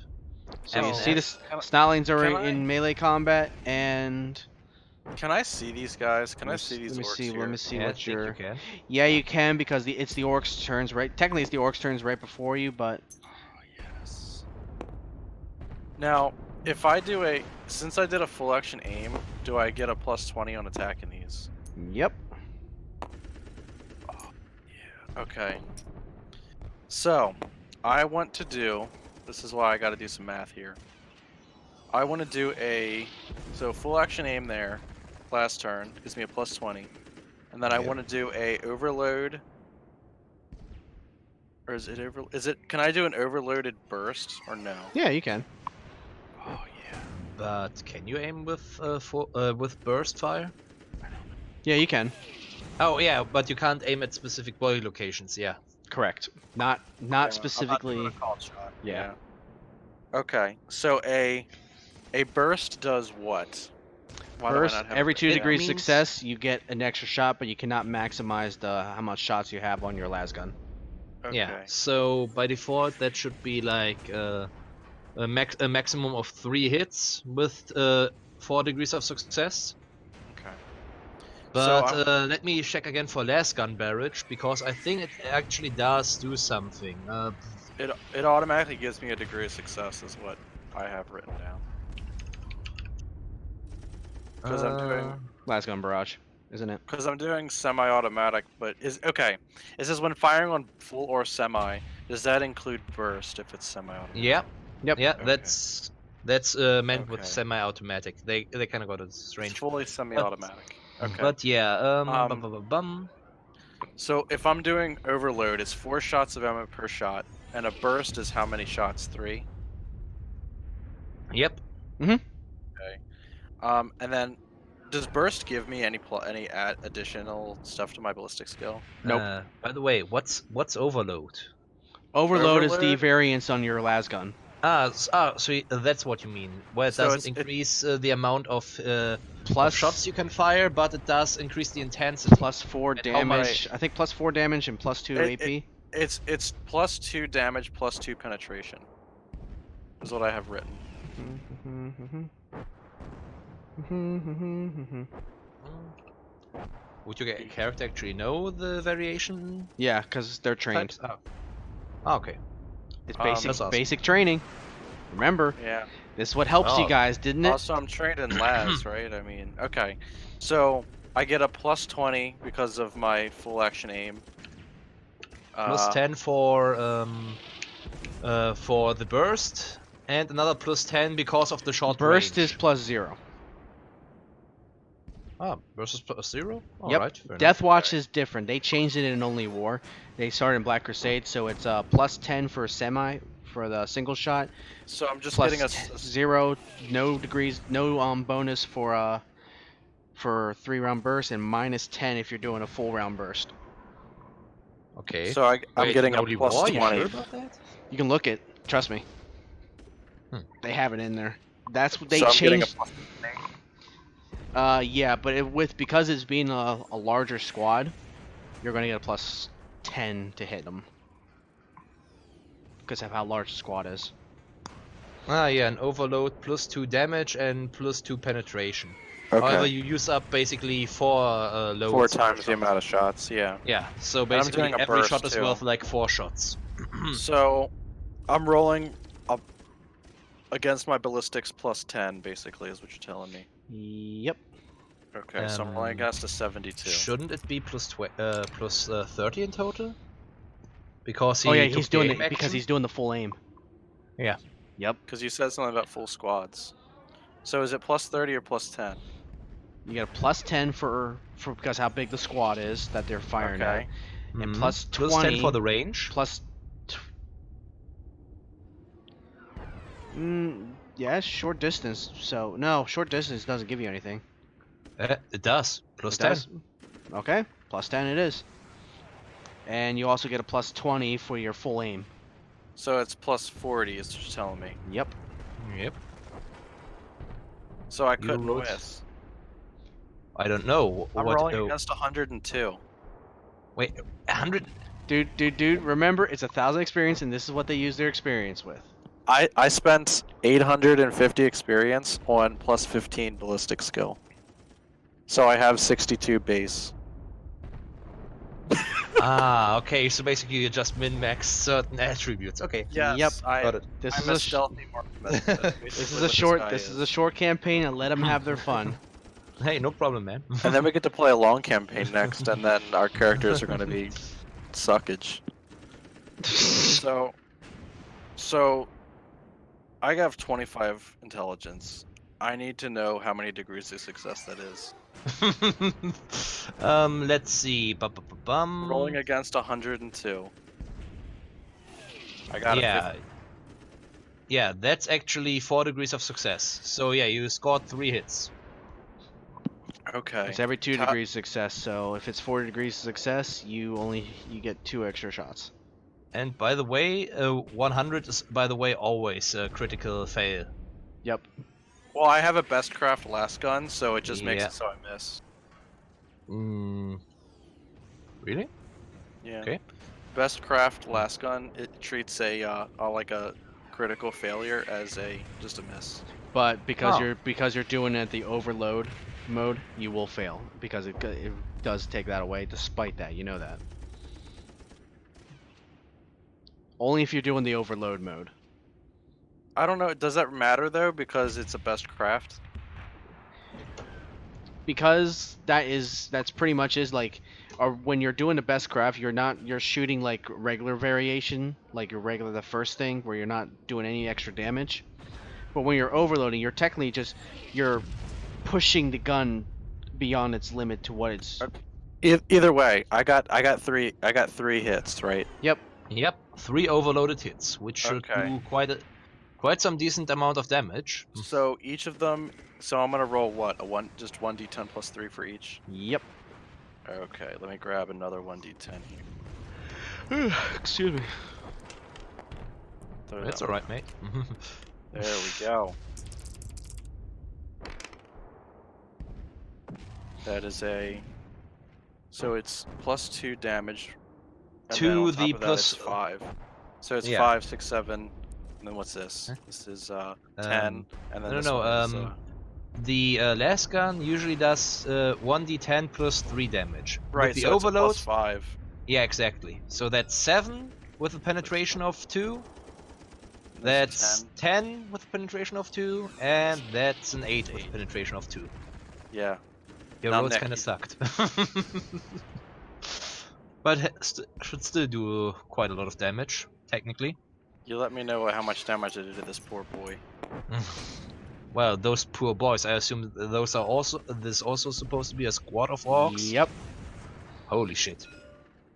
So you see the Snotlings are in melee combat, and Can I see these guys? Can I see these orcs here? Let me see Yeah, I what think your. you can. Yeah, you can because it's the orcs' turns, right? Technically, it's the orcs' turns right before you, but. Oh, yes. Now, if I do since I did a full action aim, do I get a +20 on attacking these? Yep. Oh, yeah. Okay. So, I want to do. This is why I got to do some math here. I want to do so full action aim there, last turn gives me a +20, and then I want to do a overload Or is it over? Is it? Can I do an overloaded burst or no? Yeah, you can. Oh yeah. But can you aim with burst fire? Yeah, you can. Oh yeah, but you can't aim at specific body locations. Yeah. Correct. Not Yeah, I'm not doing specifically. a called shot. Yeah. Okay, so a burst does what? Why do I Burst, not have every it 2 written degrees down? means- success, you get an extra shot, but you cannot maximize the how much shots you have on your las gun. Okay. Yeah. So by default, that should be like a maximum of 3 hits with 4 degrees of success. Okay. But So let me check again for last gun barrage because I think it actually does do something. it automatically gives me a degree of success, is what I have written down. Because I'm doing Las gun barrage, isn't it? semi-automatic, but is okay. It says when firing on full or semi, does that include burst if it's semi-automatic? Yeah. Yep. Yeah, Okay. that's meant with Okay. semi-automatic. They kind of got a strange. It's fully semi-automatic. Okay. But yeah, Um, So if I'm doing overload, it's 4 shots of ammo per shot, and a burst is how many shots? 3. Yep. And then does burst give me any additional stuff to my ballistic skill? Nope. By the way, what's overload? Overload is the Overload? variance on your las gun. So that's what you mean. Well, it So doesn't it- increase the amount of Plus shots you can fire, but it does increase the intensity. plus 4 And how much- damage. I think plus 4 damage and plus 2 AP. It's plus 2 damage, plus 2 penetration. Is what I have written. Would your character actually know the variation Yeah, because they're trained. types? Oh, okay. It's That's basic awesome. basic training. Remember, Yeah. this is what helps you Oh. guys, didn't it? Also, I'm trained in las, right? I mean, okay. So I get a plus 20 because of my full action aim. Plus 10 for the burst, and another plus 10 because of the short Burst range. is plus 0. Burst is plus 0? Yep. Alright, fair Death Watch Okay. is different. They changed it in Only War. They started in Black Crusade, so it's plus 10 for semi for the single shot. So I'm just Plus getting a 0, no degrees, no bonus for 3-round burst, and minus 10 if you're doing a full round burst. Okay. So I'm Wait, getting a Holy plus War, you 20. sure about that? You can look it. Trust me. Hmm. They have it in there. That's what they So I'm getting a changed. plus Yeah, but because it's being a larger squad, you're gonna get a plus 10 to hit them because of how large the squad is. Yeah, an overload plus 2 damage and plus 2 penetration. Okay. However, you use up basically 4 loads. 4 of times the shots. amount of shots, yeah. Yeah, so I'm basically doing a every burst, shot is too. worth like 4 shots. So I'm rolling up against my ballistics plus 10, basically, is what you're telling me. Yep. Okay, so I'm rolling against a 72. Shouldn't it be plus 30 in total? Because he Oh yeah, took he's the doing aim it because action? he's doing the full aim. Yeah. Yep. Because you said something about full squads. So is it plus 30 or plus 10? You get a plus 10 for because how big the squad is that they're firing at, Okay. and Mhm. plus Plus 20 10 for the range. plus. Yeah, short distance. So no, short distance doesn't give you anything. It does. Plus It 10. does? Okay, plus 10 it is. And you also get a plus 20 for your full aim. So it's plus 40, is what you're telling me. Yep. Yep. So I You couldn't rolled- miss. I don't know. I'm what, rolling against 102. Wait, 100? Dude, remember, it's 1,000 experience, and this is what they use their experience with. I spent 850 experience on plus 15 ballistic skill. So I have 62 base. Okay, so basically you just min-max certain attributes. Okay. Yes, Yep. Got it. This I'm is a a stealthy marksman. this is a short short campaign, and let them have their fun. Hey, no problem, man. And then we get to play a long campaign next, and then our characters are going to be suckage. So I have 25 intelligence. I need to know how many degrees of success that is. Let's see. Rolling against 102. I got Yeah. Yeah, that's actually 4 degrees of success. So yeah, you scored 3 hits. Okay. It's every 2 degrees success. So if it's 4 degrees success, you get 2 extra shots. And by the way, 100 is by the way always a critical fail. Yep. Well, I have a best craft last gun, so it just makes Yeah. it so I miss. Really? Yeah. Okay. Best craft last gun, it treats a like a critical failure as just a miss. But because Oh. you're doing it at the overload mode, you will fail because it does take that away. Despite that, you know that. Only if you're doing the overload mode. I don't know. Does that matter though? Because it's a best craft. Because that's pretty much is like, or when you're doing the best craft, you're shooting like regular variation, like your regular the first thing where you're not doing any extra damage. But when you're overloading, you're technically you're pushing the gun beyond its limit to what it's. Either way, I got 3 hits, right? Yep. Yep, 3 overloaded hits, which should Okay. do quite some decent amount of damage. So each of them. So I'm gonna roll what? Just 1d10 plus 3 for each. Yep. Okay, let me grab another 1d10 here. Excuse me. Throw That's that alright, mate. There we go. That is a. So it's plus 2 damage. And then To on top the of that, plus- it's 5. So it's Yeah. 5, 6, 7. And then what's this? Huh? This is 10. And then no, this no, one is, the last gun usually does 1d10 plus 3 damage. right. With the So it's a overload, plus 5. yeah, exactly. So that's 7 with a penetration of 2. And this That's is 10 with a penetration of 2, and that's an 8 with a penetration of 2. Yeah. Your Now, rolls Nick, kind of you- sucked. But should still do quite a lot of damage, technically. You let me know how much damage I did to this poor boy. Well, those poor boys, I assume those are also, this also supposed to be a squad of orcs? Yep. Holy shit.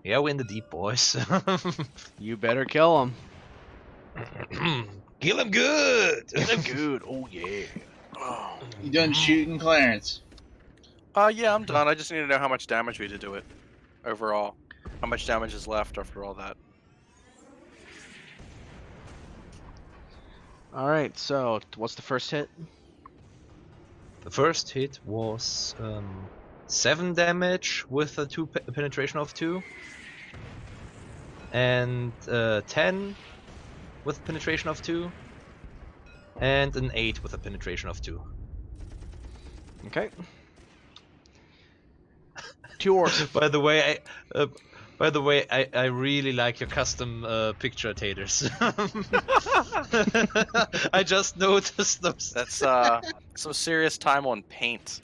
Yeah, we're in the deep, boys. You better kill him. Kill him good! Good. Oh yeah. Oh. You done shooting, Clarence? Yeah, I'm done. I just need to know how much damage we did to it overall. How much damage is left after all that? All right. So what's the first hit? The first hit was 7 damage with a penetration of 2. And 10 with penetration of 2. And an 8 with a penetration of 2. Okay. 2 orcs. By the way, I really like your custom picture taters. I just noticed those. That's some serious time on paint.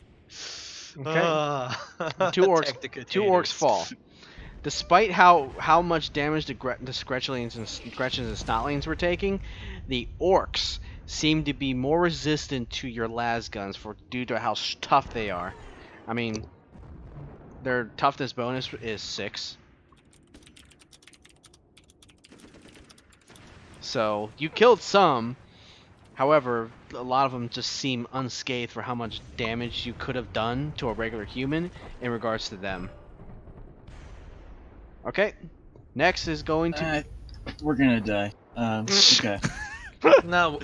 Okay. 2 orcs fall. Despite how much damage the Scretchlings and Snotlings were taking, the orcs seem to be more resistant to your las guns due to how tough they are. I mean, their toughness bonus is 6. So you killed some. However, a lot of them just seem unscathed for how much damage you could have done to a regular human in regards to them. Okay. Next is going to. We're gonna die. Okay. No,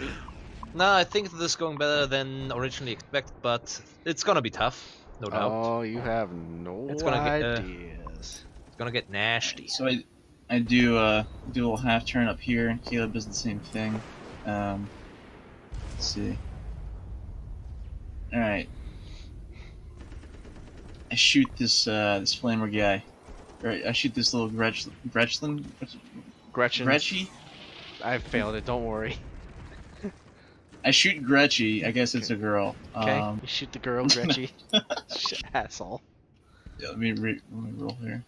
I think this is going better than originally expected, but it's gonna be tough, no doubt. Oh, you have no It's gonna get, ideas. It's gonna get nasty. So I do a little half turn up here. Caleb does the same thing. Let's see. All right. I shoot this this flamer guy. Or I shoot this little Gretchen. Gretchen. Gretchy? I failed it. Don't worry. I shoot Gretchy. I guess it's a girl. Okay. You shoot the girl, Gretchy. Asshole. Yeah, let me roll here.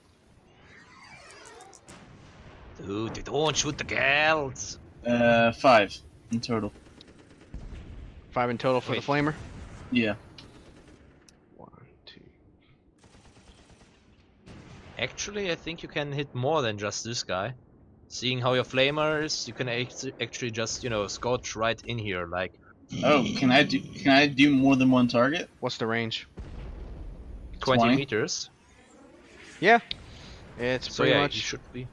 Dude, they don't shoot the girls. 5 in total. 5 in total for Wait. the flamer. Yeah. 1, 2. Actually, I think you can hit more than just this guy. Seeing how your flamer is, you can actually just, you know, scorch right in here, like. Oh, can I do more than one target? What's the range? 20 20? meters. Yeah. It's So pretty yeah, much. you should be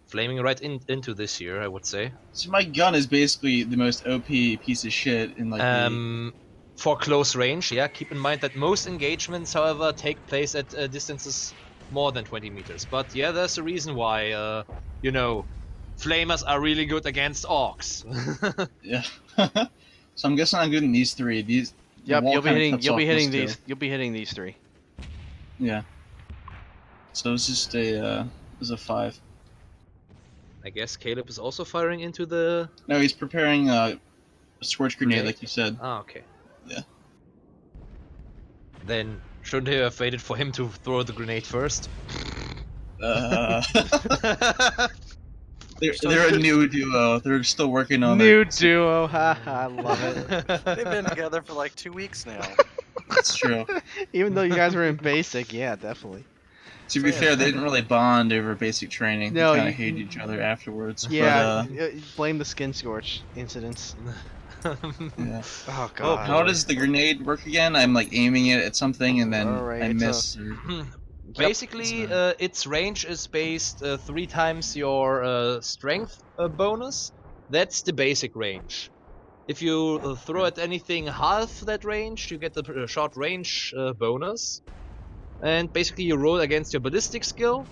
flaming right into this here, I would say. So my gun is basically the most OP piece of shit in like the. For close range, yeah. Keep in mind that most engagements, however, take place at distances more than 20 meters. But yeah, there's a reason why, you know, flamers are really good against orcs. Yeah. So I'm guessing I'm good in these three. These. The Yep. wall You'll be kinda hitting. cuts You'll be off hitting those these. You'll be hitting these 3. two. Yeah. So it's just a. It's a 5. I guess Caleb is also firing into the. No, he's preparing a scorch grenade, Grenade? like you said. Ah, okay. Yeah. Then shouldn't you have waited for him to throw the grenade first? They're a new duo. They're still working on New their. duo. Haha. I love it. They've been together for like 2 weeks now. That's true. Even though you guys were in basic, yeah, definitely. To be fair, they didn't really bond over basic training. No, they kind you- of hated each other afterwards. Yeah. But, Blame the skin scorch incidents. yeah. Oh god. How does the grenade work again? I'm like aiming it at something and then Alright, I it's a- miss. Or... Basically, It's its range is based 3 times your strength bonus. That's the basic range. If you throw at anything half that range, you get the short range bonus. And basically, you roll against your ballistic skill.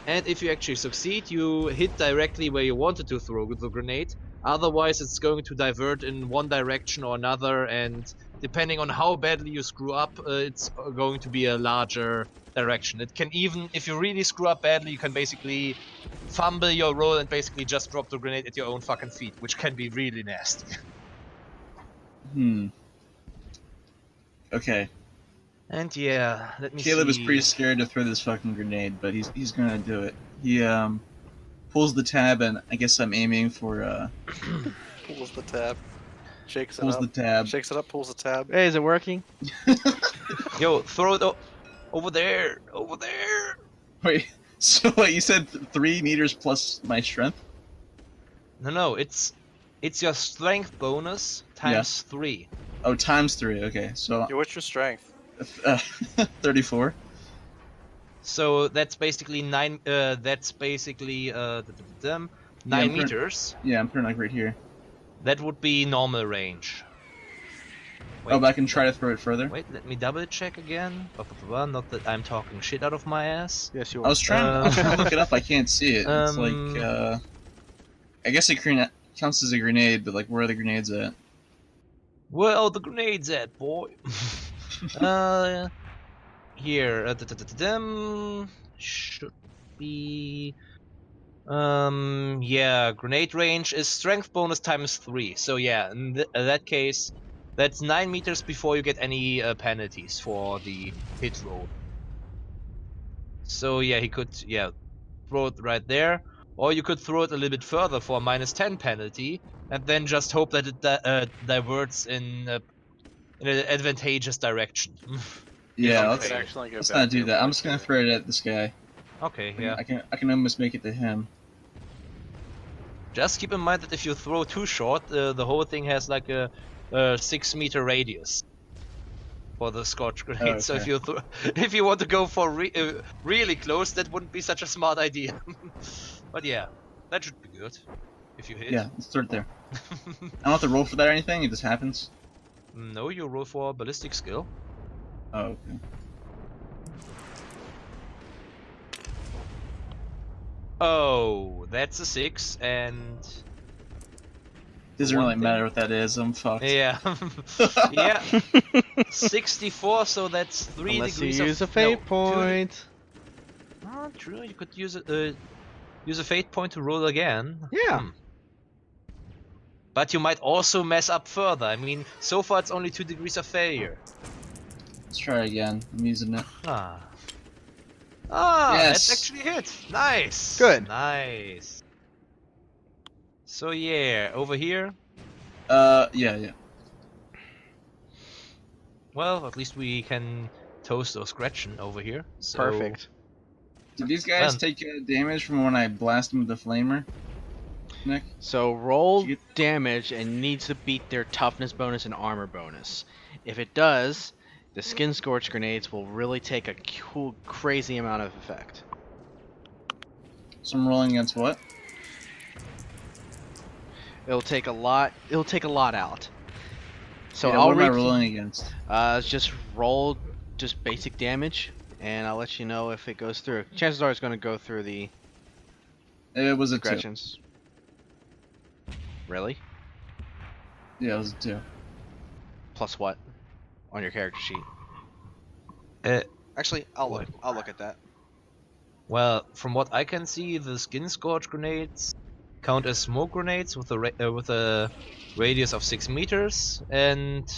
And if you actually succeed, you hit directly where you wanted to throw the grenade. Otherwise, it's going to divert in one direction or another. And depending on how badly you screw up, it's going to be a larger direction. It can even, if you really screw up badly, you can basically fumble your roll and basically just drop the grenade at your own fucking feet, which can be really nasty. Okay. And yeah, let me Caleb see. is pretty scared to throw this fucking grenade, but he's gonna do it. He pulls the tab, and I guess I'm aiming for Pulls the tab. Shakes it pulls up. the tab. Shakes it up, pulls the tab. Hey, is it working? Yo, throw it over there, over there. Wait, so what, you said 3 meters plus my strength? No, it's your strength bonus times 3. Oh, times 3. Okay, so Yo, what's your strength? 34. So that's basically 9. That's basically 9 I'm meters. Yeah, I'm putting like right here. That would be normal range. Oh, but I can try to throw it further. Wait, let me double check again. Not that I'm talking shit out of my ass. Yes, you I are. was trying to look it up. I can't see it. It's like I guess it counts as a grenade, but like where are the grenades at? Where are the grenades at, boy? Here, should be. Yeah, grenade range is strength bonus times 3. So yeah, in that case, that's 9 meters before you get any penalties for the hit roll. So yeah, he could throw it right there, or you could throw it a little bit further for a -10 penalty, and then just hope that it diverts in an advantageous direction. Yeah, Let's let's not do that. I'm just gonna throw it at this guy. Okay, yeah. I can almost make it to him. Just keep in mind that if you throw too short, the whole thing has like a 6-meter radius for the scorch grenade. Oh, So okay. if you want to go for really close, that wouldn't be such a smart idea. But yeah, that should be good if you hit. Yeah, let's throw it there. I don't have to roll for that or anything. It just happens. No, you roll for ballistic skill. Oh, okay. Oh, that's a 6, and Doesn't one really thing- matter what that is. I'm fucked. yeah, yeah, 64. So that's 3 Unless you degrees use of a fate 2 point. Oh, true. You could use a fate point to roll again. Yeah. But you might also mess up further. I mean, so far it's only 2 degrees of failure. Let's try again. I'm using it. That's Yes. actually a hit. Nice. Good. Nice. So yeah, over here. Yeah. Well, at least we can toast or scratch over here. So, Perfect. Did these guys Man. take damage from when I blast them with the flamer? Nick? So roll Did you damage and needs to beat their toughness bonus and armor bonus. If it does, the skin scorch grenades will really take a cool, crazy amount of effect. So I'm rolling against what? It'll take a lot. It'll take a lot out. So Yeah, I'll what am I read. rolling against? Just roll just basic damage, and I'll let you know if it goes through. Chances are it's going to go through the It was a 2. Gretchen's. Really? Yeah, it was a 2. Plus what on your character sheet? Actually, I'll look at that. Well, from what I can see, the skin scorch grenades count as smoke grenades with a radius of 6 meters, and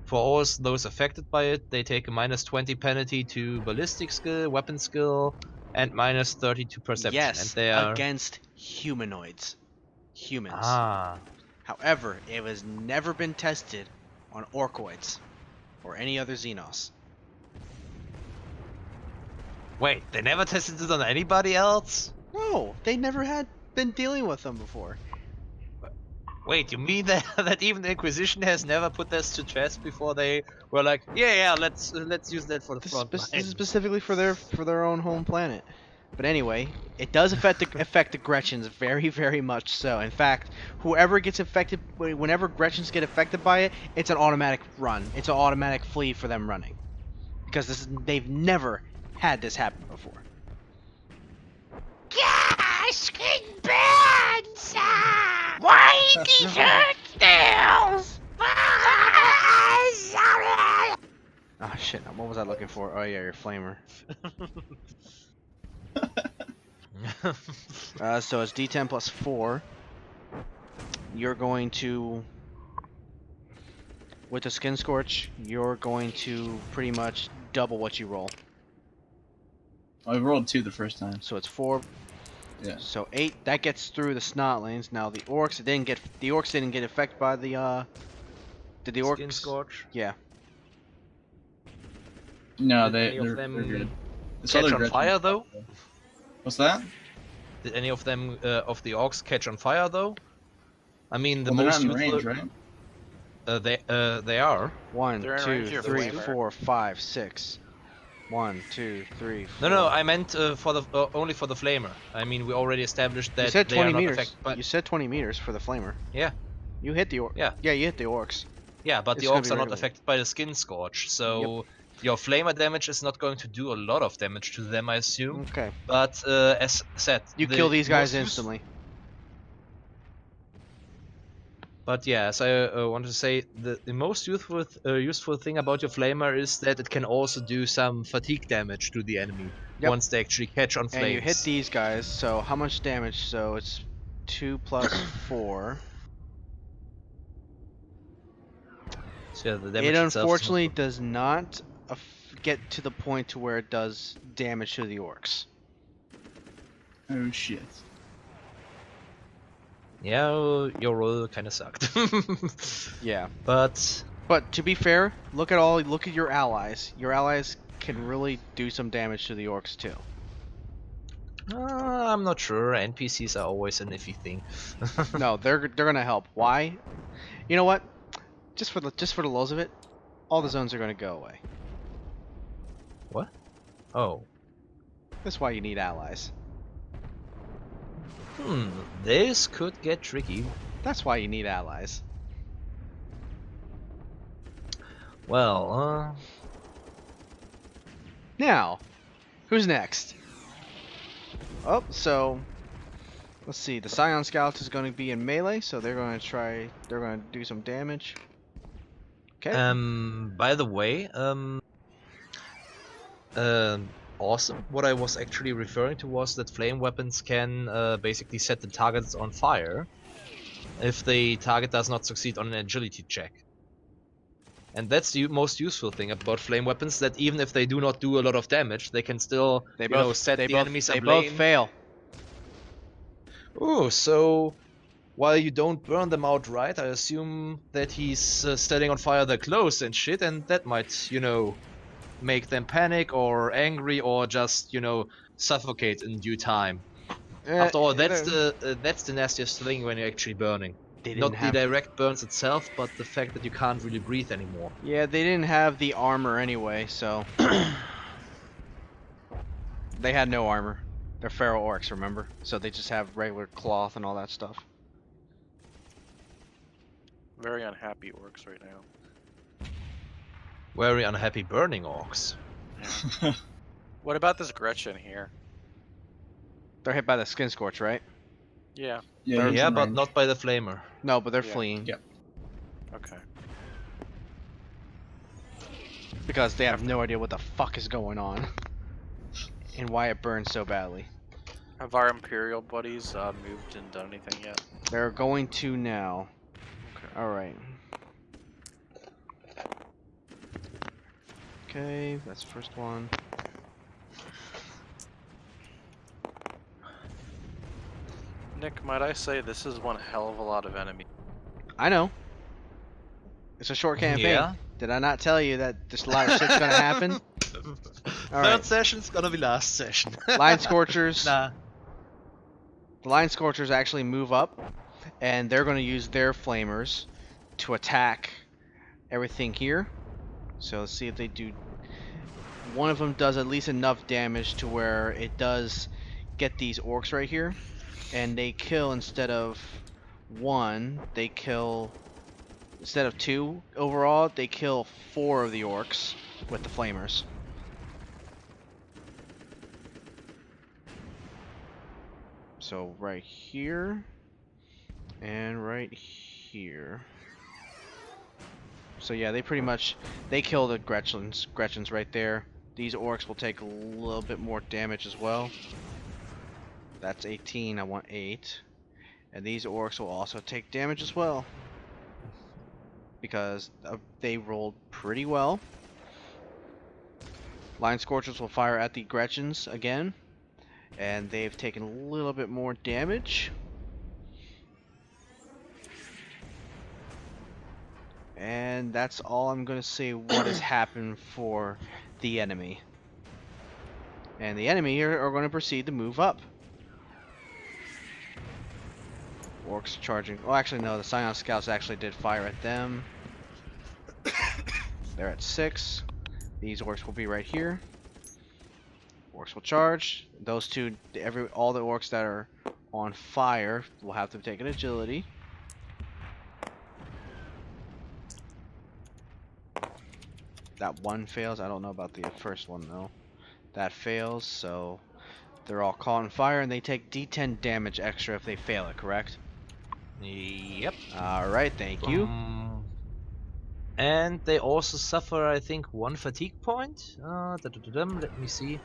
for all those affected by it, they take a -20 penalty to ballistic skill, weapon skill, and -30 to perception. And Yes, they are against humanoids. Humans. ah. However, it has never been tested on orcoids or any other Xenos. Wait, they never tested it on anybody else? No, they never had been dealing with them before. Wait, you mean that that even the Inquisition has never put this to test before they were like, yeah, let's use that for the This, front this line. is specifically for their own home planet. But anyway, it does affect the Gretchens very, very much so. In fact, whoever gets affected, whenever Gretchens get affected by it, it's an automatic run. It's an automatic flee for them running, because they've never had this happen before. Skin burns! Why nails? Ah, shit. What was I looking for? Oh yeah, your flamer. So it's D10 plus 4. You're going to, with the skin scorch, you're going to pretty much double what you roll. I rolled 2 the first time. So it's 4. Yeah. So 8. That gets through the snotlings. Now the orcs didn't get affected by the Did the orcs? Skin scorch. Yeah. No, Did any they're of them good. This catch other on Gretchen- fire though? What's that? Did any of them of the orcs catch on fire though? I mean, the Well, they're not most in useful. range, right? They are. 1, They're in 2, range of your 3, flamer. 4, 5, 6. 1, 2, 3, 4. No, I meant for the only for the flamer. I mean, we already established that You said they 20 are not meters. affected by. You said 20 meters for the flamer. Yeah. You hit the orc. Yeah. Yeah, you hit the orcs. Yeah, but It's the gonna orcs be are not regular. affected by the skin scorch, so your flamer damage is not going to do a lot of damage to them, I assume. Okay. But as said, You the kill these guys most instantly. But yeah, as I wanted to say, the most useful thing about your flamer is that it can also do some fatigue damage to the enemy Yep. once they actually catch on flames. And you hit these guys, so how much damage? So it's 2 plus 4. So yeah, the damage It itself is not unfortunately good. does not get to the point to where it does damage to the orcs. Oh shit. Yeah, your roll kind of sucked. Yeah. But But to be fair, look at your allies. Your allies can really do some damage to the orcs too. I'm not sure. NPCs are always an iffy thing. No, they're gonna help. Why? You know what? Just for the lulz of it, all the zones are gonna go away. What? Oh. That's why you need allies. This could get tricky. That's why you need allies. Well, Now, who's next? Oh, so let's see. The Scion Scout is going to be in melee, so they're going to do some damage. Okay. by the way, awesome. What I was actually referring to was that flame weapons can basically set the targets on fire if the target does not succeed on an agility check. And that's the most useful thing about flame weapons, that even if they do not do a lot of damage, they can still, set the enemies they ablaze. both fail. Ooh, so while you don't burn them outright, I assume that he's setting on fire their clothes and shit, and that might, make them panic or angry or just, you know, suffocate in due time. After all, that's the nastiest thing when you're actually burning. They didn't Not the have. direct burns itself, but the fact that you can't really breathe anymore. Yeah, they didn't have the armor anyway, so they had no armor. They're feral orcs, remember? So they just have regular cloth and all that stuff. Very unhappy orcs right now. Very unhappy burning orcs. What about this Gretchen here? They're hit by the skin scorch, right? Yeah. Yeah, he's Yeah, in but range. not by the flamer. No, but they're Yeah. fleeing. Yep. Okay. Because they have no idea what the fuck is going on. And why it burns so badly. Have our Imperial buddies moved and done anything yet? They're going to now. Okay. Alright. Okay, that's the first one. Nick, might I say this is one hell of a lot of enemies. I know. It's a short campaign. Yeah. Did I not tell you that just a lot of shit's gonna happen? Third session's gonna be last session. Line Scorchers. Nah. The Line Scorchers actually move up, and they're going to use their flamers to attack everything here. So let's see if they do. One of them does at least enough damage to where it does get these orcs right here, and they kill instead of one, they kill instead of 2 overall, they kill 4 of the orcs with the flamers. So right here and right here. So yeah, they pretty much they kill the Gretchens right there. These orcs will take a little bit more damage as well. That's 18. I want 8. And these orcs will also take damage as well because they rolled pretty well. Line Scorchers will fire at the Gretchens again. And they've taken a little bit more damage. And that's all I'm going to say what has happened for the enemy. And the enemy here are going to proceed to move up. Orcs charging. Oh, actually, no. The Scion Scouts actually did fire at them. They're at 6. These orcs will be right here. Orcs will charge. Those two, all the orcs that are on fire will have to take an agility. That one fails. I don't know about the first one though. That fails, so they're all caught on fire and they take D10 damage extra if they fail it, correct? Yep. Alright, thank you. And they also suffer, I think, 1 fatigue point. Let me see.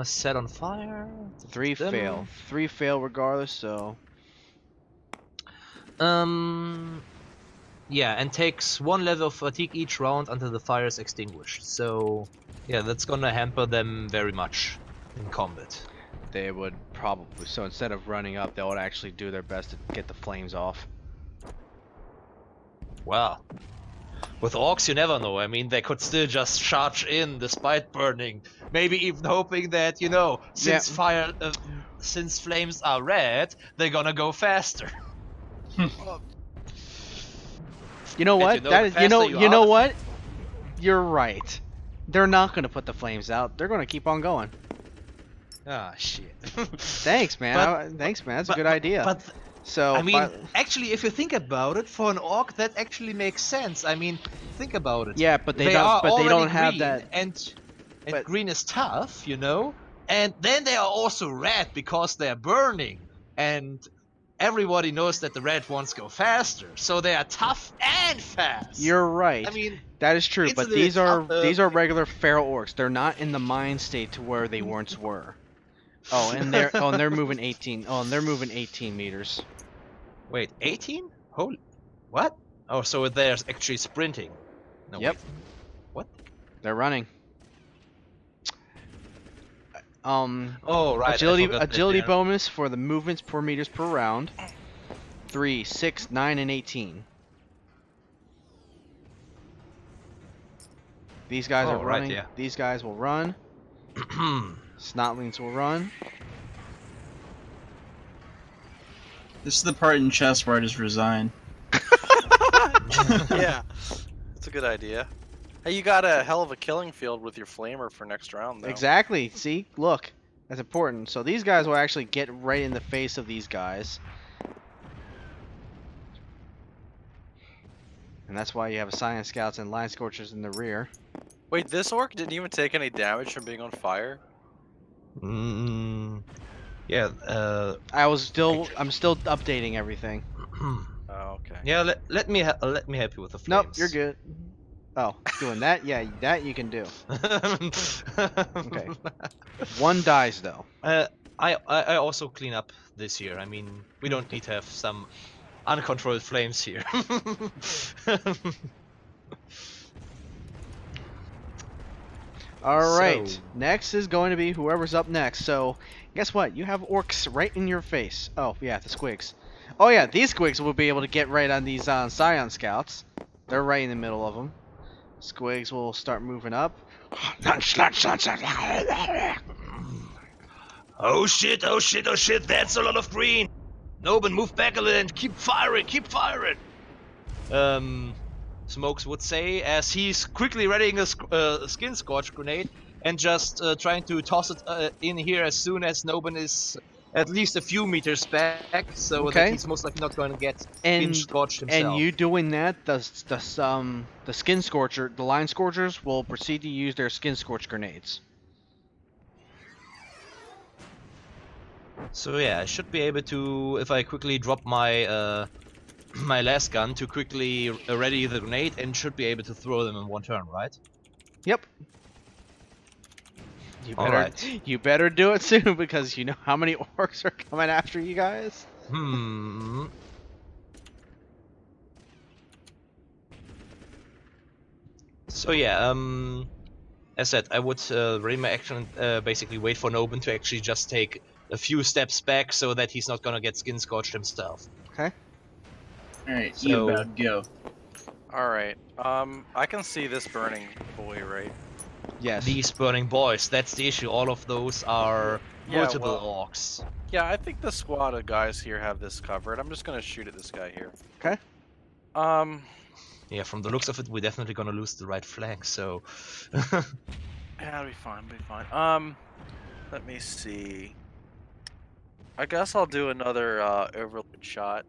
Set on fire. 3 fail. 3 fail regardless, so... Yeah, and takes 1 level of fatigue each round until the fire is extinguished. So, yeah, that's gonna hamper them very much in combat. They would probably... So instead of running up, they would actually do their best to get the flames off. Well, with orcs you never know. I mean, they could still just charge in despite burning. Maybe even hoping that, you know, since since flames are red, they're gonna go faster. You know what? You know, That is, the you know, faster you you know are, what? You're right. They're not gonna put the flames out. They're gonna keep on going. Ah, shit. Thanks, man. Thanks, man. That's a good idea. But So I mean, actually, if you think about it, for an orc, that actually makes sense. I mean, think about it. yeah, but they are don't. But they don't already have green, that. And but- green is tough, you know. And then they are also red because they're burning, and everybody knows that the red ones go faster, so they are tough and fast. You're right. I mean, that is true. it's But a these little are these are regular feral orcs. They're not in the mind state to where they once were. Oh, and they're moving 18. Oh, and they're moving 18 meters. wait, 18? Holy, what? Oh, so they're actually sprinting. No, Yep. wait. What? They're running. Oh, right. I Agility forgot that agility they're- bonus for the movements per meters per round. 3, 6, 9, and 18. These guys are Oh, right, running. yeah. These guys will run. Snotlings will run. This is the part in chess where I just resign. Yeah, that's a good idea. Hey, you got a hell of a killing field with your flamer for next round, though. Exactly. See, look, that's important. So these guys will actually get right in the face of these guys, and that's why you have Science Scouts and Line Scorchers in the rear. Wait, this orc didn't even take any damage from being on fire? Yeah. I'm still updating everything. Oh, okay. Yeah. Let me help you with the flames. Nope, you're good. Oh, doing that? Yeah, that you can do. Okay. One dies though. I also clean up this year. I mean, we don't need to have some uncontrolled flames here. All right. So- Next is going to be whoever's up next. So, guess what? You have orcs right in your face. Oh, yeah, the squigs. Oh, yeah, these squigs will be able to get right on these Scion Scouts. They're right in the middle of them. Squigs will start moving up. Oh shit, oh shit, oh shit, that's a lot of green! Noban, move back a little and keep firing, keep firing! Smokes would say, as he's quickly readying a skin scorch grenade and just trying to toss it in here as soon as Noban is at least a few meters back, so that Okay. he's most likely not going to get skin And scorched himself. and you doing that, the skin scorcher, the line scorchers will proceed to use their skin scorch grenades. So yeah, I should be able to, if I quickly drop my my last gun, to quickly ready the grenade and should be able to throw them in one turn, right? Yep. You better do it soon because you know how many orcs are coming after you guys. So yeah, as said, I would ready my action and basically wait for Noban to actually just take a few steps back so that he's not gonna get skin scorched himself. Okay. Alright, So- Eobad, go. Alright, I can see this burning boy, right? Yes. These burning boys, that's the issue. All of those are Yeah, multiple well- orcs. Yeah, I think the squad of guys here have this covered. I'm just gonna shoot at this guy here. Okay. Yeah, from the looks of it, we're definitely gonna lose the right flank. So Yeah, it'll be fine, let me see. I guess I'll do another overload shot.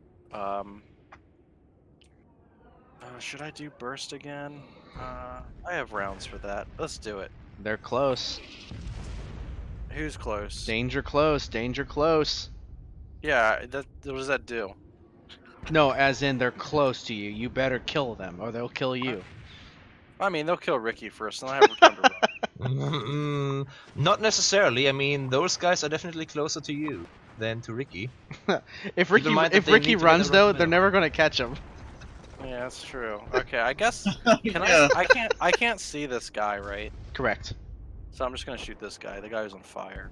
Should I do burst again? I have rounds for that. Let's do it. They're close. Who's close? Danger close. Danger close. Yeah, what does that do? No, as in they're close to you. You better kill them or they'll kill you. I mean, they'll kill Ricky first, and I have time to run. not necessarily. I mean, those guys are definitely closer to you than to Ricky. If Keep in mind that Ricky they need to get runs around though, the they're middle. never gonna catch him. Yeah, that's true. Okay, I guess can Yeah. I can't see this guy, right? Correct. So I'm just gonna shoot this guy. The guy who's on fire.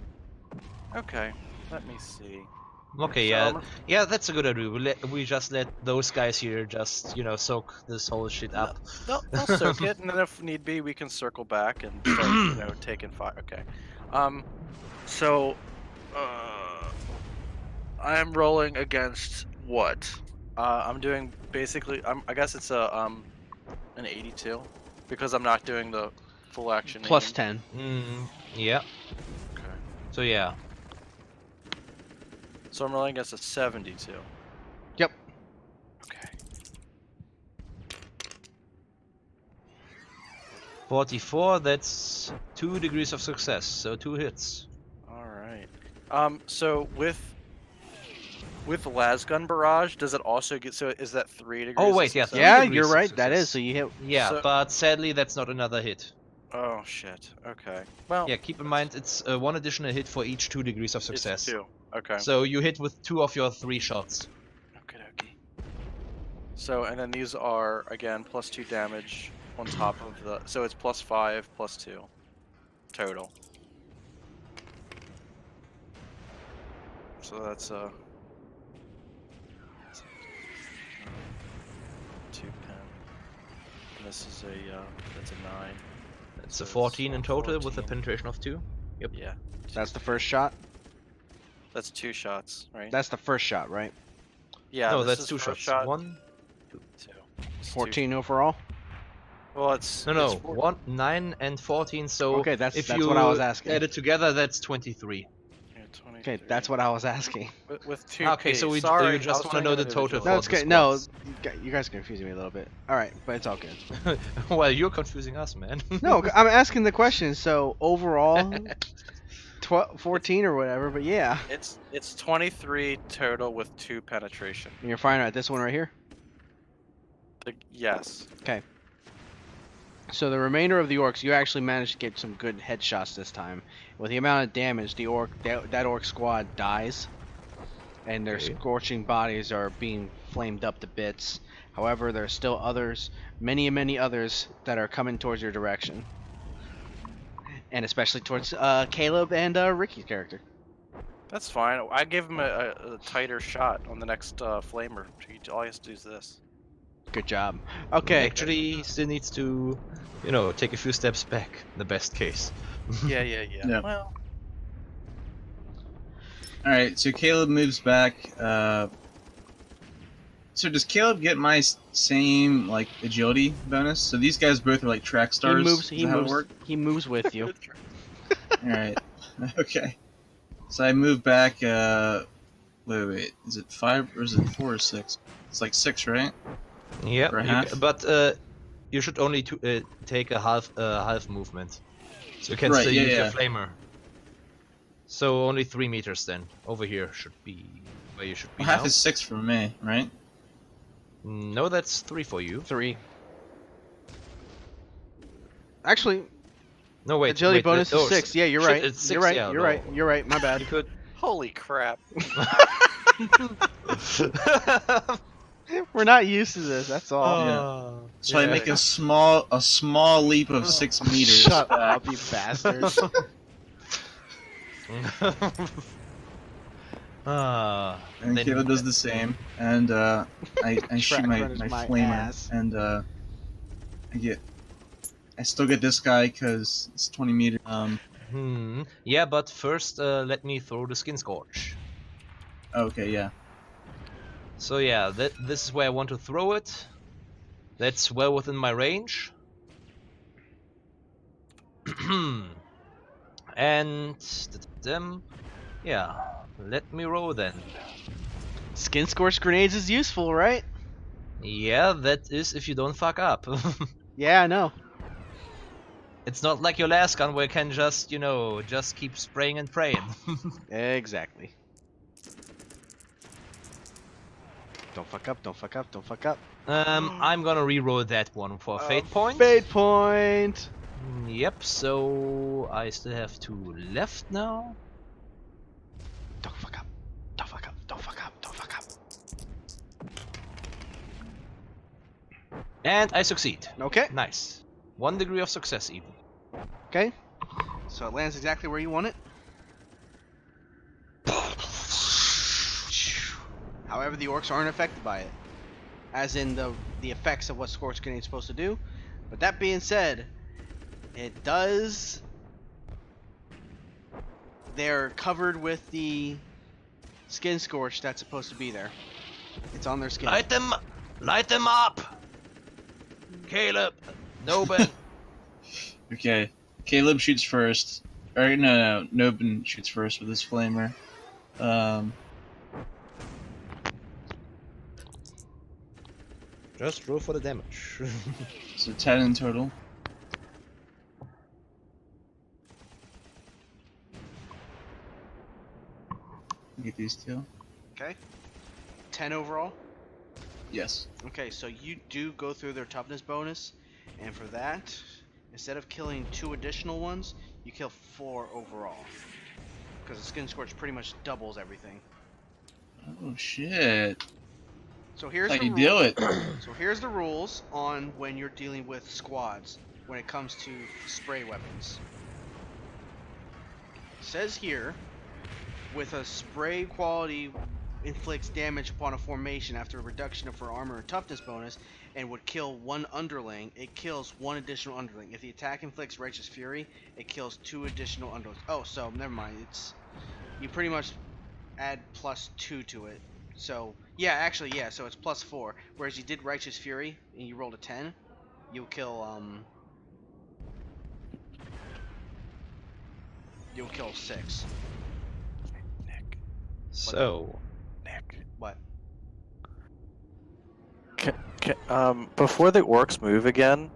Okay, let me see. Okay, So yeah, I'm- yeah, that's a good idea. We just let those guys here just soak this whole shit up. They'll soak it, and then if need be, we can circle back and start, taking fire. Okay. So, I am rolling against what? I'm doing basically. I guess it's an 82 because I'm not doing the full action. Plus aim. 10. Yeah. Okay. So yeah. So I'm rolling against a 72. Yep. Okay. 44. That's 2 degrees of success. So 2 hits. All right. So with Lasgun barrage, does it also get? So is that 3 degrees? Oh, of wait, yeah, success? Yeah, degrees you're of right. That is. success. So you hit. Yeah, So- but sadly that's not another hit. Oh shit. Okay. Well. Yeah, keep in mind it's 1 additional hit for each 2 degrees of It's success. 2. Okay. So you hit with 2 of your 3 shots. Okay. So and then these are again plus 2 damage on top of the. So it's plus 5 plus 2 total. So that's 2 10. And this is that's a 9. It's So a 14 in total with a 14. penetration of 2. Yep. Yeah. That's the first shot. That's 2 shots, right? That's the first shot, right? Yeah. No, this that's is 2 first shots. Shot, 1. 2. It's 2 14 overall. Well, it's No, it's 1, 9, and 14. So Okay, that's if what you I was asking. add it together, that's 23. yeah, 23. Okay, that's what I was asking. With 2 Okay, so Sorry, you I just was want to doing know them the total individually. No, for it's the good. No, squads. you guys are confusing me a little bit. All right, but it's all good. Well, you're confusing us, man. No, I'm asking the question. So overall, 14 or whatever. But yeah, It's 23 total with 2 penetration. and you're firing at this one right here. Yes. So the remainder of the orcs, you actually managed to get some good headshots this time. With the amount of damage, the that orc squad dies, and their Okay. scorching bodies are being flamed up to bits. However, there are still others, many others, that are coming towards your direction, and especially towards Caleb and Ricky's character. That's fine. I gave him a tighter shot on the next flamer. All he has to do is this. Good job. Okay. Actually, he still needs to, take a few steps back, in the best case. Yeah. Yeah. Well, Alright, so Caleb moves back. So does Caleb get my same, like, agility bonus? So these guys both are, like, track stars? Is that how it works? He moves with you. Alright. Okay. So I move back, wait. Is it 5 or is it 4 or 6? It's like 6, right? Yeah, For half? but you should only take a half movement, so you can Right, still yeah, use your yeah. flamer. So only 3 meters then. Over here should be where you should be Well, half now. is 6 for me, right? No, that's 3 for you. 3. Actually, No, wait. agility wait, bonus oh, is 6. Yeah, you're shit, right. It's 6, You're right. yeah, You're no. right. You're right. My bad. You could. holy crap. We're not used to this. That's all. Yeah. So I make a small leap of 6 meters. Shut back. up, you bastards. And Then- Caleb does the same, and I shoot Track my runner's my flamer, ass. and I still get this guy because it's 20 meters. Yeah, but first let me throw the skin scorch. Okay, yeah. So yeah, this is where I want to throw it. That's well within my range. And yeah, let me roll then. Skin scorch grenades is useful, right? Yeah, that is if you don't fuck up. Yeah, I know. It's not like your last gun where you can just, just keep spraying and praying. Exactly. Don't fuck up, don't fuck up, don't fuck up. I'm gonna reroll that one for fate point. Fate point! Yep, so I still have 2 left now. Don't fuck up, don't fuck up, don't fuck up, don't fuck up. And I succeed. Okay, Nice. 1 degree of success even. okay. So it lands exactly where you want it. However, the orcs aren't affected by it. As in the effects of what Scorch Grenade's supposed to do. But that being said, it does... They're covered with the skin scorch that's supposed to be there. It's on their skin. Light them up! Caleb! Nobin! Okay. Caleb shoots first. Or no, Nobin shoots first with his flamer. Just roll for the damage. So 10 in total. Get these two. Okay. 10 overall. Yes. Okay, so you do go through their toughness bonus, and for that, instead of killing 2 additional ones, you kill 4 overall. Because the skin scorch pretty much doubles everything. Oh shit. So here's How the you do it? So here's the rules on when you're dealing with squads when it comes to spray weapons. It says here, with a spray quality inflicts damage upon a formation after a reduction of her armor and toughness bonus, and would kill one underling, it kills one additional underling. If the attack inflicts Righteous Fury, it kills 2 additional underlings. Oh, so never mind. It's you pretty much add +2 to it. So yeah, actually yeah. So it's +4. Whereas you did Righteous Fury and you rolled a 10, you'll kill 6. Nick. So, Nick. What? Before the orcs move again,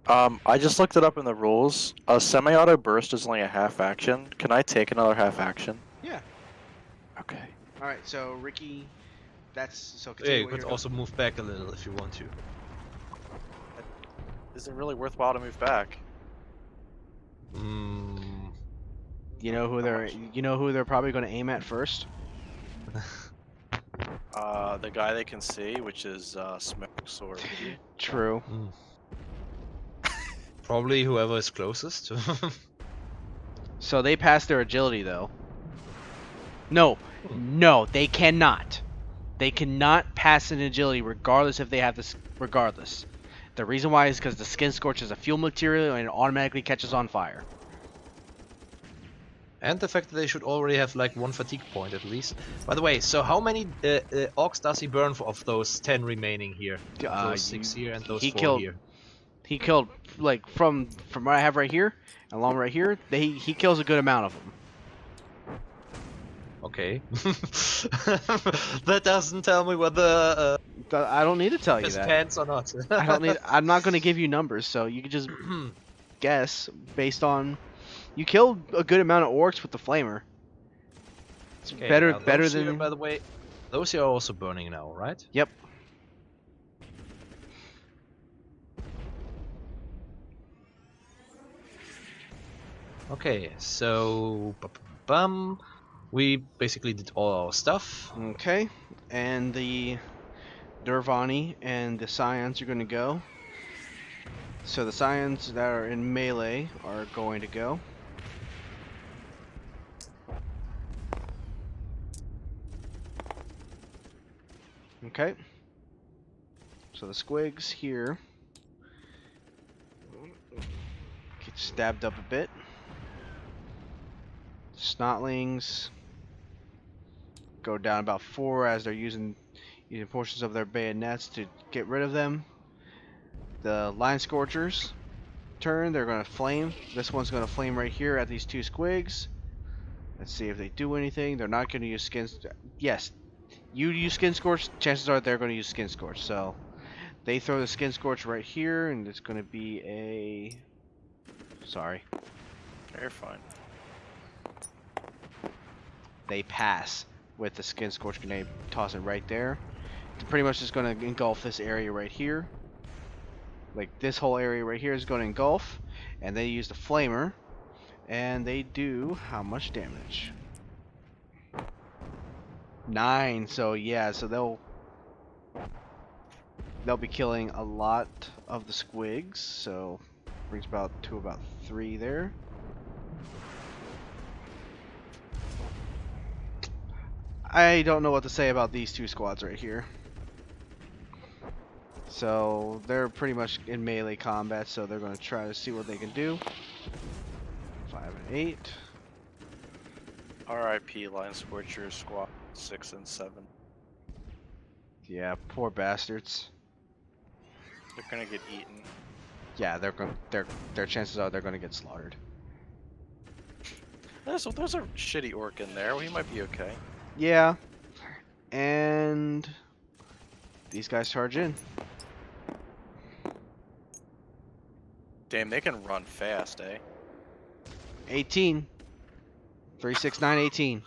I just looked it up in the rules. A semi-auto burst is only a half action. Can I take another half action? Yeah. Okay. All right. So Ricky, that's so. yeah, Continue you what could you're also move back a little if you want to. Is it really worthwhile to move back? Mm, You know who they're probably going to aim at first? The guy they can see, which is Smokes or Ricky. True. probably whoever is closest. So they pass their agility though. No, they cannot. They cannot pass an agility regardless if they have this. Regardless, the reason why is because the skin scorch is a fuel material and it automatically catches on fire. And the fact that they should already have like 1 fatigue point at least. By the way, so how many orcs does he burn of those 10 remaining here? Those 6 here and those 4 here. He killed like from what I have right here, along right here. He kills a good amount of them. Okay. That doesn't tell me whether I don't need to tell you his that. pants or not. I don't need. I'm not going to give you numbers, so you can just guess based on. You killed a good amount of orcs with the flamer. It's Okay, better now better those than. here, by the way, those here are also burning now, right? Yep. Okay, so we basically did all our stuff. Okay, and the Dovorni and the Scions are going to go. So the Scions that are in melee are going to go. Okay. So the squigs here get stabbed up a bit. Snotlings go down about 4 as they're using portions of their bayonets to get rid of them. The Line Scorchers turn, they're going to flame. This one's going to flame right here at these 2 squigs. Let's see if they do anything. They're not going to use skins. Yes, you use Skin Scorch, chances are they're going to use Skin Scorch. So they throw the Skin Scorch right here, and it's going to be a... Sorry. You're fine. They pass with the Skin Scorch grenade. Toss it right there. It's pretty much just going to engulf this area right here. Like this whole area right here is going to engulf. And they use the Flamer. And they do how much damage? 9. So yeah, so they'll be killing a lot of the squigs. So brings about 3 there. I don't know what to say about these 2 squads right here. So they're pretty much in melee combat, so they're going to try to see what they can do. 5 and 8. R.I.P. Line Scorchers Squad 6 and 7. Yeah, poor bastards. They're gonna get eaten. Yeah, their chances are they're going to get slaughtered. There's a shitty orc in there. He might be okay. Yeah. And these guys charge in. Damn, they can run fast, eh? 18. 3, 6, 9, 18.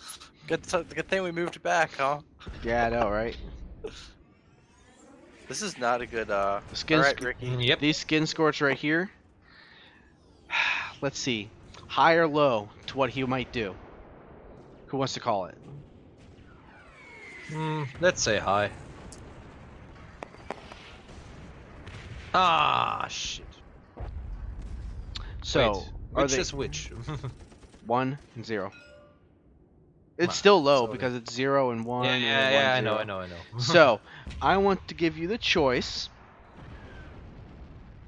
Good thing we moved back, huh? Yeah, I know, right? This is not a good, The skin Alright, Ricky. Yep. These Skin Scorch right here. Let's see. High or low to what he might do. Who wants to call it? Let's say hi. Ah, shit. So, Wait, are which they is which? 1 and 0? It's still low So because it's 0 and 1 yeah, and yeah, 1, yeah, 0. I know. So, I want to give you the choice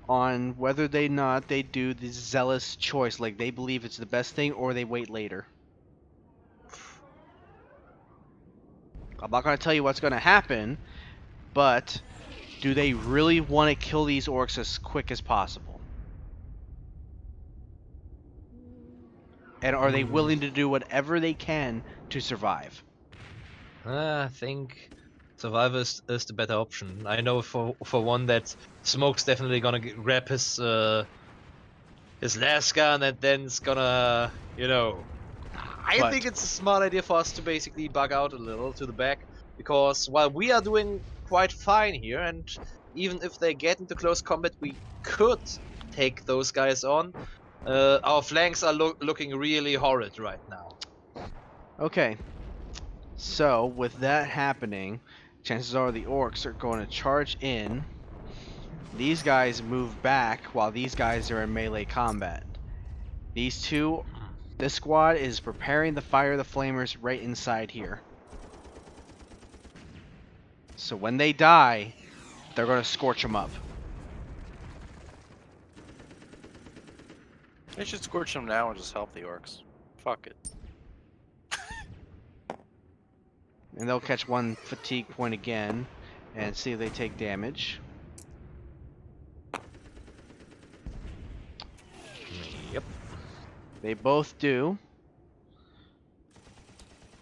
on whether they not they do the zealous choice, like they believe it's the best thing, or they wait later. I'm not going to tell you what's going to happen, but do they really want to kill these orcs as quick as possible? And are they willing to do whatever they can to survive? I think survival is the better option. I know for one that Smoke's definitely gonna grab his last gun and then it's gonna, you know. I But- think it's a smart idea for us to basically bug out a little to the back, because while we are doing quite fine here, and even if they get into close combat, we could take those guys on. Our flanks are looking really horrid right now. Okay. So, with that happening, chances are the orcs are going to charge in. These guys move back while these guys are in melee combat. These two, this squad is preparing to fire the flamers right inside here. So when they die, they're going to scorch them up. They should scorch them now and just help the orcs. Fuck it. And they'll catch one fatigue point again and see if they take damage. Yep. They both do.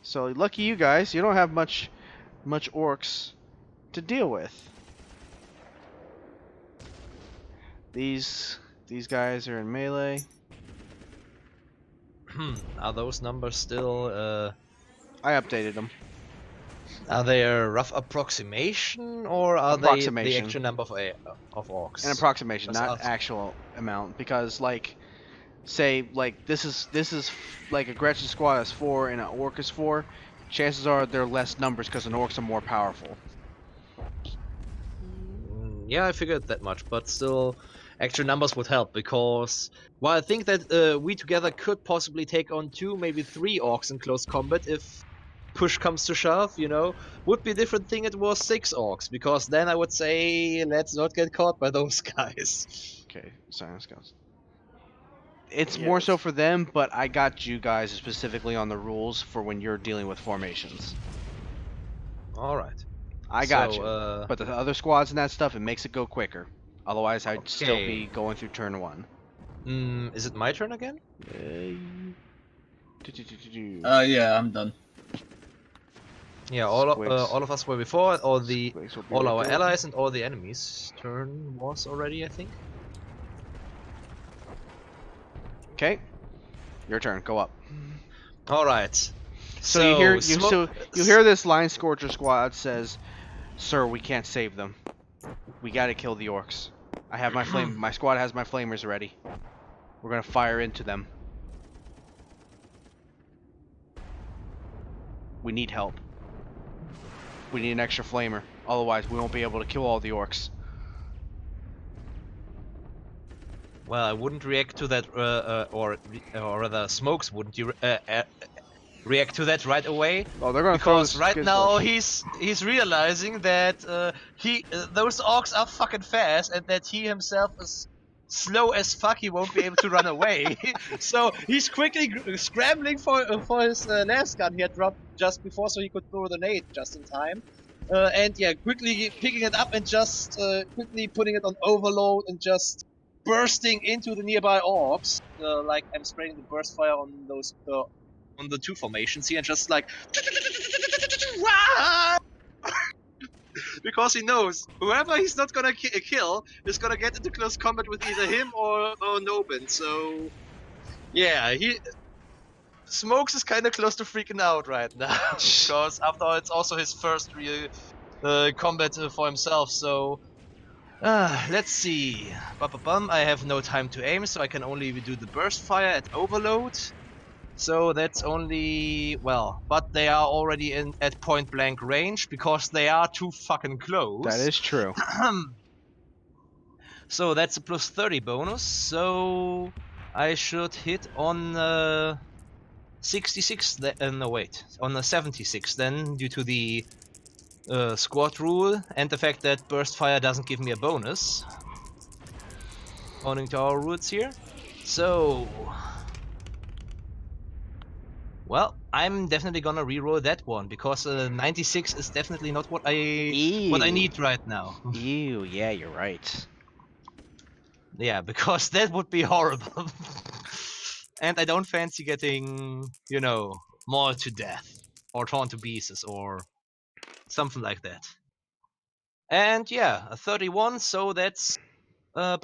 So lucky you guys, you don't have much orcs to deal with. These guys are in melee. Are those numbers still? I updated them. Are they a rough approximation, or are they the Approximation. actual number of orcs? An approximation, That's not us. actual amount, because like, say like this is like a Gretchen squad is 4 and an orc is 4. Chances are they're less numbers because an orcs are more powerful. Yeah, I figured that much, but still, actual numbers would help, because while I think that we together could possibly take on 2, maybe 3 orcs in close combat if push comes to shove, you know, would be a different thing it was 6 orcs, because then I would say let's not get caught by those guys. Okay, silence scouts. It's Yeah, more so it's- for them, but I got you guys specifically on the rules for when you're dealing with formations. Alright. I got So, you. But the other squads and that stuff, it makes it go quicker. Otherwise, I'd still be Okay. going through turn 1. Is it my turn again? Yeah, I'm done. Yeah, all Squigs. of us were before, all Squigs will be all right our there. allies and all the enemies. Turn was already, I think. Okay, your turn. Go up. All right. So you hear you hear this Line Scorcher squad says, "Sir, we can't save them. We gotta kill the orcs. I have my flame. My squad has my flamers ready. We're gonna fire into them. We need help. We need an extra flamer. Otherwise, we won't be able to kill all the orcs." Well, I wouldn't react to that, or rather, Smokes wouldn't react to that right away. Oh, they're gonna throw Because this right skin now scorch. he's realizing that those orcs are fucking fast, and that he himself is slow as fuck. He won't be able to run away. So he's quickly scrambling for his last gun he had dropped just before, so he could throw the nade just in time. And yeah, quickly picking it up and just quickly putting it on overload and just bursting into the nearby orcs. Like I'm spraying the burst fire on those on the 2 formations here, and just like because he knows whoever he's not gonna kill is gonna get into close combat with either him or Nobin. So yeah, Smokes is kind of close to freaking out right now because after all, it's also his first real combat for himself. So let's see. I have no time to aim, so I can only do the burst fire at overload. So that's only, well, but they are already at point blank range because they are too fucking close. That is true. So that's a plus 30 bonus. So I should hit on 66. No, wait. On the 76 then, due to the squad rule and the fact that burst fire doesn't give me a bonus, according to our rules here. So, well, I'm definitely gonna reroll that one because 96 is definitely not what I Ew. need right now. Ew, yeah, you're right. Yeah, because that would be horrible. And I don't fancy getting, you know, mauled to death or torn to pieces or something like that. And yeah, a 31, so that's 4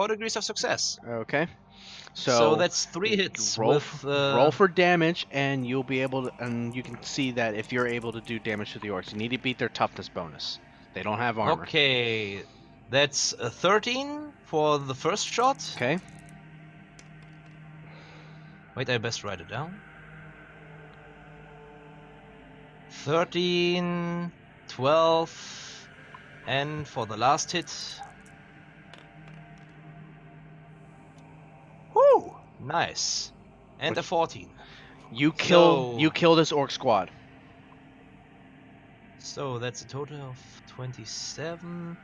degrees of success. Okay. So So that's 3 hits roll with roll for damage, and you'll be able to, and you can see that if you're able to do damage to the orcs, you need to beat their toughness bonus. They don't have armor. Okay, that's a 13 for the first shot. Okay. Wait, I best write it down. 13, 12, and for the last hit. Whoo! Nice. And a 14. You kill So- kill this orc squad. So that's a total of 27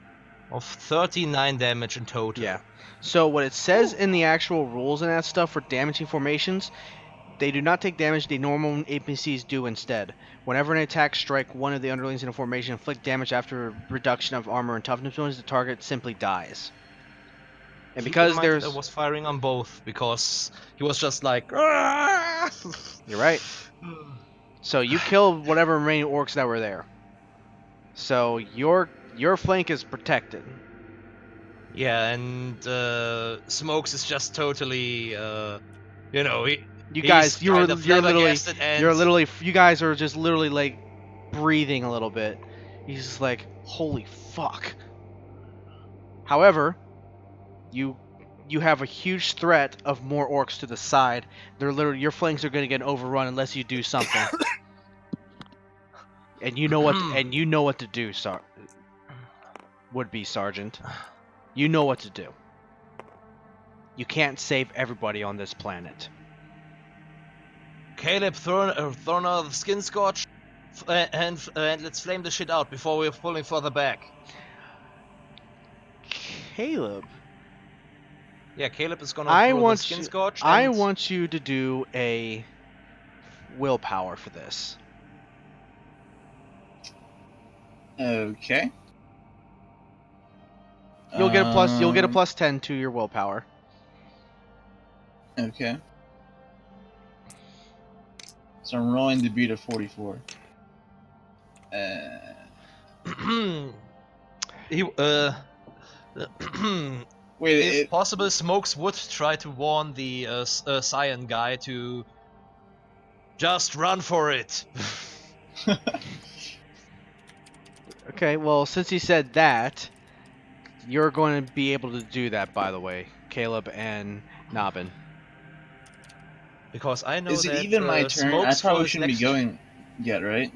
of 39 damage in total. Yeah. So what it says in the actual rules and that stuff for damaging formations, they do not take damage, the normal APCs do instead. Whenever an attack strike one of the underlings in a formation, inflict damage after reduction of armor and toughness bonus, the target simply dies. And Keep because in mind that there's I was firing on both because he was just like. "Ah!" You're right. So you kill whatever remaining orcs that were there. So your flank is protected. Yeah, and Smokes is just totally, you know, You he's guys, kind of flabbergasted and you guys are just literally like breathing a little bit. He's just like, holy fuck. However, you have a huge threat of more orcs to the side. They're literally your flanks are going to get overrun unless you do something. And you know what to do, would be sergeant. You know what to do. You can't save everybody on this planet. Caleb thrown out of skin scorch, and let's flame the shit out before we're pulling further back. Caleb, Yeah, Caleb is gonna I throw the want skin you. scorch. I And want you to do a willpower for this. Okay. You'll get a plus 10 to your willpower. Okay. So I'm rolling to beat a 44. he Wait, if possible, Smokes would try to warn the Cyan guy to just run for it. Okay, well, since he said that, you're going to be able to do that, by the way, Caleb and Nobin. Because I know is that it even my turn? I Smokes probably for shouldn't be next... going yet, right?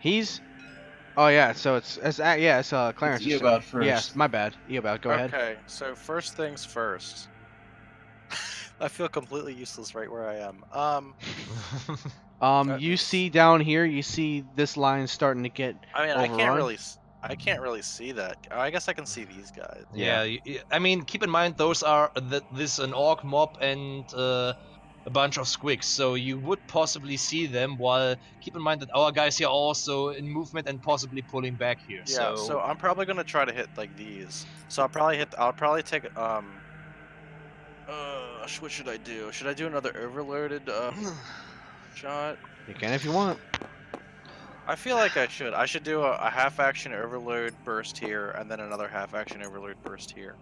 He's. Oh yeah, so it's Clarence. It's Eobald first. Yes, my bad. Eobald, go ahead. Okay, so first things first. I feel completely useless right where I am. You Goodness. see down here, you see this line starting to get I mean, overrun. I can't really see that. Oh, I guess I can see these guys. Yeah, I mean, keep in mind those are this an orc mob and a bunch of squigs, so you would possibly see them. While keep in mind that our guys here are also in movement and possibly pulling back here. Yeah, so I'm probably gonna try to hit like these. So I'll probably take what should I do? Should I do another overloaded shot? You can if you want. I feel like I should. I should do a half action overload burst here, and then another half action overload burst here.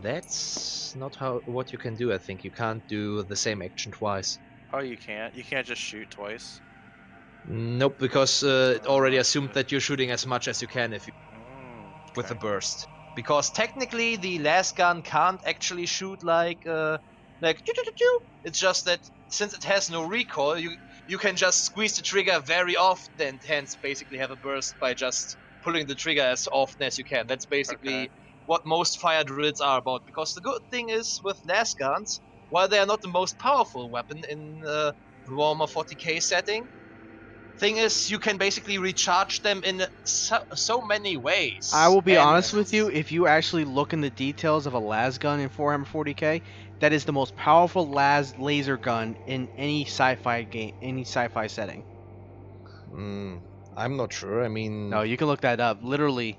That's not what you can do. I think you can't do the same action twice. Oh, you can't? You can't just shoot twice? Nope, because it already assumed that you're shooting as much as you can if you with a Okay. burst. Because technically the last gun can't actually shoot like choo-choo-choo-choo. It's just that since it has no recoil, you can just squeeze the trigger very often and hence basically have a burst by just pulling the trigger as often as you can. That's basically Okay. what most fire drills are about. Because the good thing is with las guns, while they are not the most powerful weapon in the Warhammer 40k setting, thing is you can basically recharge them in so many ways. I will be And honest with you, if you actually look in the details of a las gun in Warhammer 40k, that is the most powerful laser gun in any sci-fi game, any sci-fi setting. I'm not sure. I mean, No, you can look that up. Literally,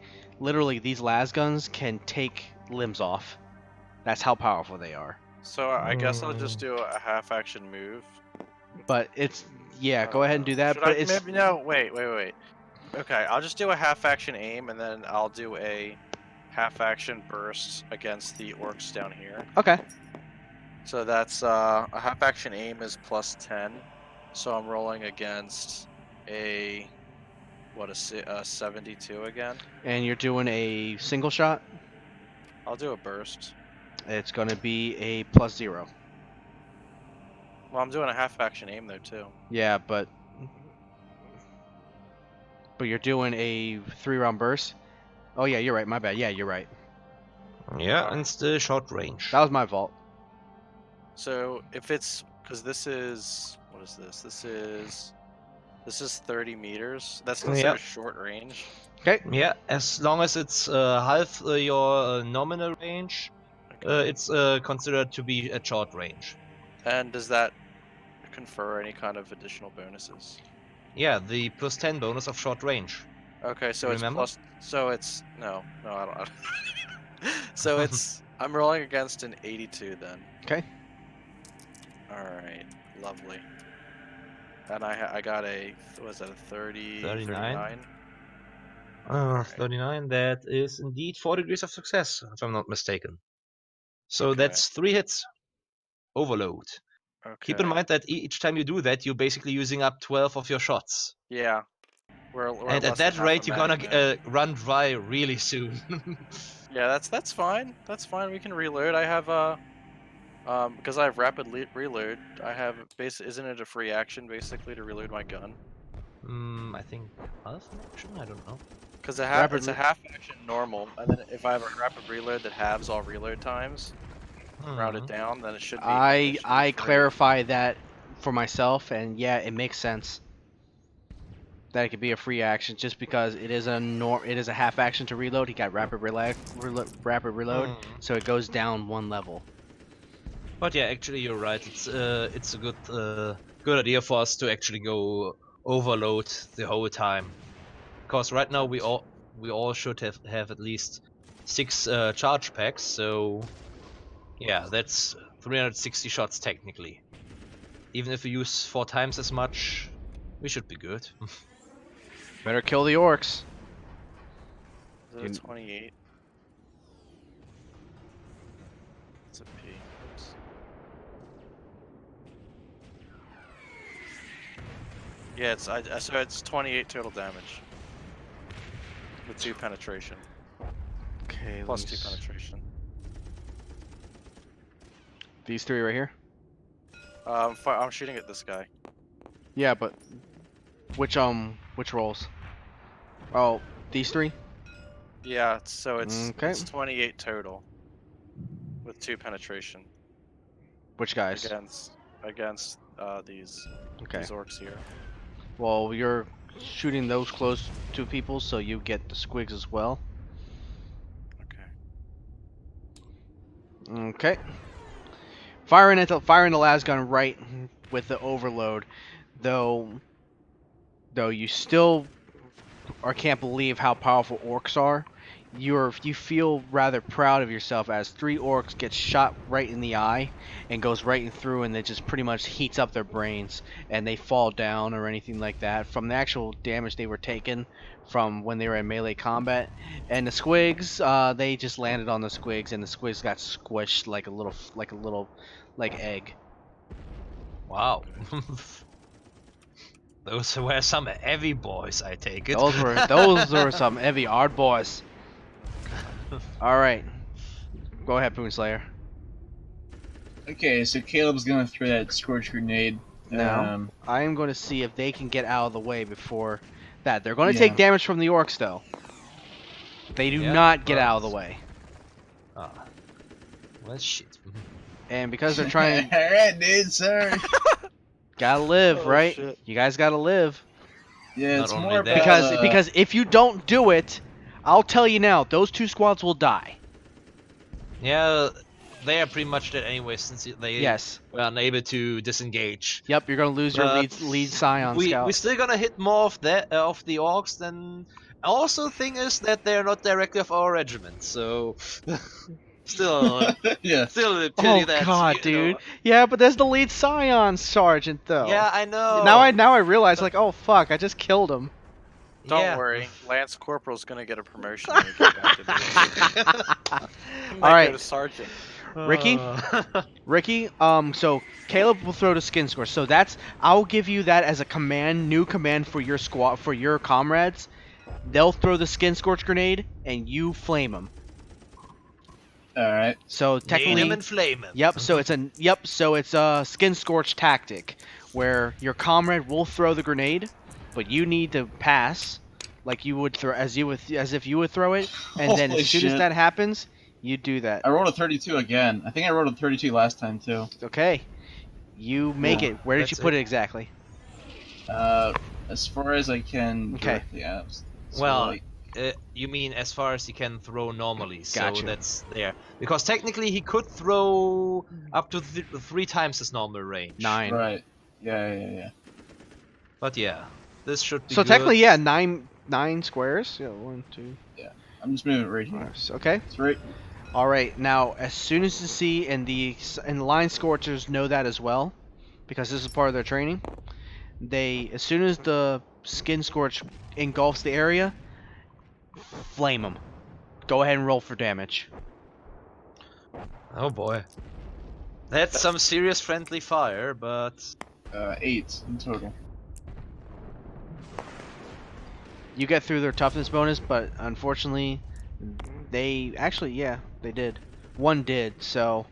these las guns can take limbs off. That's how powerful they are. So I guess I'll just do a half action move. But it's yeah, go ahead and do that. Should But I it's maybe no? Wait. Okay, I'll just do a half action aim, and then I'll do a half action burst against the orcs down here. okay. So that's a half action aim is +10. So I'm rolling against a 72 again. And you're doing a single shot. I'll do a burst. It's gonna be a +0. Well, I'm doing a half action aim though too. Yeah, but you're doing a 3-round burst. Oh yeah, you're right. My bad. Yeah, you're right. yeah, and still short range. That was my fault. So if it's because this is what is this? This is 30 meters. That's considered short range. Okay. Yeah, as long as it's half your nominal range, it's considered to be at short range. And does that confer any kind of additional bonuses? Yeah, the +10 bonus of short range. Okay, so it's Remember? no, I don't. So it's I'm rolling against an 82 then. Okay. All right, lovely. And I got a was that a 30 39? 39, that is indeed 4 degrees of success, if I'm not mistaken. So Okay. that's 3 hits. Overload. Okay. Keep in mind that each time you do that, you're basically using up 12 of your shots. Yeah. We're And at less than that half rate, a you're gonna mag now. run dry really soon. Yeah, that's fine. That's fine. We can reload. I have because I have rapid reload. I have isn't it a free action basically to reload my gun? I think half an action? I don't know. Because it's a half action normal, and then if I have a rapid reload that halves all reload times, rounded down, then it should be. I clarify that for myself, and yeah, it makes sense that it could be a free action just because it is a half action to reload. He got rapid reload, so it goes down 1 level. But yeah, actually you're right. It's a good idea for us to actually go overload the whole time, because right now we all should have at least 6 charge packs. So yeah, that's 360 shots technically. Even if we use 4 times as much, we should be good. Better kill the orcs. Is it a 28? It's a P. Oops. Yeah, so it's 28 total damage with 2 penetration. Okay. Plus 2 penetration. These 3 right here. I'm shooting at this guy. Yeah, but which rolls? Oh, these 3. Yeah, so it's Okay. it's 28 total with 2 penetration Which guys? against these orcs here. Well, you're shooting those close to people, so you get the squigs as well. Okay. Okay. Firing the las gun right with the overload, though you still can't believe how powerful orcs are. You feel rather proud of yourself as 3 orcs get shot right in the eye and goes right through, and it just pretty much heats up their brains and they fall down or anything like that from the actual damage they were taken from when they were in melee combat. And the squigs, they just landed on the squigs, and the squigs got squished like a little egg. Wow. Those were some heavy boys, I take it. Those were some heavy hard boys. All right, go ahead, Poonslayer. Okay, so Caleb's gonna throw that scorch grenade. Now, I am going to see if they can get out of the way before that. They're going to Yeah. take damage from the orcs, though. They do not get out of the way. Ah. Well, shit. And because they're trying, Alright, dude, sorry. gotta live, Oh, right? shit. You guys gotta live. Yeah, Not it's only more that- about Because if you don't do it, I'll tell you now, those 2 squads will die. Yeah, they are pretty much dead anyway since they Yes. were unable to disengage. Yep, you're gonna lose your But lead scion We're scout. still gonna hit more of that of the orcs. Then also thing is that they're not directly of our regiment, so still yeah. still a pity Oh that god, you dude. know, Yeah, but there's the lead scion sergeant though. yeah, I know. Now I realize like, oh fuck, I just killed him. Don't Yeah. worry, Lance Corporal's gonna get a promotion when we get back to the He might All right. go to sergeant. Ricky? Ricky, so Caleb will throw the skin score. So I'll give you that as a new command for your squad, for your comrades. They'll throw the skin scorch grenade, and you flame them. Alright. So Name technically, him and flame him. yep. So it's a skin scorch tactic, where your comrade will throw the grenade, but you need to pass, like you would throw as if you would throw it, and then Holy as soon as shit. that happens, you do that. I rolled a 32 again. I think I rolled a 32 last time too. Okay. You make Yeah, it. Where did that's you put it. it exactly? As far as I can Okay. directly out. So, Well, like, you mean as far as he can throw normally? So Gotcha. that's there. Because technically he could throw up to 3 times his normal range. 9. right. Yeah. But yeah, this should be So good. technically, yeah, nine squares. Yeah, 1, 2, I'm just moving it right here. 5. Okay. It's right. All right. Now, as soon as you see, and the line scorchers know that as well, because this is part of their training. As soon as the skin scorch engulfs the area, flame them. Go ahead and roll for damage. Oh boy. That's some serious friendly fire, but 8 in total. You get through their toughness bonus, but unfortunately, they did. One did. So,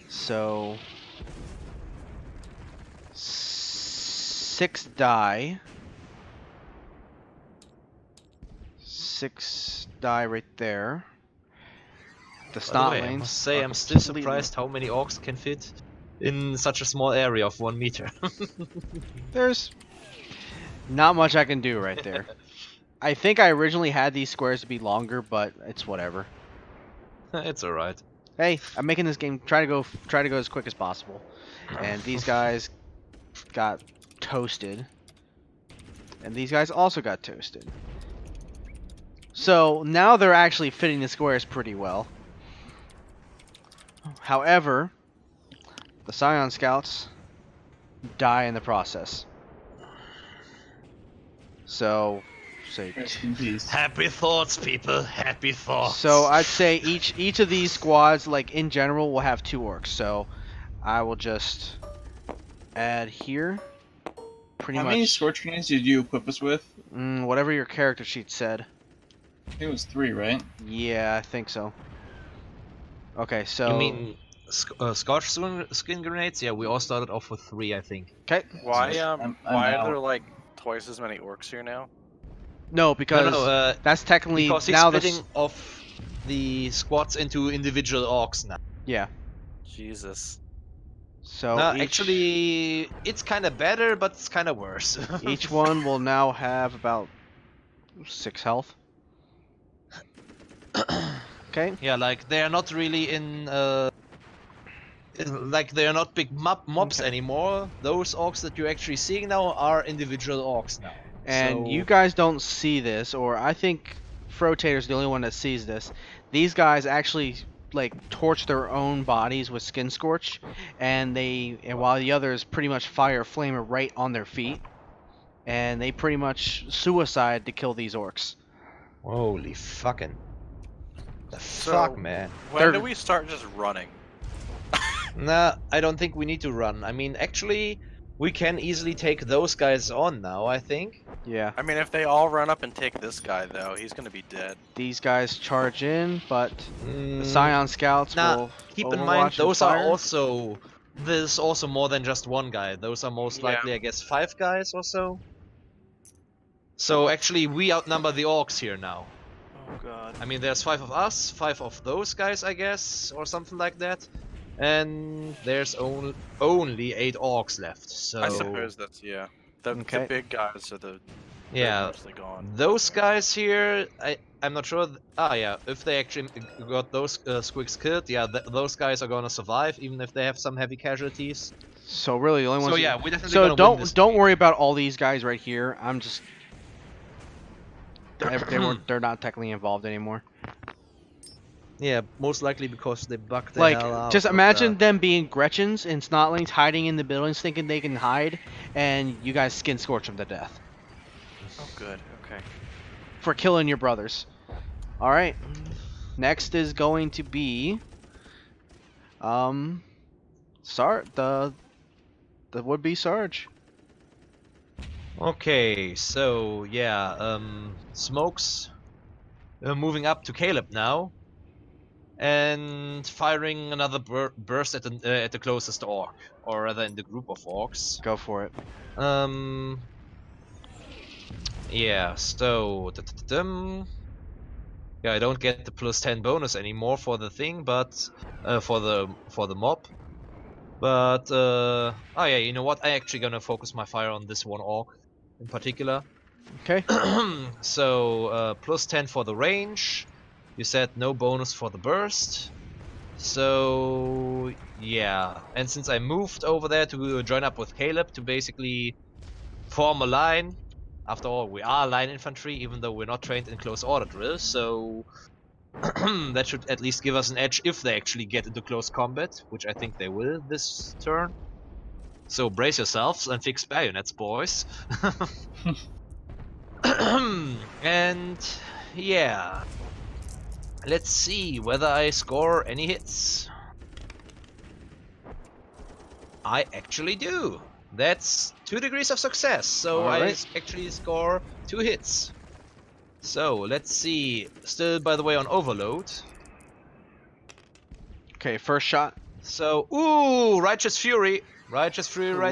so 6 die. 6 die right there. The by the snot way, I lanes. must say are I'm still completely- surprised how many orcs can fit in such a small area of 1 meter. There's not much I can do right there. I think I originally had these squares to be longer, but it's whatever. It's alright. Hey, I'm making this game try to go as quick as possible. And these guys got toasted. And these guys also got toasted. So now they're actually fitting the squares pretty well. However, the Scion Scouts die in the process. So, say Rest in peace. Happy thoughts, people. Happy thoughts. So I'd say each of these squads, like in general, will have 2 orcs. So I will just add here. Pretty How much many scorch grenades did you equip us with? whatever your character sheet said. I think it was 3, right? Yeah, I think so. Okay, so You mean Scotch skin grenades? Yeah, we all started off with 3, I think. okay. Why I'm why out. are there like twice as many orcs here now? No, because no, that's technically because he's now splitting off the squads into individual orcs now. yeah. Jesus. So No, each, actually, it's kind of better, but it's kind of worse. each one will now have about 6 health. Okay. Yeah, like they're not really like they're not big mobs Okay. anymore. Those orcs that you're actually seeing now are individual orcs now. And So- you guys don't see this, or I think Frotator's the only one that sees this. These guys actually like torch their own bodies with skin scorch, and while the others pretty much fire flamer right on their feet, and they pretty much suicide to kill these orcs. Holy fucking. The So- fuck, man. When They're- do we start just running? Nah, I don't think we need to run. I mean, actually, we can easily take those guys on now, I think. Yeah, I mean, if they all run up and take this guy, though, he's gonna be dead. these guys charge in, but the Mm, Scion Scouts nah, will keep in overwatch mind, and those are fire. also... There's also more than just one guy. Those are most Yeah. likely, I guess, 5 guys or so. So actually, we outnumber the orcs here now. Oh god. I mean, there's 5 of us, 5 of those guys, I guess, or something like that. And there's only 8 orcs left. So I suppose that's The Okay. big guys are they're yeah, mostly gone. those guys here, I'm not sure. Yeah, if they actually got those squigs killed, yeah, those guys are gonna survive, even if they have some heavy casualties. So really, the only So ones. yeah, we're definitely So gonna win this. don't worry about all these guys right here. I'm just. They're not technically involved anymore. Yeah, most likely because they bugged the Like, hell out just of imagine that. them being Gretchens and Snotlings hiding in the buildings thinking they can hide, and you guys skin scorch them to death Oh, good. Okay. for killing your brothers. Alright. Next is going to be the would-be Sarge. Okay, so yeah, Smokes moving up to Caleb now, and firing another burst at the closest orc, or rather in the group of orcs. Go for it. Yeah. So yeah, I don't get the +10 bonus anymore for the thing, but for the mob. But oh yeah, you know what? I actually gonna focus my fire on this one orc in particular. Okay. So +10 for the range. You said no bonus for the burst. So yeah, and since I moved over there to join up with Caleb to basically form a line. After all, we are line infantry, even though we're not trained in close order drills, so that should at least give us an edge if they actually get into close combat, which I think they will this turn. So brace yourselves and fix bayonets, boys. And yeah, let's see whether I score any hits. I actually do. That's 2 degrees of success, so I Alright. actually score 2 hits. So let's see. Still, by the way, on overload. Okay, first shot. So, ooh, Righteous Fury right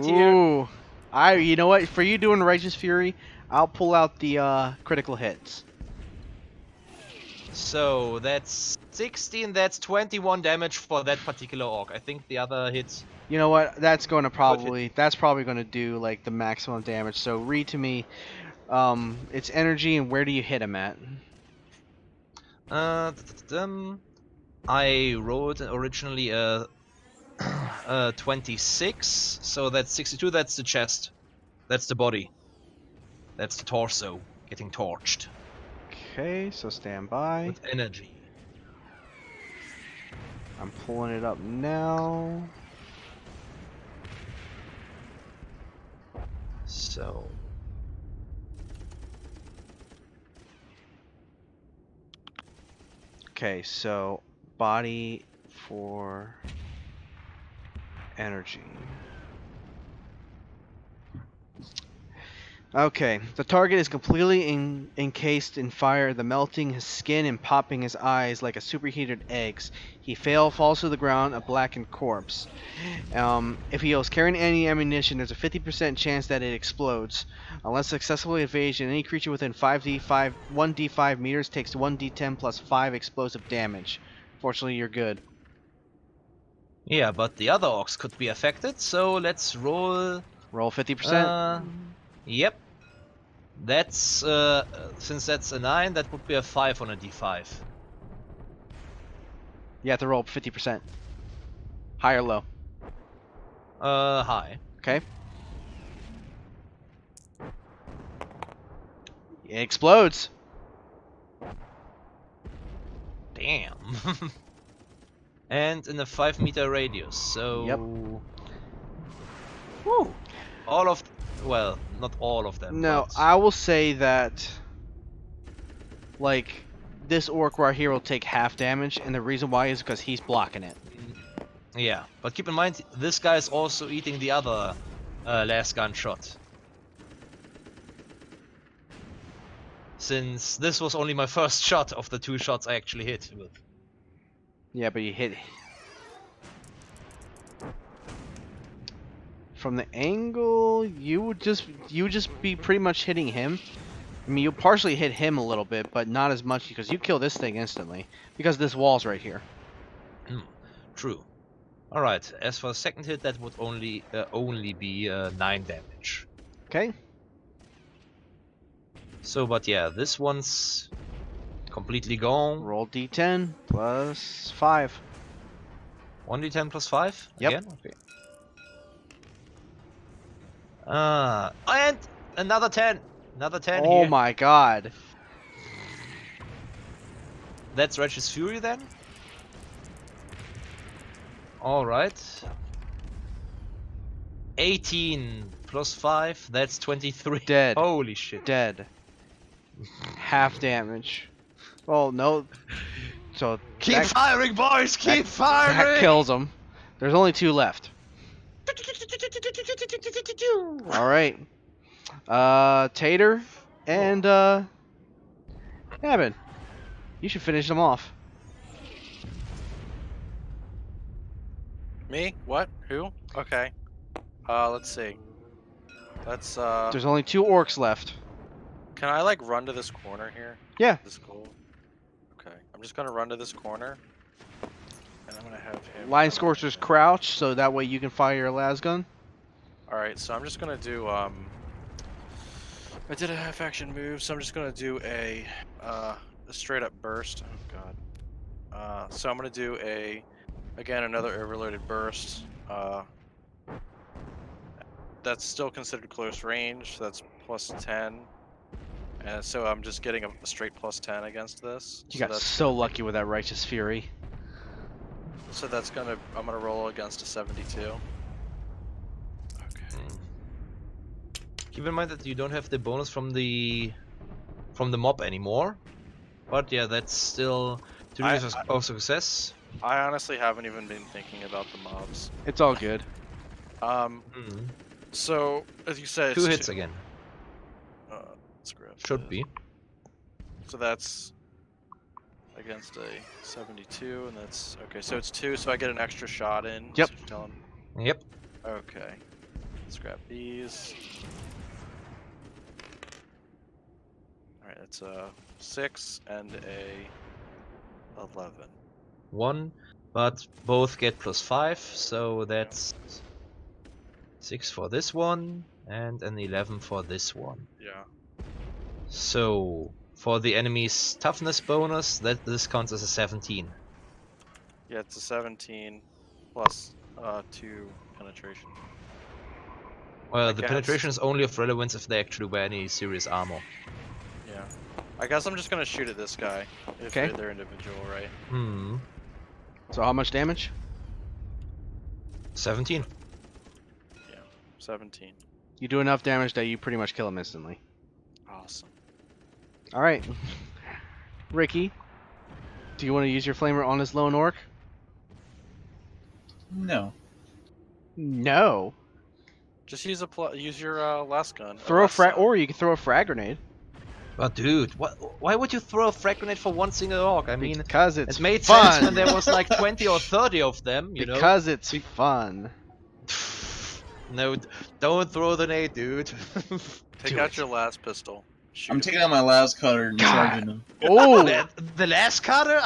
here. Ooh. You know what? For you doing Righteous Fury, I'll pull out the critical hits. So that's 16. That's 21 damage for that particular orc. I think the other hit. You know what? That's probably gonna do like the maximum damage. So read to me, its energy and where do you hit him at? I rolled originally a 26, so that's 62. That's the chest. That's the body. That's the torso getting torched Okay, so stand by. with energy. I'm pulling it up now. So Okay, so body for energy. Okay, the target is completely encased in fire, the melting his skin and popping his eyes like a superheated eggs. He falls to the ground, a blackened corpse. If he is carrying any ammunition, there's a 50% chance that it explodes. Unless successfully evaded, any creature within 1d5 meters takes 1d10 plus 5 explosive damage. Fortunately, you're good. yeah, but the other orcs could be affected, so let's roll. Roll 50%. Yep. That's since that's a 9, that would be a 5 on a d5. You have to roll 50%. High or low? High. Okay. It explodes. Damn. And in a 5-meter radius, so. Yep. Whew. All of. Well, not all of them. No, but... I will say that, like, this orc right here will take half damage, and the reason why is because he's blocking it. Yeah, but keep in mind, this guy is also eating the other last gunshot. Since this was only my first shot of the 2 shots I actually hit with. Yeah, but you hit. From the angle, you would just be pretty much hitting him, I mean, you partially hit him a little bit, but not as much because you kill this thing instantly because this wall's right here. True. All right. As for the second hit, that would only be 9 damage. Okay. So, but yeah, this one's completely gone. Roll d10 plus 5. 1d10 plus 5? Yep. Again? Okay. And another 10. Another 10 Oh here. my god. That's Reg's Fury then. Alright. 18 plus 5, that's 23. Dead. Holy shit. Dead. Half damage. Well, no. So Keep that, firing, boys! Keep firing! that kills him. There's only 2 left. Alright. Tater and Gavin. You should finish them off. Me? What? Who? Okay. Let's see. Let's There's only 2 orcs left. Can I like run to this corner here? Yeah. This goal. Okay. I'm just gonna run to this corner. And I'm gonna have him. Line Scorchers crouch, so that way you can fire your las gun. Alright, so I'm just gonna do I did a half action move, so I'm just gonna do a straight up burst. Oh god. So I'm gonna do again another overloaded burst. That's still considered close range, so that's plus 10. And so I'm just getting a straight plus 10 against this. You got so lucky with that Righteous Fury. So that's I'm gonna roll against a 72. Okay. Keep in mind that you don't have the bonus from the mob anymore. But yeah, that's still 2 degrees of success. I honestly haven't even been thinking about the mobs. It's all good. So as you said, 2 hits again. Let's grab Should that. be. So that's against a 72, and that's okay. So it's 2, so I get an extra shot in. Yep. Yep. Okay. Let's grab these. All right, that's a 6 and a 11. 1, but both get plus 5, so that's 6 for this one and an 11 for this one. Yeah. So for the enemy's toughness bonus, this counts as a 17. Yeah, it's a 17 plus 2 penetration. Well, I the guess. penetration is only of relevance if they actually wear any serious armor. Yeah. I guess I'm just gonna shoot at this guy. If Okay. they're individual, right? So how much damage? 17. Yeah. 17. You do enough damage that you pretty much kill him instantly. Awesome. Alright. Ricky, do you want to use your flamer on this lone orc? No. No. Just use your last gun. Throw a frag, or you can throw a frag grenade. But dude, why would you throw a frag grenade for one single orc? I mean, Because it's it made fun. sense when there was like 20 or 30 of them, you know? Because it's fun. No, don't throw the nade, dude. Take out your last pistol. Shoot I'm him. taking out my las cutter and charging him. Oh! The last cutter?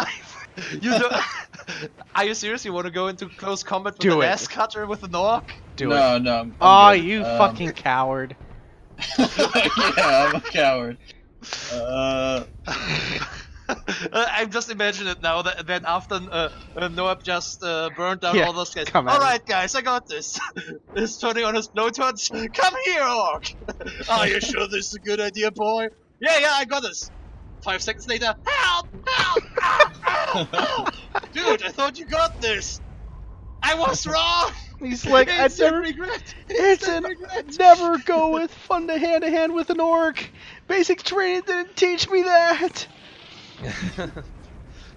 You don't... Are you serious? You want to go into close combat with Do the it. last cutter with an orc? No, I'm Oh, good. you fucking coward. Yeah, I'm a coward. I'm just imagining it now that after Noab just burned down Yeah, all those guys. come at Alright guys, I got this. He's turning on his blowtorch. Come here, orc! Are you sure this is a good idea, boy? Yeah, I got this. 5 seconds later, help! Dude, I thought you got this. I was wrong. He's like, I Instant never regret. never go with fun to hand with an orc. Basic training didn't teach me that.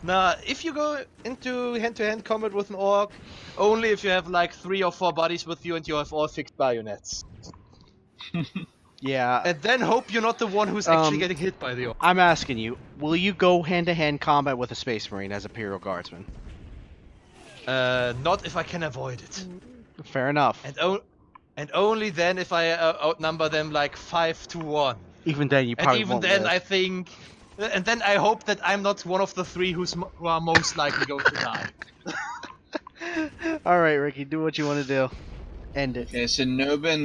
Nah, if you go into hand-to-hand combat with an orc, only if you have like 3 or 4 buddies with you and you have all fixed bayonets. Yeah, And then hope you're not the one who's actually Um, getting hit by the orc. I'm asking you, will you go hand-to-hand combat with a Space Marine as Imperial Guardsman? Not if I can avoid it. Fair enough. And only then if I outnumber them like 5 to 1. Even then, you And probably even won't then, live. I think, and then I hope that I'm not one of the three who are most likely going to die. All right, Ricky, do what you want to do. End it. Okay, so Nobin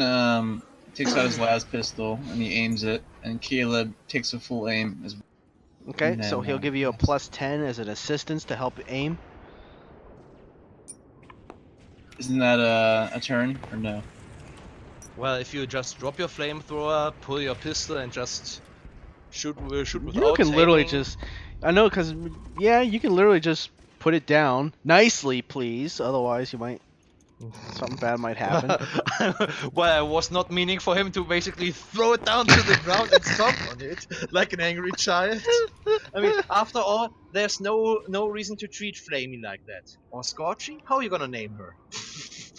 takes out his last pistol and he aims it, and Caleb takes a full aim as well. Okay, And so then, he'll give you a yes. plus 10 as an assistance to help aim. Isn't that a turn or no? Well, if you just drop your flamethrower, pull your pistol, and just shoot without You can literally aiming. just, I know, cause yeah, you can literally just put it down nicely, please. Otherwise, you might something bad might happen. Well, I was not meaning for him to basically throw it down to the ground and stomp on it like an angry child. I mean, after all, there's no reason to treat Flamey like that. Or Scorchy? How are you gonna name her?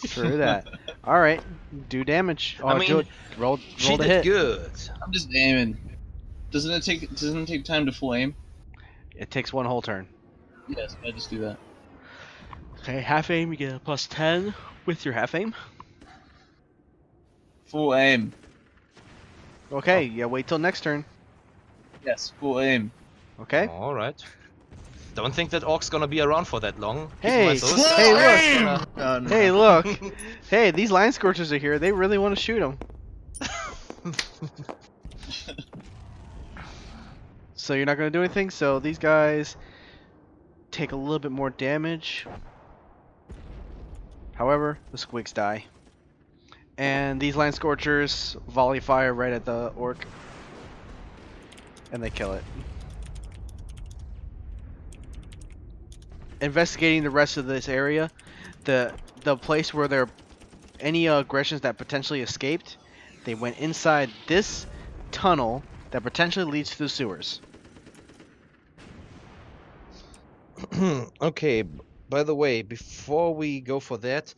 True that. All right, do damage. I mean, roll she the did hit. good. I'm just aiming. Doesn't it take time to full aim? It takes one whole turn. Yes, I just do that. Okay, half aim, you get a plus 10 with your half aim. Full aim. Okay, yeah, wait till next turn. Yes, full aim. Okay. All right. Don't think that Orc's gonna be around for that long. Keep in Hey, mind those guys hey, are look. just gonna- Oh, no. Hey, look. Hey, these line scorchers are here. They really want to shoot them. So you're not gonna do anything. So these guys take a little bit more damage. However, the squigs die. And these line scorchers volley fire right at the orc. And they kill it. Investigating the rest of this area, the place where there are any aggressions that potentially escaped, they went inside this tunnel that potentially leads to the sewers. Okay, by the way, before we go for that,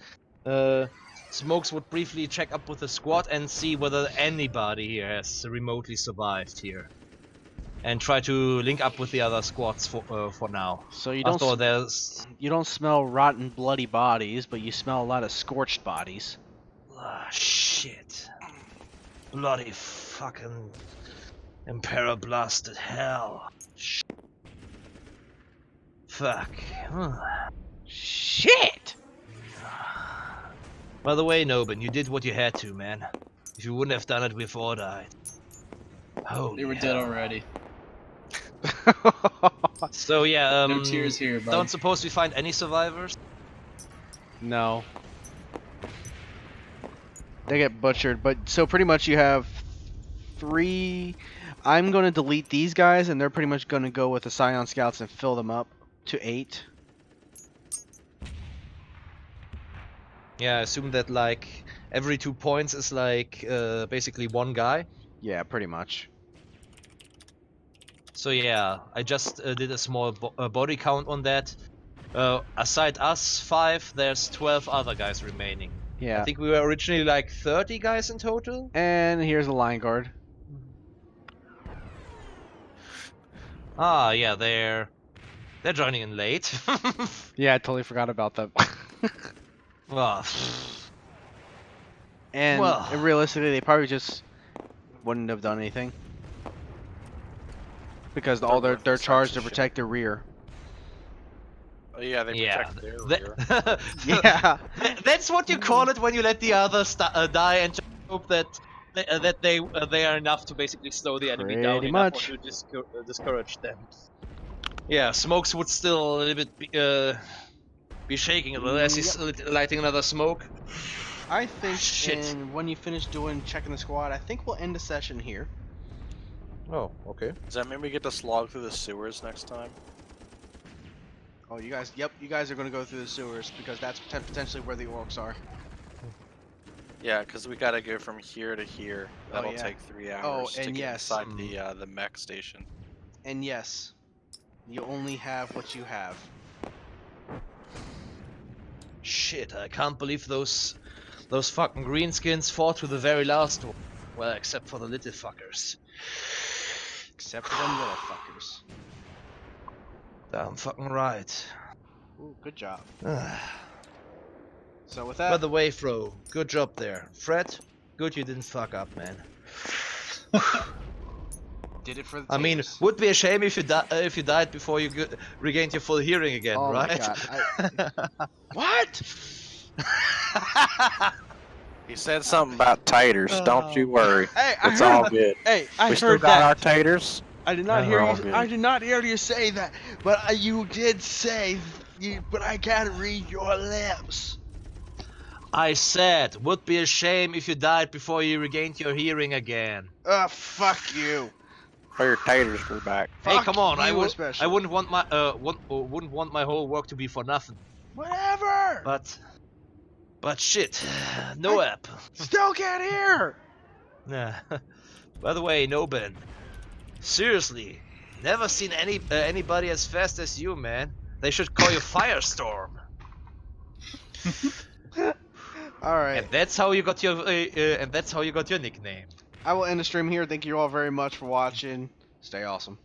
Smokes would briefly check up with the squad and see whether anybody here has remotely survived here. And try to link up with the other squads for now. So you After all, don't there's... you don't smell rotten, bloody bodies, but you smell a lot of scorched bodies. Ah, shit. Bloody fucking... Emperor blasted hell. Fuck. Shit! By the way, Nobin, you did what you had to, man. If you wouldn't have done it, we've all died. Holy They were hell. dead already. So yeah, No tears here, bud. don't suppose we find any survivors? No. They get butchered, but so pretty much you have 3. I'm going to delete these guys, and they're pretty much going to go with the Scion Scouts and fill them up to 8. Yeah, I assume that like every 2 points is like basically one guy. Yeah, pretty much. So yeah, I just did a small body count on that. Aside us 5, there's 12 other guys remaining. Yeah. I think we were originally like 30 guys in total. And here's a line guard. Ah, yeah, they're joining in late. Yeah, I totally forgot about them. Well, and Well. realistically, they probably just wouldn't have done anything. Because all they're worthless charged to sacks of protect the rear. Oh, yeah, they yeah. protect their rear. Yeah. That's what you call it when you let the others die and just hope that they are enough to basically slow the enemy down Pretty enough much. or to discourage them. Yeah, Smokes would still a little bit be shaking a little as he's lighting another smoke. I think Shit. when you finish checking the squad, I think we'll end the session here. Oh, okay. Does that mean we get to slog through the sewers next time? Oh, you guys are going to go through the sewers because that's potentially where the orcs are. Yeah, because we gotta go from here to here. That'll yeah. take 3 hours to and get yes. inside the mech station. And yes, you only have what you have. Shit, I can't believe those fucking greenskins fought to the very last one. Well, except for the little fuckers. Except for them little fuckers. Damn fucking right. Ooh, good job. By So with that, the way, Fro, good job there. Fred, good you didn't fuck up, man. Did it for the I mean, taters. would be a shame if you died before you regained your full hearing again, Oh my right? god. What? He said Something about taters. Don't you worry. Hey, I It's heard. all good. Hey, I We still heard got that. our taters. I did not hear We're all you. good. I did not hear you say that, but you did say. But I can't read your lips. I said, would be a shame if you died before you regained your hearing again. Fuck you. Or your taters grew back. Hey, Fuck come on! I you I especially. wouldn't want my wouldn't want my whole work to be for nothing. Whatever. But shit, no app. Still can't hear. Nah. By the way, no Ben. Seriously, never seen anybody as fast as you, man. They should call you Firestorm. All right. And that's how you got your nickname. I will end the stream here. Thank you all very much for watching. Stay awesome.